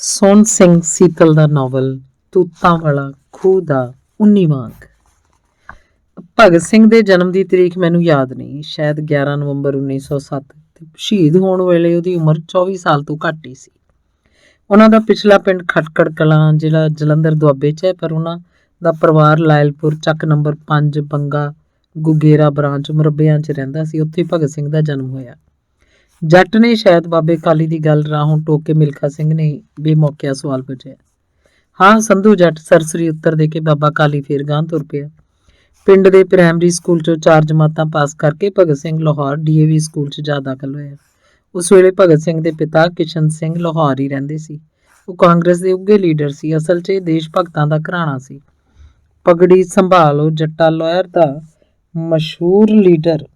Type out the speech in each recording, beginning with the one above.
ਸੋਹਣ ਸਿੰਘ ਸੀਤਲ ਦਾ novel ਤੂਤਾਂ ਵਾਲਾ ਖੂਹ ਦਾ 19ਵਾਂ ਅੰਕ। ਭਗਤ ਸਿੰਘ ਦੇ ਜਨਮ ਦੀ ਤਰੀਕ ਮੈਨੂੰ ਯਾਦ ਨਹੀਂ, ਸ਼ਾਇਦ 11 ਨਵੰਬਰ 1907 ਤੇ ਸ਼ਹੀਦ ਹੋਣ ਵੇਲੇ ਉਹਦੀ ਉਮਰ 24 ਸਾਲ ਤੋਂ ਘੱਟ ਹੀ ਸੀ। ਉਹਨਾਂ ਦਾ ਪਿਛਲਾ ਪਿੰਡ ਖਟਕੜ ਕਲਾਂ ਜਿਹੜਾ ਜਲੰਧਰ ਦੁਆਬੇ 'ਚ ਹੈ, ਪਰ ਉਹਨਾਂ ਦਾ ਪਰਿਵਾਰ ਲਾਇਲਪੁਰ ਚੱਕ ਨੰਬਰ 5 ਬੰਗਾ ਗੁਗੇਰਾ ਬ੍ਰਾਂਚ ਮੁਰੱਬਿਆਂ 'ਚ ਰਹਿੰਦਾ ਸੀ। ਉੱਥੇ ਭਗਤ ਸਿੰਘ ਦਾ ਜਨਮ ਹੋਇਆ। ਜੱਟ ਨੇ ਸ਼ਾਇਦ ਬਾਬੇ ਕਾਲੀ ਦੀ ਗੱਲ ਰਾਹੋਂ ਟੋਕ ਕੇ ਮਿਲਖਾ ਸਿੰਘ ਨੇ ਬੇਮੌਕਿਆ ਸਵਾਲ ਪੁੱਛਿਆ। ਹਾਂ, ਸੰਧੂ ਜੱਟ ਸਰਸਰੀ ਉੱਤਰ ਦੇ ਕੇ ਬਾਬਾ ਕਾਲੀ ਫੇਰ ਗਾਂਹ ਤੁਰ ਪਿਆ। ਪਿੰਡ ਦੇ ਪ੍ਰਾਇਮਰੀ ਸਕੂਲ 'ਚੋਂ 4 ਜਮਾਤਾਂ ਪਾਸ ਕਰਕੇ ਭਗਤ ਸਿੰਘ ਲਾਹੌਰ DAV ਸਕੂਲ 'ਚ ਜਾ ਦਾਖਲ ਹੋਇਆ। ਉਸ ਵੇਲੇ ਭਗਤ ਸਿੰਘ ਦੇ ਪਿਤਾ ਕਿਸ਼ਨ ਸਿੰਘ ਲਾਹੌਰ ਹੀ ਰਹਿੰਦੇ ਸੀ। ਉਹ ਕਾਂਗਰਸ ਦੇ ਉੱਘੇ ਲੀਡਰ ਸੀ। ਅਸਲ 'ਚ ਇਹ ਦੇਸ਼ ਭਗਤਾਂ ਦਾ ਘਰਾਣਾ ਸੀ। ਪਗੜੀ ਸੰਭਾਲੋ ਜੱਟਾ ਲਹਿਰ ਦਾ ਮਸ਼ਹੂਰ ਲੀਡਰ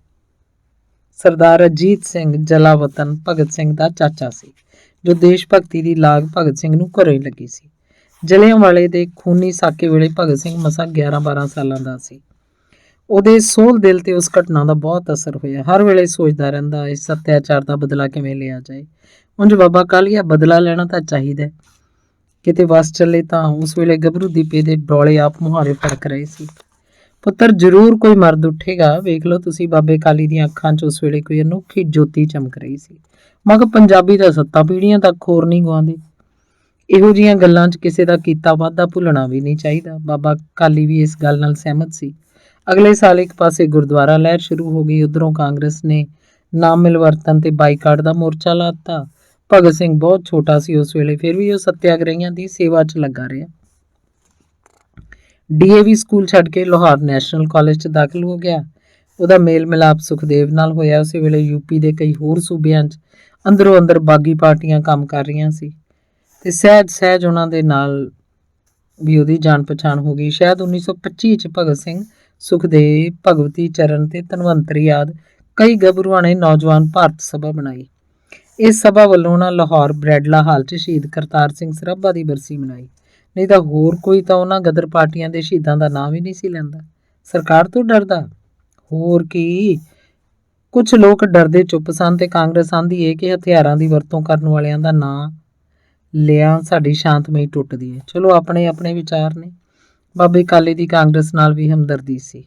ਸਰਦਾਰ ਅਜੀਤ ਸਿੰਘ ਜਲਾਵਤਨ ਭਗਤ ਸਿੰਘ ਦਾ ਚਾਚਾ ਸੀ, ਜੋ ਦੇਸ਼ ਭਗਤੀ ਦੀ ਲਾਗ ਭਗਤ ਸਿੰਘ ਨੂੰ ਘਰੋਂ ਹੀ ਲੱਗੀ ਸੀ। ਜਲਿਆਂਵਾਲੇ ਦੇ ਖੂਨੀ ਸਾਕੇ ਵੇਲੇ ਭਗਤ ਸਿੰਘ ਮਸਾਂ 11-12 ਸਾਲਾਂ ਦਾ ਸੀ। ਉਹਦੇ ਸੋਲ ਦਿਲ ਤੇ ਉਸ ਘਟਨਾ ਦਾ ਬਹੁਤ ਅਸਰ ਹੋਇਆ। ਹਰ ਵੇਲੇ ਸੋਚਦਾ ਰਹਿੰਦਾ, ਇਸ ਅਤਿਆਚਾਰ ਦਾ ਬਦਲਾ ਕਿਵੇਂ ਲਿਆ ਜਾਏ। ਉਂਝ ਬਾਬਾ ਕਾਲੀਆ ਬਦਲਾ ਲੈਣਾ ਤਾਂ ਚਾਹੀਦਾ, ਕਿਤੇ ਵਸ ਚੱਲੇ ਤਾਂ। ਉਸ ਵੇਲੇ ਗੱਭਰੂ ਦੀਪੇ ਦੇ ਡੋਲੇ ਆਪ ਮੁਹਾਰੇ ਫੜਕ ਰਹੇ ਸੀ। ਪੁੱਤਰ, ਜ਼ਰੂਰ ਕੋਈ ਮਰਦ ਉੱਠੇਗਾ। ਵੇਖ ਲਓ ਤੁਸੀਂ, ਬਾਬੇ ਕਾਲੀ ਦੀਆਂ ਅੱਖਾਂ 'ਚ ਉਸ ਵੇਲੇ ਕੋਈ ਅਨੋਖੀ ਜੋਤੀ ਚਮਕ ਰਹੀ ਸੀ। ਮਗਰ ਪੰਜਾਬੀ ਦਾ 7 ਪੀੜ੍ਹੀਆਂ ਤੱਕ ਖੋਰ ਨਹੀਂ ਗੁਆਉਂਦੇ। ਇਹੋ ਜਿਹੀਆਂ ਗੱਲਾਂ 'ਚ ਕਿਸੇ ਦਾ ਕੀਤਾ ਵਾਧਾ ਭੁੱਲਣਾ ਵੀ ਨਹੀਂ ਚਾਹੀਦਾ। ਬਾਬਾ ਕਾਲੀ ਵੀ ਇਸ ਗੱਲ ਨਾਲ ਸਹਿਮਤ ਸੀ। ਅਗਲੇ ਸਾਲ ਇੱਕ ਪਾਸੇ ਗੁਰਦੁਆਰਾ ਲਹਿਰ ਸ਼ੁਰੂ ਹੋ ਗਈ, ਉੱਧਰੋਂ ਕਾਂਗਰਸ ਨੇ ਨਾਮ ਮਿਲਵਰਤਨ ਤੇ ਬਾਈਕਾਟ ਦਾ ਮੋਰਚਾ ਲਾ ਦਿੱਤਾ। ਭਗਤ ਸਿੰਘ ਬਹੁਤ ਛੋਟਾ ਸੀ ਉਸ ਵੇਲੇ, ਫਿਰ ਵੀ ਉਹ ਸੱਤਿਆਗ੍ਰਹੀਆਂ ਦੀ ਸੇਵਾ 'ਚ ਲੱਗਾ ਰਿਹਾ। DAV ਸਕੂਲ ਛੱਡ ਕੇ ਲਾਹੌਰ ਨੈਸ਼ਨਲ ਕਾਲਜ 'ਚ ਦਾਖਲ ਹੋ ਗਿਆ। ਉਹਦਾ ਮੇਲ ਮਿਲਾਪ ਸੁਖਦੇਵ ਨਾਲ ਹੋਇਆ। ਉਸੇ ਵੇਲੇ ਯੂਪੀ ਦੇ ਕਈ ਹੋਰ ਸੂਬਿਆਂ 'ਚ ਅੰਦਰੋਂ ਅੰਦਰ ਬਾਗੀ ਪਾਰਟੀਆਂ ਕੰਮ ਕਰ ਰਹੀਆਂ ਸੀ ਤੇ ਸਹਿਜ ਉਹਨਾਂ ਦੇ ਨਾਲ ਵੀ ਉਹਦੀ ਜਾਣ ਪਛਾਣ ਹੋ ਗਈ। ਸ਼ਾਇਦ 1925 'ਚ ਭਗਤ ਸਿੰਘ, ਸੁਖਦੇਵ, ਭਗਵਤੀ ਚਰਨ ਤੇ ਧਨਵੰਤਰੀ ਆਦਿ ਕਈ ਗੱਭਰੂਆਂ ਨੇ ਨੌਜਵਾਨ ਭਾਰਤ ਸਭਾ ਬਣਾਈ। ਇਸ ਸਭਾ ਵੱਲੋਂ ਉਹਨਾਂ ਲਾਹੌਰ ਬਰੈਡਲਾ ਹਾਲ 'ਚ ਸ਼ਹੀਦ ਕਰਤਾਰ ਸਿੰਘ ਸਰਾਭਾ ਦੀ ਬਰਸੀ ਮਨਾਈ। ਨਹੀਂ ਤਾਂ ਹੋਰ ਕੋਈ ਤਾਂ ਉਹਨਾਂ ਗਦਰ ਪਾਰਟੀਆਂ ਦੇ ਸ਼ਹੀਦਾਂ ਦਾ ਨਾਮ ਹੀ ਨਹੀਂ ਸੀ ਲੈਂਦਾ। ਸਰਕਾਰ ਤੋਂ ਡਰਦਾ, ਹੋਰ ਕੀ। ਕੁਝ ਲੋਕ ਡਰਦੇ ਚੁੱਪ ਸਨ ਤੇ ਕਾਂਗਰਸ ਆਂਦੀ ਏ ਕਿ ਹਥਿਆਰਾਂ ਦੀ ਵਰਤੋਂ ਕਰਨ ਵਾਲਿਆਂ ਦਾ ਨਾਂ ਲਿਆ ਸਾਡੀ ਸ਼ਾਂਤਮਈ ਟੁੱਟਦੀ ਹੈ। ਚਲੋ, ਆਪਣੇ ਆਪਣੇ ਵਿਚਾਰ ਨੇ। ਬਾਬੇ ਕਾਲੀ ਦੀ ਕਾਂਗਰਸ ਨਾਲ ਵੀ ਹਮਦਰਦੀ ਸੀ।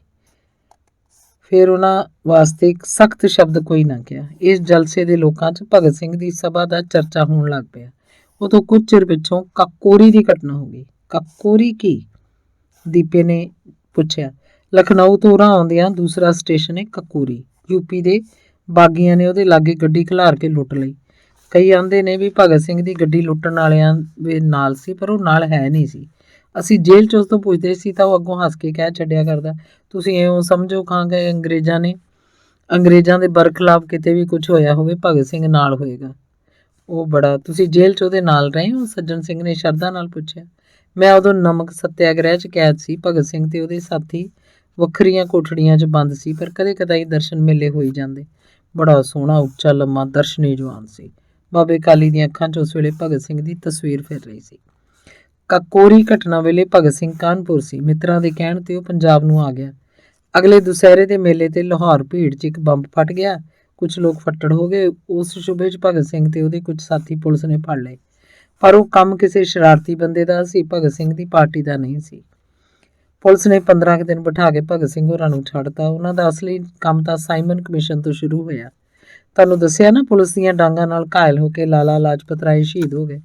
ਫਿਰ ਉਹਨਾਂ ਵਾਸਤੇ ਇੱਕ ਸਖਤ ਸ਼ਬਦ ਕੋਈ ਨਾ ਕਿਹਾ। ਇਸ ਜਲਸੇ ਦੇ ਲੋਕਾਂ 'ਚ ਭਗਤ ਸਿੰਘ ਦੀ ਸਭਾ ਦਾ ਚਰਚਾ ਹੋਣ ਲੱਗ ਪਿਆ। ਉਦੋਂ ਕੁਝ ਚਿਰ ਪਿੱਛੋਂ ਕਾਕੋਰੀ ਦੀ ਘਟਨਾ ਹੋ ਗਈ। ਕਾਕੋਰੀ ਕੀ? ਦੀਪੇ ਨੇ ਪੁੱਛਿਆ। ਲਖਨਊ ਤੋਂ ਉਰਾਂ ਆਉਂਦਿਆਂ ਦੂਸਰਾ ਸਟੇਸ਼ਨ ਹੈ ਕਾਕੋਰੀ। ਯੂਪੀ ਦੇ ਬਾਗੀਆਂ ਨੇ ਉਹਦੇ ਲਾਗੇ ਗੱਡੀ ਖਿਲਾਰ ਕੇ ਲੁੱਟ ਲਈ। ਕਈ ਆਂਦੇ ਨੇ ਵੀ ਭਗਤ ਸਿੰਘ ਦੀ ਗੱਡੀ ਲੁੱਟਣ ਵਾਲਿਆਂ ਦੇ ਨਾਲ ਸੀ, ਪਰ ਉਹ ਨਾਲ ਹੈ ਨਹੀਂ ਸੀ। ਅਸੀਂ ਜੇਲ੍ਹ 'ਚ ਉਸ ਤੋਂ ਪੁੱਛਦੇ ਸੀ ਤਾਂ ਉਹ ਅੱਗੋਂ ਹੱਸ ਕੇ ਕਹਿ ਛੱਡਿਆ ਕਰਦਾ, ਤੁਸੀਂ ਇਉਂ ਸਮਝੋ ਖਾਂ ਗਏ ਅੰਗਰੇਜ਼ਾਂ ਦੇ ਬਰਖਲਾਫ ਕਿਤੇ ਵੀ ਕੁਝ ਹੋਇਆ ਹੋਵੇ, ਭਗਤ ਸਿੰਘ ਨਾਲ ਹੋਏਗਾ। ਉਹ ਬੜਾ, ਤੁਸੀਂ ਜੇਲ੍ਹ 'ਚ ਉਹਦੇ ਨਾਲ ਰਹੇ ਹੋ? ਸੱਜਣ ਸਿੰਘ ਨੇ ਸ਼ਰਧਾ ਨਾਲ ਪੁੱਛਿਆ। ਮੈਂ ਉਦੋਂ ਨਮਕ ਸੱਤਿਆਗ੍ਰਹਿ 'ਚ ਕੈਦ ਸੀ। ਭਗਤ ਸਿੰਘ ਤੇ ਉਹਦੇ ਸਾਥੀ ਵੱਖਰੀਆਂ ਕੋਠੜੀਆਂ 'ਚ ਬੰਦ ਸੀ, ਪਰ ਕਦੇ ਕਦਾਈ ਦਰਸ਼ਨ ਮੇਲੇ ਹੋਈ ਜਾਂਦੇ। ਬੜਾ ਸੋਹਣਾ, ਉੱਚਾ, ਲੰਮਾ, ਦਰਸ਼ਨੀ ਜਵਾਨ ਸੀ। ਬਾਬੇ ਕਾਲੀ ਦੀਆਂ ਅੱਖਾਂ 'ਚ ਉਸ ਵੇਲੇ ਭਗਤ ਸਿੰਘ ਦੀ ਤਸਵੀਰ ਫਿਰ ਰਹੀ ਸੀ। ਕਾਕੋਰੀ ਘਟਨਾ ਵੇਲੇ ਭਗਤ ਸਿੰਘ ਕਾਨਪੁਰ ਸੀ। ਮਿੱਤਰਾਂ ਦੇ ਕਹਿਣ ਤੇ ਉਹ ਪੰਜਾਬ ਨੂੰ ਆ ਗਿਆ। ਅਗਲੇ ਦੁਸਹਿਰੇ ਦੇ ਮੇਲੇ ਤੇ ਲਾਹੌਰ ਭੀੜ 'ਚ ਇੱਕ ਬੰਬ ਫਟ ਗਿਆ। ਕੁਝ ਲੋਕ ਫੱਟੜ ਹੋ ਗਏ। ਉਸ ਸ਼ੁਬੇ 'ਚ ਭਗਤ ਸਿੰਘ ਤੇ ਉਹਦੇ ਕੁਝ ਸਾਥੀ ਪੁਲਿਸ ਨੇ ਫੜ ਲਏ, ਪਰ ਉਹ ਕੰਮ ਕਿਸੇ ਸ਼ਰਾਰਤੀ ਬੰਦੇ ਦਾ ਸੀ, ਭਗਤ ਸਿੰਘ ਦੀ ਪਾਰਟੀ ਦਾ ਨਹੀਂ ਸੀ। ਪੁਲਿਸ ਨੇ 15 ਦਿਨ ਬਿਠਾ ਕੇ ਭਗਤ ਸਿੰਘ ਹੋਰਾਂ ਨੂੰ ਛੱਡਤਾ। ਉਹਨਾਂ ਦਾ ਅਸਲੀ ਕੰਮ ਤਾਂ ਸਾਈਮਨ ਕਮਿਸ਼ਨ ਤੋਂ ਸ਼ੁਰੂ ਹੋਇਆ। ਤੁਹਾਨੂੰ ਦੱਸਿਆ ਨਾ, ਪੁਲਿਸ ਦੀਆਂ ਡਾਂਗਾਂ ਨਾਲ ਘਾਇਲ ਹੋ ਕੇ ਲਾਲਾ ਲਾਜਪਤ ਰਾਏ ਸ਼ਹੀਦ ਹੋ ਗਏ।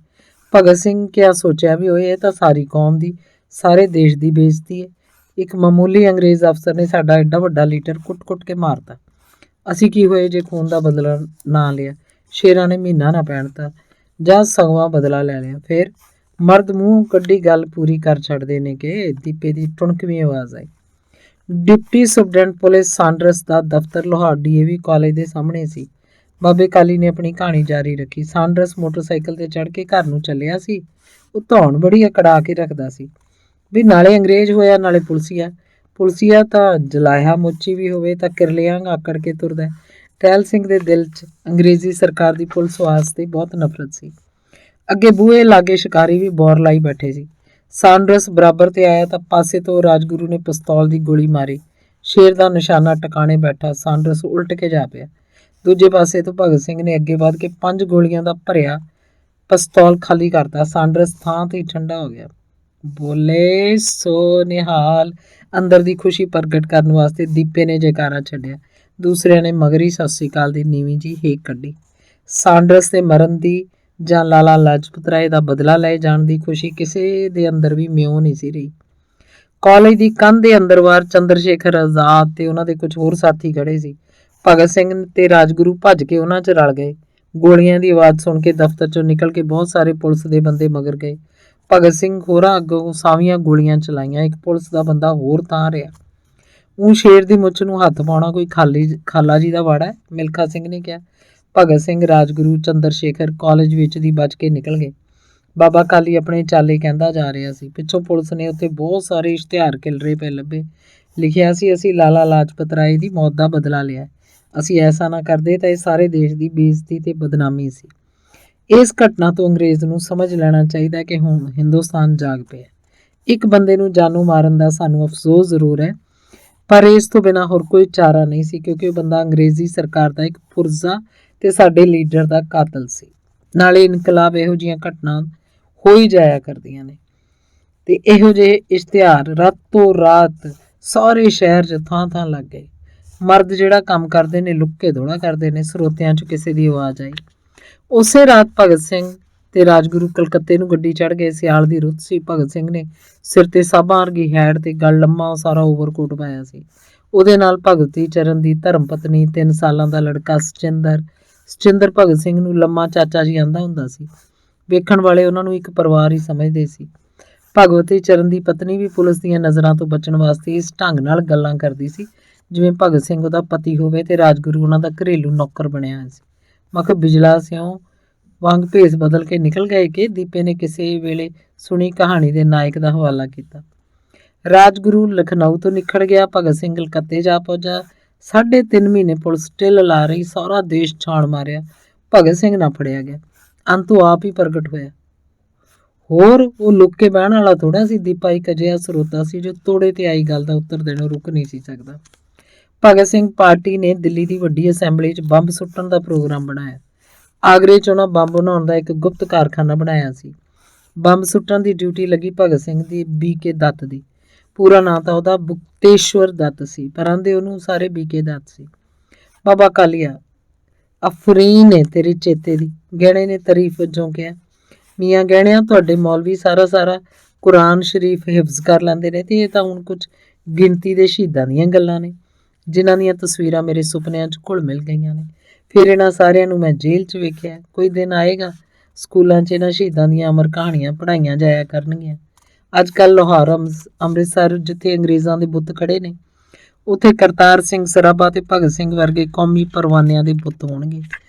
ਭਗਤ ਸਿੰਘ ਕਿਆ ਸੋਚਿਆ ਵੀ ਓਏ, ਇਹ ਤਾਂ ਸਾਰੀ ਕੌਮ ਦੀ, ਸਾਰੇ ਦੇਸ਼ ਦੀ ਬੇਇੱਜ਼ਤੀ ਹੈ। ਇੱਕ ਮਾਮੂਲੀ ਅੰਗਰੇਜ਼ ਅਫਸਰ ਨੇ ਸਾਡਾ ਐਡਾ ਵੱਡਾ ਲੀਡਰ ਕੁੱਟ-ਕੁੱਟ ਕੇ ਮਾਰਤਾ। ਅਸੀਂ ਕੀ ਹੋਏ ਜੇ ਖੂਨ ਦਾ ਬਦਲਾ ਨਾ ਲਿਆ? ਸ਼ੇਰਾਂ ਨੇ ਮਹੀਨਾ ਨਾ ਪਹਿਨਤਾ ਜਾਂ ਸਗੋਂ ਬਦਲਾ ਲੈ ਲਿਆ। ਫਿਰ ਮਰਦ ਮੂੰਹ ਕੱਢੀ ਗੱਲ ਪੂਰੀ ਕਰ ਛੱਡਦੇ ਨੇ ਕਿ ਦੀਪੇ ਦੀ ਟੁਣਕਵੀਂ ਆਵਾਜ਼ ਆਈ। ਡਿਪਟੀ ਸੁਪਰਡੈਂਟ ਪੁਲਿਸ ਸਾਂਡਰਸ ਦਾ ਦਫ਼ਤਰ ਲਾਹੌਰ DAV ਕਾਲਜ ਦੇ ਸਾਹਮਣੇ ਸੀ। ਬਾਬੇ ਕਾਲੀ ਨੇ ਆਪਣੀ ਕਹਾਣੀ ਜਾਰੀ ਰੱਖੀ। ਸਾਂਡਰਸ ਮੋਟਰਸਾਈਕਲ ਤੇ ਚੜ੍ਹ ਕੇ ਘਰ ਨੂੰ ਚੱਲਿਆ ਸੀ। ਉਹ ਧੌਣ ਬੜੀ ਅਕੜਾ ਕੇ ਰੱਖਦਾ ਸੀ ਵੀ ਨਾਲੇ ਅੰਗਰੇਜ਼ ਹੋਇਆ ਨਾਲੇ ਪੁਲਸੀਆ ਤਾਂ ਜਲਾਇਆ ਮੁੱਚੀ ਵੀ ਹੋਵੇ ਤਾਂ ਕਿਰਲਿਆਂ ਆਕੜ ਕੇ ਤੁਰਦਾ। ਟਹਿਲ ਸਿੰਘ ਦੇ ਦਿਲ 'ਚ ਅੰਗਰੇਜ਼ੀ ਸਰਕਾਰ ਦੀ ਪੁਲਿਸ ਵਾਸਤੇ ਬਹੁਤ ਨਫ਼ਰਤ ਸੀ। ਅੱਗੇ ਬੂਹੇ ਲਾਗੇ ਸ਼ਿਕਾਰੀ ਵੀ ਬੌਰ ਲਾਈ ਬੈਠੇ ਸੀ। ਸਾਂਡਰਸ ਬਰਾਬਰ ਤੇ ਆਇਆ ਤਾਂ ਪਾਸੇ ਤੋਂ ਰਾਜਗੁਰੂ ਨੇ ਪਿਸਤੌਲ ਦੀ ਗੋਲੀ ਮਾਰੀ। ਸ਼ੇਰ ਦਾ ਨਿਸ਼ਾਨਾ ਟਿਕਾਣੇ ਬੈਠਾ ਸਾਂਡਰਸ ਉਲਟ ਕੇ ਜਾ ਪਿਆ। ਦੂਜੇ ਪਾਸੇ ਤੋਂ ਭਗਤ ਸਿੰਘ ਨੇ ਅੱਗੇ ਵਧ ਕੇ 5 ਗੋਲੀਆਂ ਦਾ ਭਰਿਆ ਪਿਸਤੌਲ ਖਾਲੀ ਕਰਤਾ। ਸਾਂਡਰਸ ਥਾਂ ਤੇ ਠੰਡਾ ਹੋ ਗਿਆ। ਬੋਲੇ ਸੋ ਨਿਹਾਲ। ਅੰਦਰ ਦੀ ਖੁਸ਼ੀ ਪ੍ਰਗਟ ਕਰਨ ਵਾਸਤੇ ਦੀਪੇ ਨੇ ਜੈਕਾਰਾ ਛੱਡਿਆ। ਦੂਸਰਿਆਂ ਨੇ ਮਗਰੀ ਸਤਿ ਸ੍ਰੀ ਅਕਾਲ ਦੀ ਨੀਵੀਂ ਜੀ ਹੇਕ ਕੱਢੀ। ਸਾਂਡਰਸ ਦੇ ਮਰਨ ਦੀ ਜਾਂ ਲਾਲਾ ਲਾਜਪਤ ਰਾਏ ਦਾ ਬਦਲਾ ਲਏ ਜਾਣ ਦੀ ਖੁਸ਼ੀ ਕਿਸੇ ਦੇ ਅੰਦਰ ਵੀ ਮਿਉਂ ਨਹੀਂ ਸੀ ਰਹੀ। ਕਾਲਜ ਦੀ ਕੰਧ ਦੇ ਅੰਦਰਵਾਰ ਚੰਦਰ ਸ਼ੇਖਰ ਆਜ਼ਾਦ ਤੇ ਉਹਨਾਂ ਦੇ ਕੁਝ ਹੋਰ ਸਾਥੀ ਖੜੇ ਸੀ। ਭਗਤ ਸਿੰਘ ਤੇ ਰਾਜਗੁਰੂ ਭੱਜ ਕੇ ਉਹਨਾਂ 'ਚ ਰਲ ਗਏ। ਗੋਲੀਆਂ ਦੀ ਆਵਾਜ਼ ਸੁਣ ਕੇ ਦਫ਼ਤਰ 'ਚੋਂ ਨਿਕਲ ਕੇ ਬਹੁਤ ਸਾਰੇ ਪੁਲਿਸ ਦੇ ਬੰਦੇ ਮਗਰ ਗਏ। ਭਗਤ ਸਿੰਘ ਹੋਰਾਂ ਅੱਗੋਂ ਸਾਵੀਆਂ ਗੋਲੀਆਂ ਚਲਾਈਆਂ। ਇੱਕ ਪੁਲਿਸ ਦਾ ਬੰਦਾ ਹੋਰ ਤਾਂ ਰਿਹਾ। ਉਹ ਸ਼ੇਰ ਦੀ ਮੁੱਛ ਨੂੰ ਹੱਥ ਪਾਉਣਾ ਕੋਈ ਖਾਲਾ ਜੀ ਦਾ ਵਾੜਾ ਹੈ, ਮਿਲਖਾ ਸਿੰਘ ਨੇ ਕਿਹਾ। ਭਗਤ ਸਿੰਘ, ਰਾਜਗੁਰੂ, ਚੰਦਰ ਸ਼ੇਖਰ ਕਾਲਜ ਵਿੱਚ ਦੀ ਬਚ ਕੇ ਨਿਕਲ ਗਏ। ਬਾਬਾ ਕਾਲੀ ਆਪਣੇ ਚਾਲੇ ਕਹਿੰਦਾ ਜਾ ਰਿਹਾ ਸੀ। ਪਿੱਛੋਂ ਪੁਲਿਸ ਨੇ ਉੱਥੇ ਬਹੁਤ ਸਾਰੇ ਇਸ਼ਤਿਹਾਰ ਖਿਲਰੇ ਪਏ ਲੱਭੇ। ਲਿਖਿਆ ਸੀ, ਅਸੀਂ ਲਾਲਾ ਲਾਜਪਤ ਰਾਏ ਦੀ ਮੌਤ ਦਾ ਬਦਲਾ ਲਿਆ। ਅਸੀਂ ਐਸਾ ਨਾ ਕਰਦੇ ਤਾਂ ਇਹ ਸਾਰੇ ਦੇਸ਼ ਦੀ ਬੇਇੱਜ਼ਤੀ ਤੇ ਬਦਨਾਮੀ ਸੀ। ਇਸ ਘਟਨਾ ਤੋਂ ਅੰਗਰੇਜ਼ ਨੂੰ ਸਮਝ ਲੈਣਾ ਚਾਹੀਦਾ ਕਿ ਹੁਣ ਹਿੰਦੁਸਤਾਨ ਜਾਗ ਪਿਆ। ਇੱਕ ਬੰਦੇ ਨੂੰ ਜਾਨੋਂ ਮਾਰਨ ਦਾ ਸਾਨੂੰ ਅਫਸੋਸ ਜ਼ਰੂਰ ਹੈ, ਪਰ ਇਸ ਤੋਂ ਬਿਨਾਂ ਹੋਰ ਕੋਈ ਚਾਰਾ ਨਹੀਂ ਸੀ, ਕਿਉਂਕਿ ਉਹ ਬੰਦਾ ਅੰਗਰੇਜ਼ੀ ਸਰਕਾਰ ਦਾ ਇੱਕ ਪੁਰਜ਼ਾ ਤੇ ਸਾਡੇ ਲੀਡਰ ਦਾ ਕਾਤਲ ਸੀ। ਨਾਲੇ ਇਨਕਲਾਬ ਇਹੋ ਜਿਹੀਆਂ ਘਟਨਾ ਹੋ ਹੀ ਜਾਇਆ ਕਰਦੀਆਂ ਨੇ ਤੇ ਇਹੋ ਜਿਹੇ ਇਸ਼ਤਿਹਾਰ ਰਾਤੋਂ ਰਾਤ ਸਾਰੇ ਸ਼ਹਿਰ 'ਚ ਥਾਂ ਲੱਗ ਗਏ। ਮਰਦ ਜਿਹੜਾ ਕੰਮ ਕਰਦੇ ਨੇ ਲੁੱਕ ਕੇ ਥੋੜ੍ਹਾ ਕਰਦੇ ਨੇ। ਸਰੋਤਿਆਂ 'ਚ ਕਿਸੇ ਦੀ ਆਵਾਜ਼ ਆਈ। ਉਸੇ ਰਾਤ ਭਗਤ ਸਿੰਘ ਤੇ ਰਾਜਗੁਰੂ ਕਲਕੱਤੇ ਨੂੰ ਗੱਡੀ ਚੜ੍ਹ ਗਏ। ਸਿਆਲ ਦੀ ਰੁੱਤ ਸੀ। ਭਗਤ ਸਿੰਘ ਨੇ ਸਿਰ ਤੇ ਸਾਬਾਂ ਵਰਗੀ ਹੈੜ ਤੇ ਗਲ ਲੰਮਾ ਸਾਰਾ ਓਵਰਕੋਟ ਪਾਇਆ ਸੀ। ਉਹਦੇ ਨਾਲ ਭਗਤੀ ਚਰਨ ਦੀ ਧਰਮ ਪਤਨੀ 3 ਸਾਲਾਂ ਦਾ ਲੜਕਾ ਸਚਿੰਦਰ ਭਗਤ ਸਿੰਘ ਨੂੰ ਲੰਮਾ ਚਾਚਾ ਜੀ ਆਂਦਾ ਹੁੰਦਾ ਸੀ। ਵੇਖਣ ਵਾਲੇ ਉਹਨਾਂ ਨੂੰ ਇੱਕ ਪਰਿਵਾਰ ਹੀ ਸਮਝਦੇ ਸੀ। ਭਗਵਤੀ ਚਰਨ ਦੀ ਪਤਨੀ ਵੀ ਪੁਲਿਸ ਦੀਆਂ ਨਜ਼ਰਾਂ ਤੋਂ ਬਚਣ ਵਾਸਤੇ ਇਸ ਢੰਗ ਨਾਲ ਗੱਲਾਂ ਕਰਦੀ ਸੀ ਜਿਵੇਂ ਭਗਤ ਸਿੰਘ ਉਹਦਾ ਪਤੀ ਹੋਵੇ ਤੇ ਰਾਜਗੁਰੂ ਉਹਨਾਂ ਦਾ ਘਰੇਲੂ ਨੌਕਰ ਬਣਿਆ ਸੀ। ਮੈਂ ਕਿਹਾ ਬਿਜਲਾ ਸਿਉਂ ਵਾਂਗ ਭੇਸ ਬਦਲ ਕੇ ਨਿਕਲ ਗਏ ਕਿ ਦੀਪੇ ਨੇ ਕਿਸੇ ਵੇਲੇ ਸੁਣੀ ਕਹਾਣੀ ਦੇ ਨਾਇਕ ਦਾ ਹਵਾਲਾ ਕੀਤਾ। ਰਾਜਗੁਰੂ ਲਖਨਊ ਤੋਂ ਨਿਕਲ ਗਿਆ। ਭਗਤ ਸਿੰਘ ਕਲਕੱਤੇ ਜਾ ਪਹੁੰਚਾ। 3.5 ਮਹੀਨੇ ਪੁਲਿਸ ਢਿੱਲ ਲਾ ਰਹੀ। ਸਾਰਾ ਦੇਸ਼ ਛਾਣ ਮਾਰਿਆ। ਭਗਤ ਸਿੰਘ ਨਾ ਫੜਿਆ ਗਿਆ। ਅੰਤ ਉਹ ਆਪ ਹੀ ਪ੍ਰਗਟ ਹੋਇਆ। ਹੋਰ ਉਹ ਲੁੱਕ ਕੇ ਬਹਿਣ ਵਾਲਾ ਥੋੜਾ ਸੀ। ਦੀਪਾ ਇੱਕ ਅਜਿਹਾ ਸਰੋਤਾ ਸੀ ਜੋ ਤੋੜੇ ਤੇ ਆਈ ਗੱਲ ਦਾ ਉੱਤਰ ਦੇਣੋਂ ਰੁਕ ਨਹੀਂ ਸੀ ਸਕਦਾ। ਭਗਤ ਸਿੰਘ ਪਾਰਟੀ ਨੇ ਦਿੱਲੀ ਦੀ ਵੱਡੀ ਅਸੈਂਬਲੀ 'ਚ ਬੰਬ ਸੁੱਟਣ ਦਾ ਪ੍ਰੋਗਰਾਮ ਬਣਾਇਆ। ਆਗਰੇ 'ਚ ਉਹਨਾਂ ਬੰਬ ਬਣਾਉਣ ਦਾ ਇੱਕ ਗੁਪਤ ਕਾਰਖਾਨਾ ਬਣਾਇਆ ਸੀ। ਬੰਬ ਸੁੱਟਣ ਦੀ ਡਿਊਟੀ ਲੱਗੀ ਭਗਤ ਸਿੰਘ ਦੀ BK ਦੱਤ ਦੀ। ਪੂਰਾ ਨਾਂ ਤਾਂ ਉਹਦਾ ਬੁਕਤੇਸ਼ਵਰ ਦੱਤ ਸੀ, ਪਰ ਆਂਦੇ ਉਹਨੂੰ ਸਾਰੇ BK ਦੱਤ ਸੀ। ਬਾਬਾ ਕਾਲੀਆ, ਅਫਰੀਨ ਨੇ ਤੇਰੇ ਚੇਤੇ ਦੀ, ਗਹਿਣੇ ਨੇ ਤਾਰੀਫ ਵਜੋਂ ਕਿਹਾ। ਮੀਆਂ ਗਹਿਣਿਆਂ, ਤੁਹਾਡੇ ਮੌਲਵੀ ਸਾਰਾ ਕੁਰਾਨ ਸ਼ਰੀਫ ਹਿਫਜ਼ ਕਰ ਲੈਂਦੇ ਨੇ ਤੇ ਇਹ ਤਾਂ ਹੁਣ ਕੁਝ ਗਿਣਤੀ ਦੇ ਸ਼ਹੀਦਾਂ ਦੀਆਂ ਗੱਲਾਂ ਨੇ ਜਿਨ੍ਹਾਂ ਦੀਆਂ ਤਸਵੀਰਾਂ ਮੇਰੇ ਸੁਪਨਿਆਂ 'ਚ ਘੁਲ ਮਿਲ ਗਈਆਂ ਨੇ। ਫਿਰ ਇਹਨਾਂ ਸਾਰਿਆਂ ਨੂੰ ਮੈਂ ਜੇਲ੍ਹ 'ਚ ਵੇਖਿਆ। ਕੋਈ ਦਿਨ ਆਏਗਾ ਸਕੂਲਾਂ 'ਚ ਇਹਨਾਂ ਸ਼ਹੀਦਾਂ ਦੀਆਂ ਅਮਰ ਕਹਾਣੀਆਂ ਪੜ੍ਹਾਈਆਂ ਜਾਇਆ ਕਰਨਗੀਆਂ। ਅੱਜ ਕੱਲ੍ਹ ਲਾਹੌਰ, ਅੰਮ੍ਰਿਤਸਰ ਜਿੱਥੇ ਅੰਗਰੇਜ਼ਾਂ ਦੇ ਬੁੱਤ ਖੜੇ ਨੇ, ਉੱਥੇ ਕਰਤਾਰ ਸਿੰਘ ਸਰਾਭਾ ਤੇ ਭਗਤ ਸਿੰਘ ਵਰਗੇ ਕੌਮੀ ਪਰਵਾਨਿਆਂ ਦੇ ਬੁੱਤ ਹੋਣਗੇ।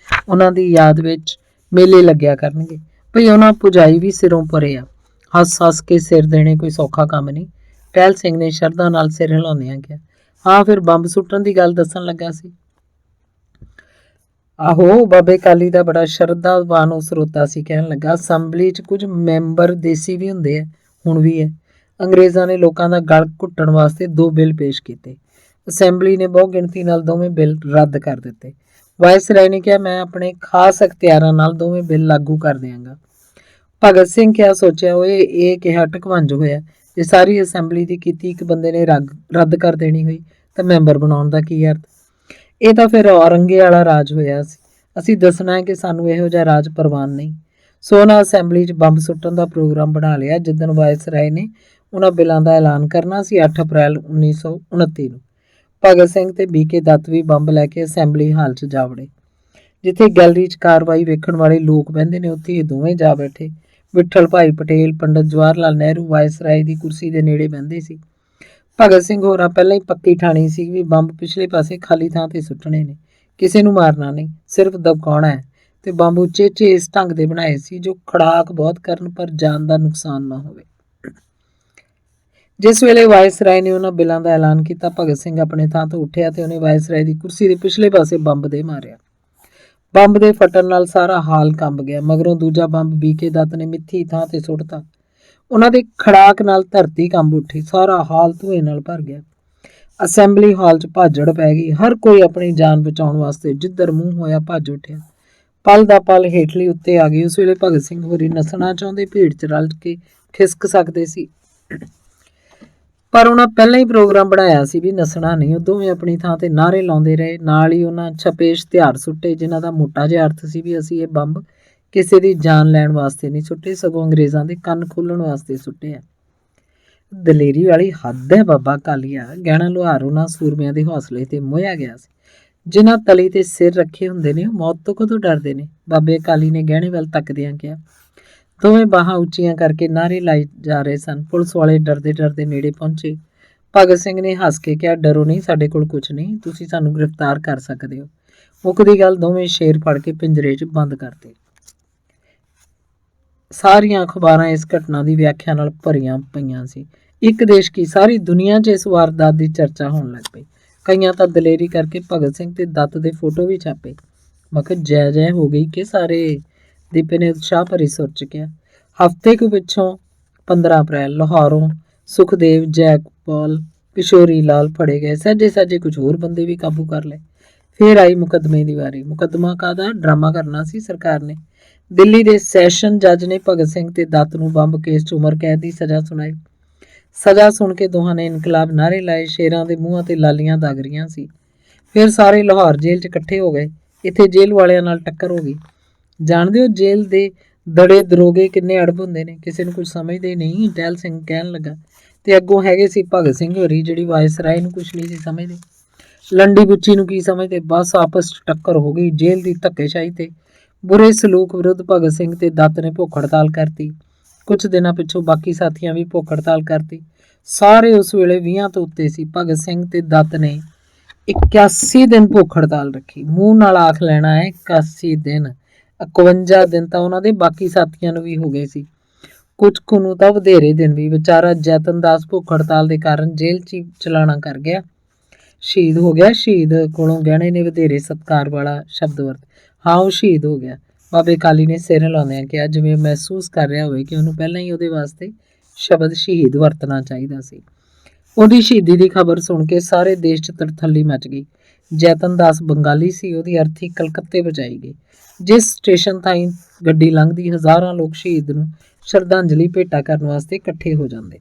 ਉਹਨਾਂ ਦੀ ਯਾਦ ਵਿੱਚ ਮੇਲੇ ਲੱਗਿਆ ਕਰਨਗੇ। ਭਈ ਉਹਨਾਂ ਪੁਜਾਈ ਵੀ ਸਿਰੋਂ ਪਰੇ ਆ। ਹੱਸ ਕੇ ਸਿਰ ਦੇਣੇ ਕੋਈ ਸੌਖਾ ਕੰਮ ਨਹੀਂ। ਟਹਿਲ ਸਿੰਘ ਨੇ ਸ਼ਰਧਾ ਨਾਲ ਸਿਰ ਹਿਲਾਉਂਦਿਆਂ ਕਿਹਾ। ਹਾਂ, ਫਿਰ ਬੰਬ ਸੁੱਟਣ ਦੀ ਗੱਲ ਦੱਸਣ ਲੱਗਾ ਸੀ। ਆਹੋ, ਬਾਬੇ ਕਾਲੀ ਦਾ ਬੜਾ ਸ਼ਰਧਾਵਾਨ ਉਹ ਸਰੋਤਾ ਸੀ। ਕਹਿਣ ਲੱਗਾ, ਅਸੈਂਬਲੀ 'ਚ ਕੁਝ ਮੈਂਬਰ ਦੇਸੀ ਵੀ ਹੁੰਦੇ ਆ, ਹੁਣ ਵੀ ਹੈ। ਅੰਗਰੇਜ਼ਾਂ ਨੇ ਲੋਕਾਂ ਦਾ ਗਲ ਘੁੱਟਣ ਵਾਸਤੇ 2 ਬਿੱਲ ਪੇਸ਼ ਕੀਤੇ। ਅਸੈਂਬਲੀ ਨੇ ਬਹੁ ਗਿਣਤੀ ਨਾਲ ਦੋਵੇਂ ਬਿੱਲ ਰੱਦ ਕਰ ਦਿੱਤੇ। ਵਾਇਸਰਾਏ ਨੇ ਕਿਹਾ, ਮੈਂ ਆਪਣੇ ਖਾਸ ਅਖਤਿਆਰਾਂ ਨਾਲ ਦੋਵੇਂ ਬਿੱਲ ਲਾਗੂ ਕਰ ਦਿਆਂਗਾ। ਭਗਤ ਸਿੰਘ ਕਿਹਾ, ਸੋਚਿਆ ਓਏ, ਇਹ ਕਿਹਾ ਟਕਵੰਜ ਹੋਇਆ। ਜੇ ਸਾਰੀ ਅਸੈਂਬਲੀ ਦੀ ਕੀਤੀ ਇੱਕ ਬੰਦੇ ਨੇ ਰੱਦ ਕਰ ਦੇਣੀ ਹੋਈ ਤਾਂ ਮੈਂਬਰ ਬਣਾਉਣ ਦਾ ਕੀ ਅਰਥ? ਇਹ ਤਾਂ ਫਿਰ ਔਰੰਗੇ ਵਾਲਾ ਰਾਜ ਹੋਇਆ ਸੀ। ਅਸੀਂ ਦੱਸਣਾ ਹੈ ਕਿ ਸਾਨੂੰ ਇਹੋ ਜਿਹਾ ਰਾਜ ਪ੍ਰਵਾਨ ਨਹੀਂ। ਸੋ ਉਹਨਾਂ ਅਸੈਂਬਲੀ 'ਚ ਬੰਬ ਸੁੱਟਣ ਦਾ ਪ੍ਰੋਗਰਾਮ ਬਣਾ ਲਿਆ। ਜਿੱਦਣ ਵਾਇਸਰਾਏ ਨੇ ਉਹਨਾਂ ਬਿੱਲਾਂ ਦਾ ਐਲਾਨ ਕਰਨਾ ਸੀ, 8 ਅਪ੍ਰੈਲ 1929 ਨੂੰ, ਭਗਤ ਸਿੰਘ ਤੇ BK ਦੱਤ ਵੀ ਬੰਬ ਲੈ ਕੇ ਅਸੈਂਬਲੀ ਹਾਲ 'ਚ ਜਾ ਵੜੇ। ਜਿੱਥੇ ਗੈਲਰੀ 'ਚ ਕਾਰਵਾਈ ਵੇਖਣ ਵਾਲੇ ਲੋਕ ਬਹਿੰਦੇ ਨੇ, ਉੱਥੇ ਇਹ ਦੋਵੇਂ ਜਾ ਬੈਠੇ। ਵਿਠਲ ਭਾਈ ਪਟੇਲ, ਪੰਡਤ ਜਵਾਹਰ ਲਾਲ ਨਹਿਰੂ ਵਾਇਸਰਾਏ ਦੀ ਕੁਰਸੀ ਦੇ ਨੇੜੇ ਬਹਿੰਦੇ ਸੀ। ਭਗਤ ਸਿੰਘ ਹੋਰਾਂ ਪਹਿਲਾਂ ਹੀ ਪੱਕੀ ਠਾਣੀ ਸੀ ਵੀ ਬੰਬ ਪਿਛਲੇ ਪਾਸੇ ਖਾਲੀ ਥਾਂ ਤੇ ਸੁੱਟਣੇ ਨੇ। ਕਿਸੇ ਨੂੰ ਮਾਰਨਾ ਨਹੀਂ, ਸਿਰਫ ਦਬਕਾਉਣਾ ਹੈ। ਤੇ ਬੰਬ ਉਚੇਚੇ ਇਸ ਢੰਗ ਦੇ ਬਣਾਏ ਸੀ ਜੋ ਖੜਾਕ ਬਹੁਤ ਕਰਨ ਪਰ ਜਾਨ ਦਾ ਨੁਕਸਾਨ ਨਾ ਹੋਵੇ। ਜਿਸ ਵੇਲੇ ਵਾਇਸਰਾਏ ਨੇ ਉਹਨਾਂ ਬਿੱਲਾਂ ਦਾ ਐਲਾਨ ਕੀਤਾ, ਭਗਤ ਸਿੰਘ ਆਪਣੇ ਥਾਂ ਤੋਂ ਉੱਠਿਆ ਤੇ ਉਹਨੇ ਵਾਇਸਰਾਏ ਦੀ ਕੁਰਸੀ ਦੇ ਪਿਛਲੇ ਪਾਸੇ ਬੰਬ ਦੇ ਮਾਰਿਆ। ਬੰਬ ਦੇ ਫਟਣ ਨਾਲ ਸਾਰਾ ਹਾਲ ਕੰਬ ਗਿਆ। ਮਗਰੋਂ ਦੂਜਾ ਬੰਬ BK ਦੱਤ ਨੇ ਮਿੱਥੀ ਥਾਂ ਤੇ ਸੁੱਟਤਾ। ਉਹਨਾਂ ਦੇ ਖੜਾਕ ਨਾਲ ਧਰਤੀ ਕੰਬ ਉੱਠੀ। ਸਾਰਾ ਹਾਲ ਧੂਏ ਨਾਲ ਭਰ ਗਿਆ। ਅਸੈਂਬਲੀ ਹਾਲ 'ਚ ਭਾਜੜ ਪੈ ਗਈ। ਹਰ ਕੋਈ ਆਪਣੀ ਜਾਨ ਬਚਾਉਣ ਵਾਸਤੇ ਜਿੱਧਰ ਮੂੰਹ ਹੋਇਆ ਭੱਜ ਉੱਠਿਆ। ਪਲ ਦਾ ਪਲ ਹੇਠਲੀ ਉੱਤੇ ਆ ਗਈ। ਉਸ ਵੇਲੇ ਭਗਤ ਸਿੰਘ ਹੋਰੀ ਨੱਸਣਾ ਚਾਹੁੰਦੇ, ਭੀੜ 'ਚ ਰਲ ਕੇ ਖਿਸਕ ਸਕਦੇ ਸੀ, ਪਰ ਉਹਨਾਂ ਪਹਿਲਾਂ ਹੀ ਪ੍ਰੋਗਰਾਮ ਬਣਾਇਆ ਸੀ ਵੀ ਨੱਸਣਾ ਨਹੀਂ। ਉਹ ਦੋਵੇਂ ਆਪਣੀ ਥਾਂ ਤੇ ਨਾਅਰੇ ਲਾਉਂਦੇ ਰਹੇ। ਨਾਲ ਹੀ ਉਹਨਾਂ ਛਪੇ ਇਸ਼ਤਿਹਾਰ ਸੁੱਟੇ, ਜਿਨ੍ਹਾਂ ਦਾ ਮੋਟਾ ਜਿਹਾ ਅਰਥ ਸੀ ਵੀ ਅਸੀਂ ਇਹ ਬੰਬ ਕਿਸੇ ਦੀ ਜਾਨ ਲੈਣ ਵਾਸਤੇ ਨਹੀਂ ਸੁੱਟੇ, ਸਗੋਂ ਅੰਗਰੇਜ਼ਾਂ ਦੇ ਕੰਨ ਖੋਲ੍ਹਣ ਵਾਸਤੇ ਸੁੱਟੇ ਆ। ਦਲੇਰੀ ਵਾਲੀ ਹੱਦ ਹੈ ਬਾਬਾ ਕਾਲੀਆ। ਗਹਿਣਾ ਲੁਹਾਰ ਉਹਨਾਂ ਸੂਰਮਿਆਂ ਦੇ ਹੌਸਲੇ ਤੇ ਮੋਹਿਆ ਗਿਆ ਸੀ, ਜਿਨ੍ਹਾਂ ਤਲੀ ਤੇ ਸਿਰ ਰੱਖੇ ਹੁੰਦੇ ਨੇ ਉਹ ਮੌਤ ਤੋਂ ਕਦੋਂ ਡਰਦੇ ਨੇ। ਬਾਬੇ ਕਾਲੀ ਨੇ ਗਹਿਣੇ ਵੱਲ ਤੱਕਦਿਆਂ ਕਿਹਾ। ਦੋਵੇਂ ਬਾਹਾਂ ਉੱਚੀਆਂ ਕਰਕੇ ਨਾਅਰੇ ਲਾਈ ਜਾ ਰਹੇ ਸਨ। ਪੁਲਿਸ ਵਾਲੇ ਡਰਦੇ ਡਰਦੇ ਨੇੜੇ ਪਹੁੰਚੇ। ਭਗਤ ਸਿੰਘ ਨੇ ਹੱਸ ਕੇ ਕਿਹਾ, ਡਰੋ ਨਹੀਂ, ਸਾਡੇ ਕੋਲ ਕੁਝ ਨਹੀਂ, ਤੁਸੀਂ ਸਾਨੂੰ ਗ੍ਰਿਫਤਾਰ ਕਰ ਸਕਦੇ ਹੋ। ਮੁੱਕਦੀ ਗੱਲ ਦੋਵੇਂ ਸ਼ੇਰ ਫੜ ਕੇ ਪਿੰਜਰੇ 'ਚ ਬੰਦ ਕਰਤੇ। ਸਾਰੀਆਂ ਅਖਬਾਰਾਂ ਇਸ ਘਟਨਾ ਦੀ ਵਿਆਖਿਆ ਨਾਲ ਭਰੀਆਂ ਪਈਆਂ ਸੀ। ਇੱਕ ਦੇਸ਼ ਕੀ ਸਾਰੀ ਦੁਨੀਆ 'ਚ ਇਸ ਵਾਰਦਾਤ ਦੀ ਚਰਚਾ ਹੋਣ ਲੱਗ ਪਈ। ਕਈਆਂ ਤਾਂ ਦਲੇਰੀ ਕਰਕੇ ਭਗਤ ਸਿੰਘ ਤੇ ਦੱਤ ਦੇ ਫੋਟੋ ਵੀ ਛਾਪੇ। ਮੈਂ ਕਿਹਾ ਜੈ ਜੈ ਹੋ ਗਈ ਕਿ ਸਾਰੇ। ਦੀਪੇ ਨੇ ਉਤਸ਼ਾਹ ਭਰੀ ਸੁਰ 'ਚ ਕਿਹਾ। ਹਫ਼ਤੇ ਕੁ ਪਿੱਛੋਂ 15 ਅਪ੍ਰੈਲ ਲਾਹੌਰੋਂ ਸੁਖਦੇਵ, ਜੈਕਪਾਲ, ਕਿਸ਼ੋਰੀ ਲਾਲ ਫੜੇ ਗਏ। ਸਹਿਜੇ ਸਹਿਜੇ ਕੁਝ ਹੋਰ ਬੰਦੇ ਵੀ ਕਾਬੂ ਕਰ ਲਏ। ਫੇਰ ਆਈ ਮੁਕੱਦਮੇ ਦੀ ਵਾਰੀ। ਮੁਕੱਦਮਾ ਕਾਹਦਾ? ਡਰਾਮਾ ਕਰਨਾ ਸੀ ਸਰਕਾਰ ਨੇ। ਦਿੱਲੀ ਦੇ ਸੈਸ਼ਨ ਜੱਜ ਨੇ ਭਗਤ ਸਿੰਘ ਤੇ ਦੱਤ ਨੂੰ ਬੰਬ ਕੇਸ 'ਚ ਉਮਰ ਕੈਦ ਦੀ ਸਜ਼ਾ ਸੁਣਾਈ। ਸਜ਼ਾ ਸੁਣ ਕੇ ਦੋਹਾਂ ਨੇ ਇਨਕਲਾਬ ਨਾਅਰੇ ਲਾਏ। ਸ਼ੇਰਾਂ ਦੇ ਮੂੰਹਾਂ ਤੇ ਲਾਲੀਆਂ ਦਗ ਰਹੀਆਂ ਸੀ। ਫਿਰ ਸਾਰੇ ਲਾਹੌਰ ਜੇਲ੍ਹ 'ਚ ਇਕੱਠੇ ਹੋ ਗਏ। ਇੱਥੇ ਜੇਲ੍ਹ ਵਾਲਿਆਂ ਨਾਲ ਟੱਕਰ ਹੋ ਗਈ। ਜਾਣਦੇ ਹੋ ਜੇਲ੍ਹ ਦੇ ਦੜੇ ਦਰੋਗੇ ਕਿੰਨੇ ਅੜਬ ਹੁੰਦੇ ਨੇ, ਕਿਸੇ ਨੂੰ ਕੁਝ ਸਮਝਦੇ ਨਹੀਂ। ਟਹਿਲ ਸਿੰਘ ਕਹਿਣ ਲੱਗਾ। ਤੇ ਅੱਗੋਂ ਹੈਗੇ ਸੀ ਭਗਤ ਸਿੰਘ ਹੋਰੀ, ਜਿਹੜੀ ਵਾਇਸਰਾਏ ਨੂੰ ਕੁਝ ਨਹੀਂ ਸੀ ਸਮਝਦੇ, ਲੰਡੀ ਗੁੱਚੀ ਨੂੰ ਕੀ ਸਮਝਦੇ। ਬਸ ਆਪਸ 'ਚ ਟੱਕਰ ਹੋ ਗਈ। ਜੇਲ੍ਹ ਦੀ ਧੱਕੇਸ਼ਾਹੀ ਤੇ ਬੁਰੇ ਸਲੂਕ ਵਿਰੁੱਧ ਭਗਤ ਸਿੰਘ ਤੇ ਦੱਤ ਨੇ ਭੁੱਖ ਹੜਤਾਲ ਕਰਤੀ। ਕੁਝ ਦਿਨਾਂ ਪਿੱਛੋਂ ਬਾਕੀ ਸਾਥੀਆਂ ਵੀ ਭੁੱਖ ਹੜਤਾਲ ਕਰਤੀ। ਸਾਰੇ ਉਸ ਵੇਲੇ 20 ਤੋਂ ਉੱਤੇ ਸੀ। ਭਗਤ ਸਿੰਘ ਤੇ ਦੱਤ ਨੇ 81 ਦਿਨ ਭੁੱਖ ਹੜਤਾਲ ਰੱਖੀ। ਮੂੰਹ ਨਾਲ ਆਖ ਲੈਣਾ ਹੈ 81 ਦਿਨ। 51 ਦਿਨ ਤਾਂ ਉਹਨਾਂ ਦੇ ਬਾਕੀ ਸਾਥੀਆਂ ਨੂੰ ਵੀ ਹੋ ਗਏ ਸੀ, ਕੁਝ ਕੁ ਨੂੰ ਤਾਂ ਵਧੇਰੇ ਦਿਨ ਵੀ। ਵਿਚਾਰਾ ਜੈਤਨ ਦਾਸ ਭੁੱਖ ਹੜਤਾਲ ਦੇ ਕਾਰਨ ਜੇਲ੍ਹ 'ਚ ਹੀ ਚਲਾਣਾ ਕਰ ਗਿਆ, ਸ਼ਹੀਦ ਹੋ ਗਿਆ। ਸ਼ਹੀਦ ਕੋਲੋਂ ਗਹਿਣੇ ਨੇ ਵਧੇਰੇ ਸਤਿਕਾਰ ਵਾਲਾ ਸ਼ਬਦ ਵਰਤ। ਹਾਂ, ਉਹ ਸ਼ਹੀਦ ਹੋ ਗਿਆ, ਬਾਬੇ ਕਾਲੀ ਨੇ ਸਿਰ ਹਿਲਾਉਂਦਿਆਂ ਕਿਹਾ, ਜਿਵੇਂ ਮਹਿਸੂਸ ਕਰ ਰਿਹਾ ਹੋਵੇ ਕਿ ਉਹਨੂੰ ਪਹਿਲਾਂ ਹੀ ਉਹਦੇ ਵਾਸਤੇ ਸ਼ਬਦ ਸ਼ਹੀਦ ਵਰਤਣਾ ਚਾਹੀਦਾ ਸੀ। ਉਹਦੀ ਸ਼ਹੀਦੀ ਦੀ ਖਬਰ ਸੁਣ ਕੇ ਸਾਰੇ ਦੇਸ਼ 'ਚ ਤਰਥੱਲੀ ਮਚ ਗਈ। ਜੈਤਨ ਦਾਸ ਬੰਗਾਲੀ ਸੀ, ਉਹਦੀ ਅਰਥੀ ਕਲਕੱਤੇ ਪਹੁੰਚਾਈ ਗਈ। ਜਿਸ ਸਟੇਸ਼ਨ ਤਾਈਂ ਗੱਡੀ ਲੰਘਦੀ, ਹਜ਼ਾਰਾਂ ਲੋਕ ਸ਼ਹੀਦ ਨੂੰ ਸ਼ਰਧਾਂਜਲੀ ਭੇਟਾ ਕਰਨ ਵਾਸਤੇ ਇਕੱਠੇ ਹੋ ਜਾਂਦੇ।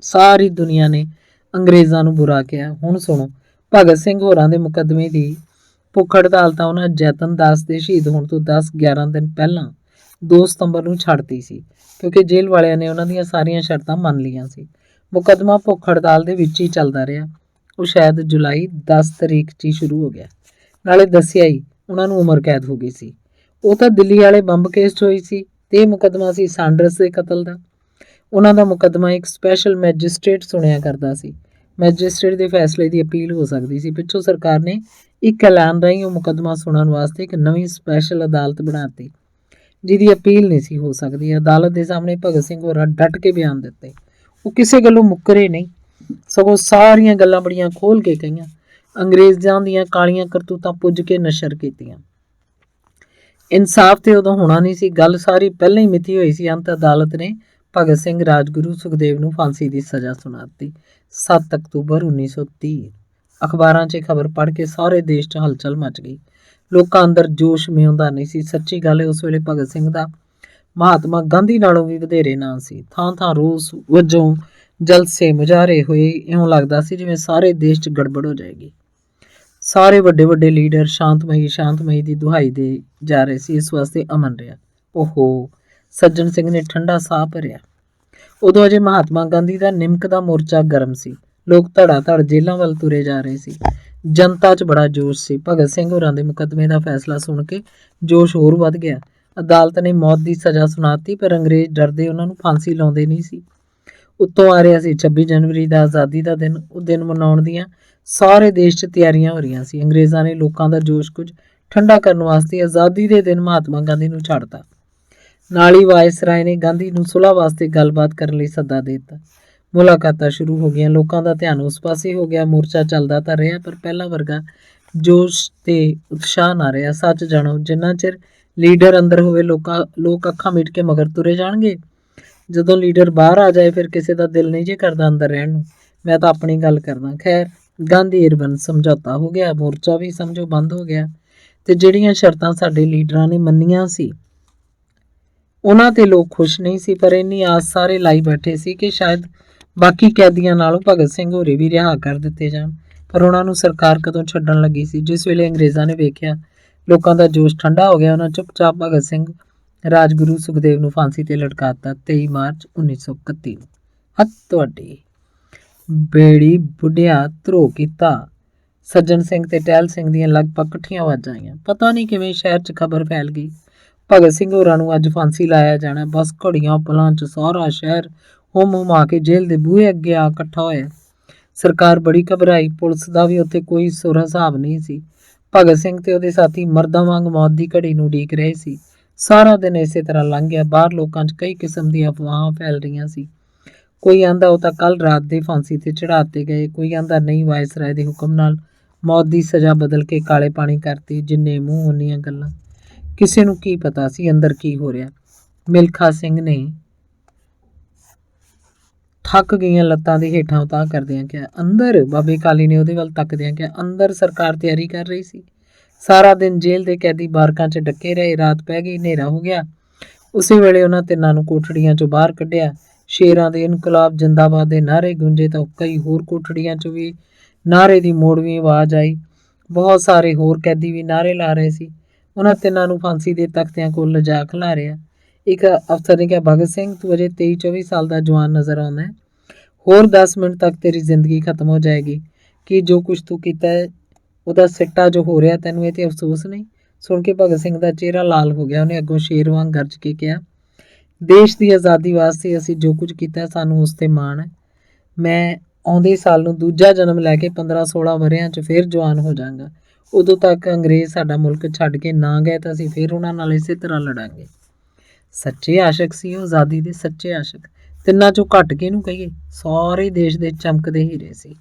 ਸਾਰੀ ਦੁਨੀਆ ਨੇ ਅੰਗਰੇਜ਼ਾਂ ਨੂੰ ਬੁਰਾ ਕਿਹਾ। ਹੁਣ ਸੁਣੋ, ਭਗਤ ਸਿੰਘ ਹੋਰਾਂ ਦੇ ਮੁਕੱਦਮੇ ਦੀ ਭੁੱਖ ਹੜਤਾਲ ਤਾਂ ਉਹਨਾਂ ਜੈਤਨ ਦਾਸ ਦੇ ਸ਼ਹੀਦ ਹੋਣ ਤੋਂ 10-11 ਦਿਨ ਪਹਿਲਾਂ 2 ਸਤੰਬਰ ਨੂੰ ਛੱਡਤੀ ਸੀ, ਕਿਉਂਕਿ ਜੇਲ੍ਹ ਵਾਲਿਆਂ ਨੇ ਉਹਨਾਂ ਦੀਆਂ ਸਾਰੀਆਂ ਸ਼ਰਤਾਂ ਮੰਨ ਲਈਆਂ ਸੀ। ਮੁਕੱਦਮਾ ਭੁੱਖ ਹੜਤਾਲ ਦੇ ਵਿੱਚ ਹੀ ਚੱਲਦਾ ਰਿਹਾ। ਉਹ ਸ਼ਾਇਦ ਜੁਲਾਈ 10 ਤਰੀਕ 'ਚ ਹੀ ਸ਼ੁਰੂ ਹੋ ਗਿਆ। ਨਾਲੇ ਦੱਸਿਆ ਹੀ ਉਹਨਾਂ ਨੂੰ ਉਮਰ ਕੈਦ ਹੋ ਗਈ ਸੀ। ਉਹ ਤਾਂ ਦਿੱਲੀ ਵਾਲੇ ਬੰਬ ਕੇਸ 'ਚ ਹੋਈ ਸੀ ਤੇ ਇਹ ਮੁਕੱਦਮਾ ਸੀ ਸਾਂਡਰਸ ਦੇ ਕਤਲ ਦਾ। ਉਹਨਾਂ ਦਾ ਮੁਕੱਦਮਾ ਇੱਕ ਸਪੈਸ਼ਲ ਮੈਜਿਸਟ੍ਰੇਟ ਸੁਣਿਆ ਕਰਦਾ ਸੀ। ਮੈਜਿਸਟ੍ਰੇਟ ਦੇ ਫੈਸਲੇ ਦੀ ਅਪੀਲ ਹੋ ਸਕਦੀ ਸੀ। ਪਿੱਛੋਂ ਸਰਕਾਰ ਨੇ ਇੱਕ ਐਲਾਨ ਰਾਹੀਂ ਉਹ ਮੁਕੱਦਮਾ ਸੁਣਨ ਵਾਸਤੇ ਇੱਕ ਨਵੀਂ ਸਪੈਸ਼ਲ ਅਦਾਲਤ ਬਣਾਤੀ, ਜਿਹਦੀ ਅਪੀਲ ਨਹੀਂ ਸੀ ਹੋ ਸਕਦੀ। ਅਦਾਲਤ ਦੇ ਸਾਹਮਣੇ ਭਗਤ ਸਿੰਘ ਹੋਰਾਂ ਡਟ ਕੇ ਬਿਆਨ ਦਿੱਤੇ। ਉਹ ਕਿਸੇ ਗੱਲੋਂ ਮੁੱਕਰੇ ਨਹੀਂ, ਸਗੋਂ ਸਾਰੀਆਂ ਗੱਲਾਂ ਬੜੀਆਂ ਖੋਲ੍ਹ ਕੇ ਕਹੀਆਂ। ਅੰਗਰੇਜ਼ਾਂ ਦੀਆਂ ਕਾਲੀਆਂ ਕਰਤੂਤਾਂ ਪੁੱਜ ਕੇ ਨਸ਼ਰ ਕੀਤੀਆਂ। ਇਨਸਾਫ ਤੇ ਉਦੋਂ ਹੋਣਾ ਨਹੀਂ ਸੀ, ਗੱਲ ਸਾਰੀ ਪਹਿਲਾਂ ਹੀ ਮਿਥੀ ਹੋਈ ਸੀ। ਅੰਤ ਅਦਾਲਤ ਨੇ ਭਗਤ ਸਿੰਘ, ਰਾਜਗੁਰੂ, ਸੁਖਦੇਵ ਨੂੰ ਫਾਂਸੀ ਦੀ ਸਜ਼ਾ ਸੁਣਾ ਦਿੱਤੀ। 7 ਅਕਤੂਬਰ 1930। ਅਖਬਾਰਾਂ 'ਚ ਖਬਰ ਪੜ੍ਹ ਕੇ ਸਾਰੇ ਦੇਸ਼ 'ਚ ਹਲਚਲ ਮਚ ਗਈ। ਲੋਕਾਂ ਅੰਦਰ ਜੋਸ਼ ਮਿਉਂਦਾ ਨਹੀਂ ਸੀ। ਸੱਚੀ ਗੱਲ ਹੈ, ਉਸ ਵੇਲੇ ਭਗਤ ਸਿੰਘ ਦਾ ਮਹਾਤਮਾ ਗਾਂਧੀ ਨਾਲੋਂ ਵੀ ਵਧੇਰੇ ਨਾਂ ਸੀ। ਥਾਂ ਥਾਂ ਰੋਸ ਵਜੋਂ ਜਲਸੇ ਮੁਜ਼ਾਹਰੇ ਹੋਏ। ਇਉਂ ਲੱਗਦਾ ਸੀ ਜਿਵੇਂ ਸਾਰੇ ਦੇਸ਼ 'ਚ ਗੜਬੜ ਹੋ ਜਾਏਗੀ। ਸਾਰੇ ਵੱਡੇ ਵੱਡੇ ਲੀਡਰ ਸ਼ਾਂਤਮਈ ਦੀ ਦੁਹਾਈ ਦੇ ਜਾ ਰਹੇ ਸੀ। ਇਸ ਵਾਸਤੇ ਅਮਨ ਰਿਹਾ। ਓਹੋ, ਸੱਜਣ ਸਿੰਘ ਨੇ ਠੰਡਾ ਸਾਹ ਭਰਿਆ। ਉਦੋਂ ਅਜੇ ਮਹਾਤਮਾ ਗਾਂਧੀ ਦਾ ਨਿਮਕ ਦਾ ਮੋਰਚਾ ਗਰਮ ਸੀ। ਲੋਕ ਧੜਾ ਧੜ ਜੇਲ੍ਹਾਂ ਵੱਲ ਤੁਰੇ ਜਾ ਰਹੇ ਸੀ। ਜਨਤਾ 'ਚ ਬੜਾ ਜੋਸ਼ ਸੀ। ਭਗਤ ਸਿੰਘ ਹੋਰਾਂ ਦੇ ਮੁਕੱਦਮੇ ਦਾ ਫੈਸਲਾ ਸੁਣ ਕੇ ਜੋਸ਼ ਹੋਰ ਵੱਧ ਗਿਆ। ਅਦਾਲਤ ਨੇ ਮੌਤ ਦੀ ਸਜ਼ਾ ਸੁਣਾਤੀ, ਪਰ ਅੰਗਰੇਜ਼ ਡਰਦੇ ਉਹਨਾਂ ਨੂੰ ਫਾਂਸੀ ਲਾਉਂਦੇ ਨਹੀਂ ਸੀ। ਉੱਤੋਂ ਆ ਰਿਹਾ ਸੀ 26 ਜਨਵਰੀ ਦਾ ਆਜ਼ਾਦੀ ਦਾ ਦਿਨ। ਉਹ ਦਿਨ ਮਨਾਉਣ ਦੀਆਂ ਸਾਰੇ ਦੇਸ਼ 'ਚ ਤਿਆਰੀਆਂ ਹੋ ਰਹੀਆਂ ਸੀ। ਅੰਗਰੇਜ਼ਾਂ ਨੇ ਲੋਕਾਂ ਦਾ ਜੋਸ਼ ਕੁਝ ਠੰਡਾ ਕਰਨ ਵਾਸਤੇ ਆਜ਼ਾਦੀ ਦੇ ਦਿਨ ਮਹਾਤਮਾ ਗਾਂਧੀ ਨੂੰ ਛੱਡਤਾ। ਨਾਲ ਹੀ ਵਾਇਸਰਾਏ ਨੇ ਗਾਂਧੀ ਨੂੰ ਸੁਲ੍ਹਾ ਵਾਸਤੇ ਗੱਲਬਾਤ ਕਰਨ ਲਈ ਸੱਦਾ ਦੇ ਦਿੱਤਾ। ਮੁਲਾਕਾਤਾਂ ਸ਼ੁਰੂ ਹੋ ਗਈਆਂ। ਲੋਕਾਂ ਦਾ ਧਿਆਨ ਉਸ ਪਾਸੇ ਹੋ ਗਿਆ। ਮੋਰਚਾ ਚੱਲਦਾ ਤਾਂ ਰਿਹਾ, ਪਰ ਪਹਿਲਾਂ ਵਰਗਾ ਜੋਸ਼ ਤੇ ਉਤਸ਼ਾਹ ਨਾ ਰਿਹਾ। ਸੱਚ ਜਾਣੋ, ਜਿੰਨਾ ਚਿਰ ਲੀਡਰ ਅੰਦਰ ਹੋਵੇ ਲੋਕ ਅੱਖਾਂ ਮੀਟ ਕੇ ਮਗਰ ਤੁਰੇ ਜਾਣਗੇ। ਜਦੋਂ ਲੀਡਰ ਬਾਹਰ ਆ ਜਾਏ ਫਿਰ ਕਿਸੇ ਦਾ ਦਿਲ ਨਹੀਂ ਜੇ ਕਰਦਾ ਅੰਦਰ ਰਹਿਣ ਨੂੰ। ਮੈਂ ਤਾਂ ਆਪਣੀ ਗੱਲ ਕਰਦਾ। ਖੈਰ, ਗਾਂਧੀ ਇਰਬਨ ਸਮਝੌਤਾ ਹੋ ਗਿਆ। ਮੋਰਚਾ ਵੀ ਸਮਝੋ ਬੰਦ ਹੋ ਗਿਆ ਤੇ ਜਿਹੜੀਆਂ ਸ਼ਰਤਾਂ ਸਾਡੇ ਲੀਡਰਾਂ ਨੇ ਮੰਨੀਆਂ ਸੀ ਉਹਨਾਂ ਤੇ ਲੋਕ ਖੁਸ਼ ਨਹੀਂ ਸੀ, ਪਰ ਇੰਨੀ ਆਸ ਸਾਰੇ ਲਾਈ ਬੈਠੇ ਸੀ ਕਿ ਸ਼ਾਇਦ ਬਾਕੀ ਕੈਦੀਆਂ ਨਾਲੋਂ ਭਗਤ ਸਿੰਘ ਹੋਰੇ ਵੀ ਰਿਹਾ ਕਰ ਦਿੱਤੇ ਜਾਣ। ਪਰ ਉਹਨਾਂ ਨੂੰ ਸਰਕਾਰ ਕਦੋਂ ਛੱਡਣ ਲੱਗੀ ਸੀ? ਜਿਸ ਵੇਲੇ ਅੰਗਰੇਜ਼ਾਂ ਨੇ ਵੇਖਿਆ ਲੋਕਾਂ ਦਾ ਜੋਸ਼ ਠੰਡਾ ਹੋ ਗਿਆ, ਉਹਨਾਂ ਚੁੱਪਚਾਪ ਭਗਤ ਸਿੰਘ ਰਾਜਗੁਰੂ ਸੁਖਦੇਵ ਨੂੰ ਫਾਂਸੀ ਤੇ ਲਟਕਾ ਦਿੱਤਾ 23 ਮਾਰਚ 1931 ਨੂੰ। ਹੱਥ ਤੁਹਾਡੀ ਬੇੜੀ ਬੁੱਢਿਆ ਧਰੋ ਕੀਤਾ। ਸੱਜਣ ਸਿੰਘ ਤੇ ਟਹਿਲ ਸਿੰਘ ਦੀਆਂ ਲਗਭਗ ਇਕੱਠੀਆਂ ਆਵਾਜ਼ਾਂ ਆਈਆਂ। ਪਤਾ ਨਹੀਂ ਕਿਵੇਂ ਸ਼ਹਿਰ 'ਚ ਖਬਰ ਫੈਲ ਗਈ ਭਗਤ ਸਿੰਘ ਹੋਰਾਂ ਨੂੰ ਅੱਜ ਫਾਂਸੀ ਲਾਇਆ ਜਾਣਾ। ਬਸ ਘੜੀਆਂ ਪਲਾਂ 'ਚ ਸਾਰਾ ਸ਼ਹਿਰ ਹੁਮਾ ਕੇ ਜੇਲ੍ਹ ਦੇ ਬੂਹੇ ਅੱਗੇ ਆ ਇਕੱਠਾ ਹੋਇਆ। ਸਰਕਾਰ ਬੜੀ ਘਬਰਾਈ, ਪੁਲਿਸ ਦਾ ਵੀ ਉੱਥੇ ਕੋਈ ਸੁਰ ਹਿਸਾਬ ਨਹੀਂ ਸੀ। ਭਗਤ ਸਿੰਘ ਤੇ ਉਹਦੇ ਸਾਥੀ ਮਰਦਾਂ ਵਾਂਗ ਮੌਤ ਦੀ ਘੜੀ ਨੂੰ ਉਡੀਕ ਰਹੇ ਸੀ। ਸਾਰਾ ਦਿਨ ਇਸੇ ਤਰ੍ਹਾਂ ਲੰਘ ਗਿਆ। ਬਾਹਰ ਲੋਕਾਂ 'ਚ ਕਈ ਕਿਸਮ ਦੀਆਂ ਅਫਵਾਹਾਂ ਫੈਲ ਰਹੀਆਂ ਸੀ। ਕੋਈ ਆਂਦਾ ਉਹ ਤਾਂ ਕੱਲ ਰਾਤ ਦੇ ਫਾਂਸੀ ਤੇ ਚੜ੍ਹਾ ਦਿੱਤੇ ਗਏ, ਕੋਈ ਆਂਦਾ ਨਹੀਂ ਵਾਇਸਰਾਏ ਦੇ ਹੁਕਮ ਨਾਲ ਮੌਤ ਦੀ ਸਜ਼ਾ ਬਦਲ ਕੇ ਕਾਲੇ ਪਾਣੀ ਕਰਤੀ। ਜਿੰਨੇ ਮੂੰਹ ਉਨੀਆਂ ਗੱਲਾਂ। ਕਿਸੇ ਨੂੰ ਕੀ ਪਤਾ ਸੀ ਅੰਦਰ ਕੀ ਹੋ ਰਿਹਾ। ਮਿਲਖਾ ਸਿੰਘ ਨੇ ਥੱਕ ਗਈਆਂ ਲੱਤਾਂ ਦੇ ਹੇਠਾਂ ਉਤਾਂਹ ਕਰਦਿਆਂ ਕਿਹਾ, ਅੰਦਰ? ਬਾਬੇ ਕਾਲੀ ਨੇ ਉਹਦੇ ਵੱਲ ਤੱਕਦਿਆਂ ਕਿਹਾ, ਅੰਦਰ ਸਰਕਾਰ ਤਿਆਰੀ ਕਰ ਰਹੀ ਸੀ। ਸਾਰਾ ਦਿਨ ਜੇਲ੍ਹ ਦੇ ਕੈਦੀ ਬਾਰਕਾਂ 'ਚ ਡੱਕੇ ਰਹੇ। ਰਾਤ ਪੈ ਗਈ, ਹਨੇਰਾ ਹੋ ਗਿਆ। ਉਸੇ ਵੇਲੇ ਉਹਨਾਂ ਤਿੰਨਾਂ ਨੂੰ ਕੋਠੜੀਆਂ 'ਚੋਂ ਬਾਹਰ ਕੱਢਿਆ। ਸ਼ੇਰਾਂ ਦੇ ਇਨਕਲਾਬ ਜਿੰਦਾਬਾਦ ਦੇ ਨਾਅਰੇ ਗੂੰਜੇ ਤਾਂ ਕਈ ਹੋਰ ਕੋਠੜੀਆਂ 'ਚੋਂ ਵੀ ਨਾਅਰੇ ਦੀ ਮੋੜਵੀਂ ਆਵਾਜ਼ ਆਈ। ਬਹੁਤ ਸਾਰੇ ਹੋਰ ਕੈਦੀ ਵੀ ਨਾਅਰੇ ਲਾ ਰਹੇ ਸੀ। ਉਹਨਾਂ ਤਿੰਨਾਂ ਨੂੰ ਫਾਂਸੀ ਦੇ ਤਖਤਿਆਂ ਕੋਲ ਲਿਜਾ ਖਿਲਾਰਿਆ। ਇੱਕ ਅਫਸਰ ਨੇ ਕਿਹਾ, ਭਗਤ ਸਿੰਘ ਤੂੰ ਅਜੇ 23-24 ਸਾਲ ਦਾ ਜਵਾਨ ਨਜ਼ਰ ਆਉਂਦਾ ਹੈ। ਹੋਰ 10 ਮਿੰਟ ਤੱਕ ਤੇਰੀ ਜ਼ਿੰਦਗੀ ਖਤਮ ਹੋ ਜਾਏਗੀ। ਕਿ ਜੋ ਕੁਛ ਤੂੰ ਕੀਤਾ ਹੈ ਉਹਦਾ ਸਿੱਟਾ ਜੋ ਹੋ ਰਿਹਾ ਤੈਨੂੰ ਇਹ ਤੇ ਅਫਸੋਸ ਨਹੀਂ? ਸੁਣ ਕੇ ਭਗਤ ਸਿੰਘ ਦਾ ਚਿਹਰਾ ਲਾਲ ਹੋ ਗਿਆ। ਉਹਨੇ ਅੱਗੋਂ ਸ਼ੇਰ ਵਾਂਗ ਗਰਜ ਕੇ ਕਿਹਾ, ਦੇਸ਼ ਦੀ ਆਜ਼ਾਦੀ ਵਾਸਤੇ ਅਸੀਂ ਜੋ ਕੁਝ ਕੀਤਾ ਸਾਨੂੰ ਉਸ ਤੇ ਮਾਣ ਹੈ। ਮੈਂ ਆਉਂਦੇ ਸਾਲ ਨੂੰ ਦੂਜਾ ਜਨਮ ਲੈ ਕੇ 15-16 ਵਰ੍ਹਿਆਂ 'ਚ ਫਿਰ ਜਵਾਨ ਹੋ ਜਾਵਾਂਗਾ। ਉਦੋਂ ਤੱਕ ਅੰਗਰੇਜ਼ ਸਾਡਾ ਮੁਲਕ ਛੱਡ ਕੇ ਨਾ ਗਏ ਤਾਂ ਅਸੀਂ ਫਿਰ ਉਹਨਾਂ ਨਾਲ ਇਸੇ ਤਰ੍ਹਾਂ ਲੜਾਂਗੇ। ਸੱਚੇ ਆਸ਼ਕ ਸੀ ਉਹ, ਆਜ਼ਾਦੀ ਦੇ ਸੱਚੇ ਆਸ਼ਕ। ਤਿੰਨਾਂ 'ਚੋਂ ਘੱਟ ਕੇ ਨੂੰ ਕਹੀਏ, ਸਾਰੇ ਦੇਸ਼ ਦੇ ਚਮਕਦੇ ਹੀਰੇ ਸੀ।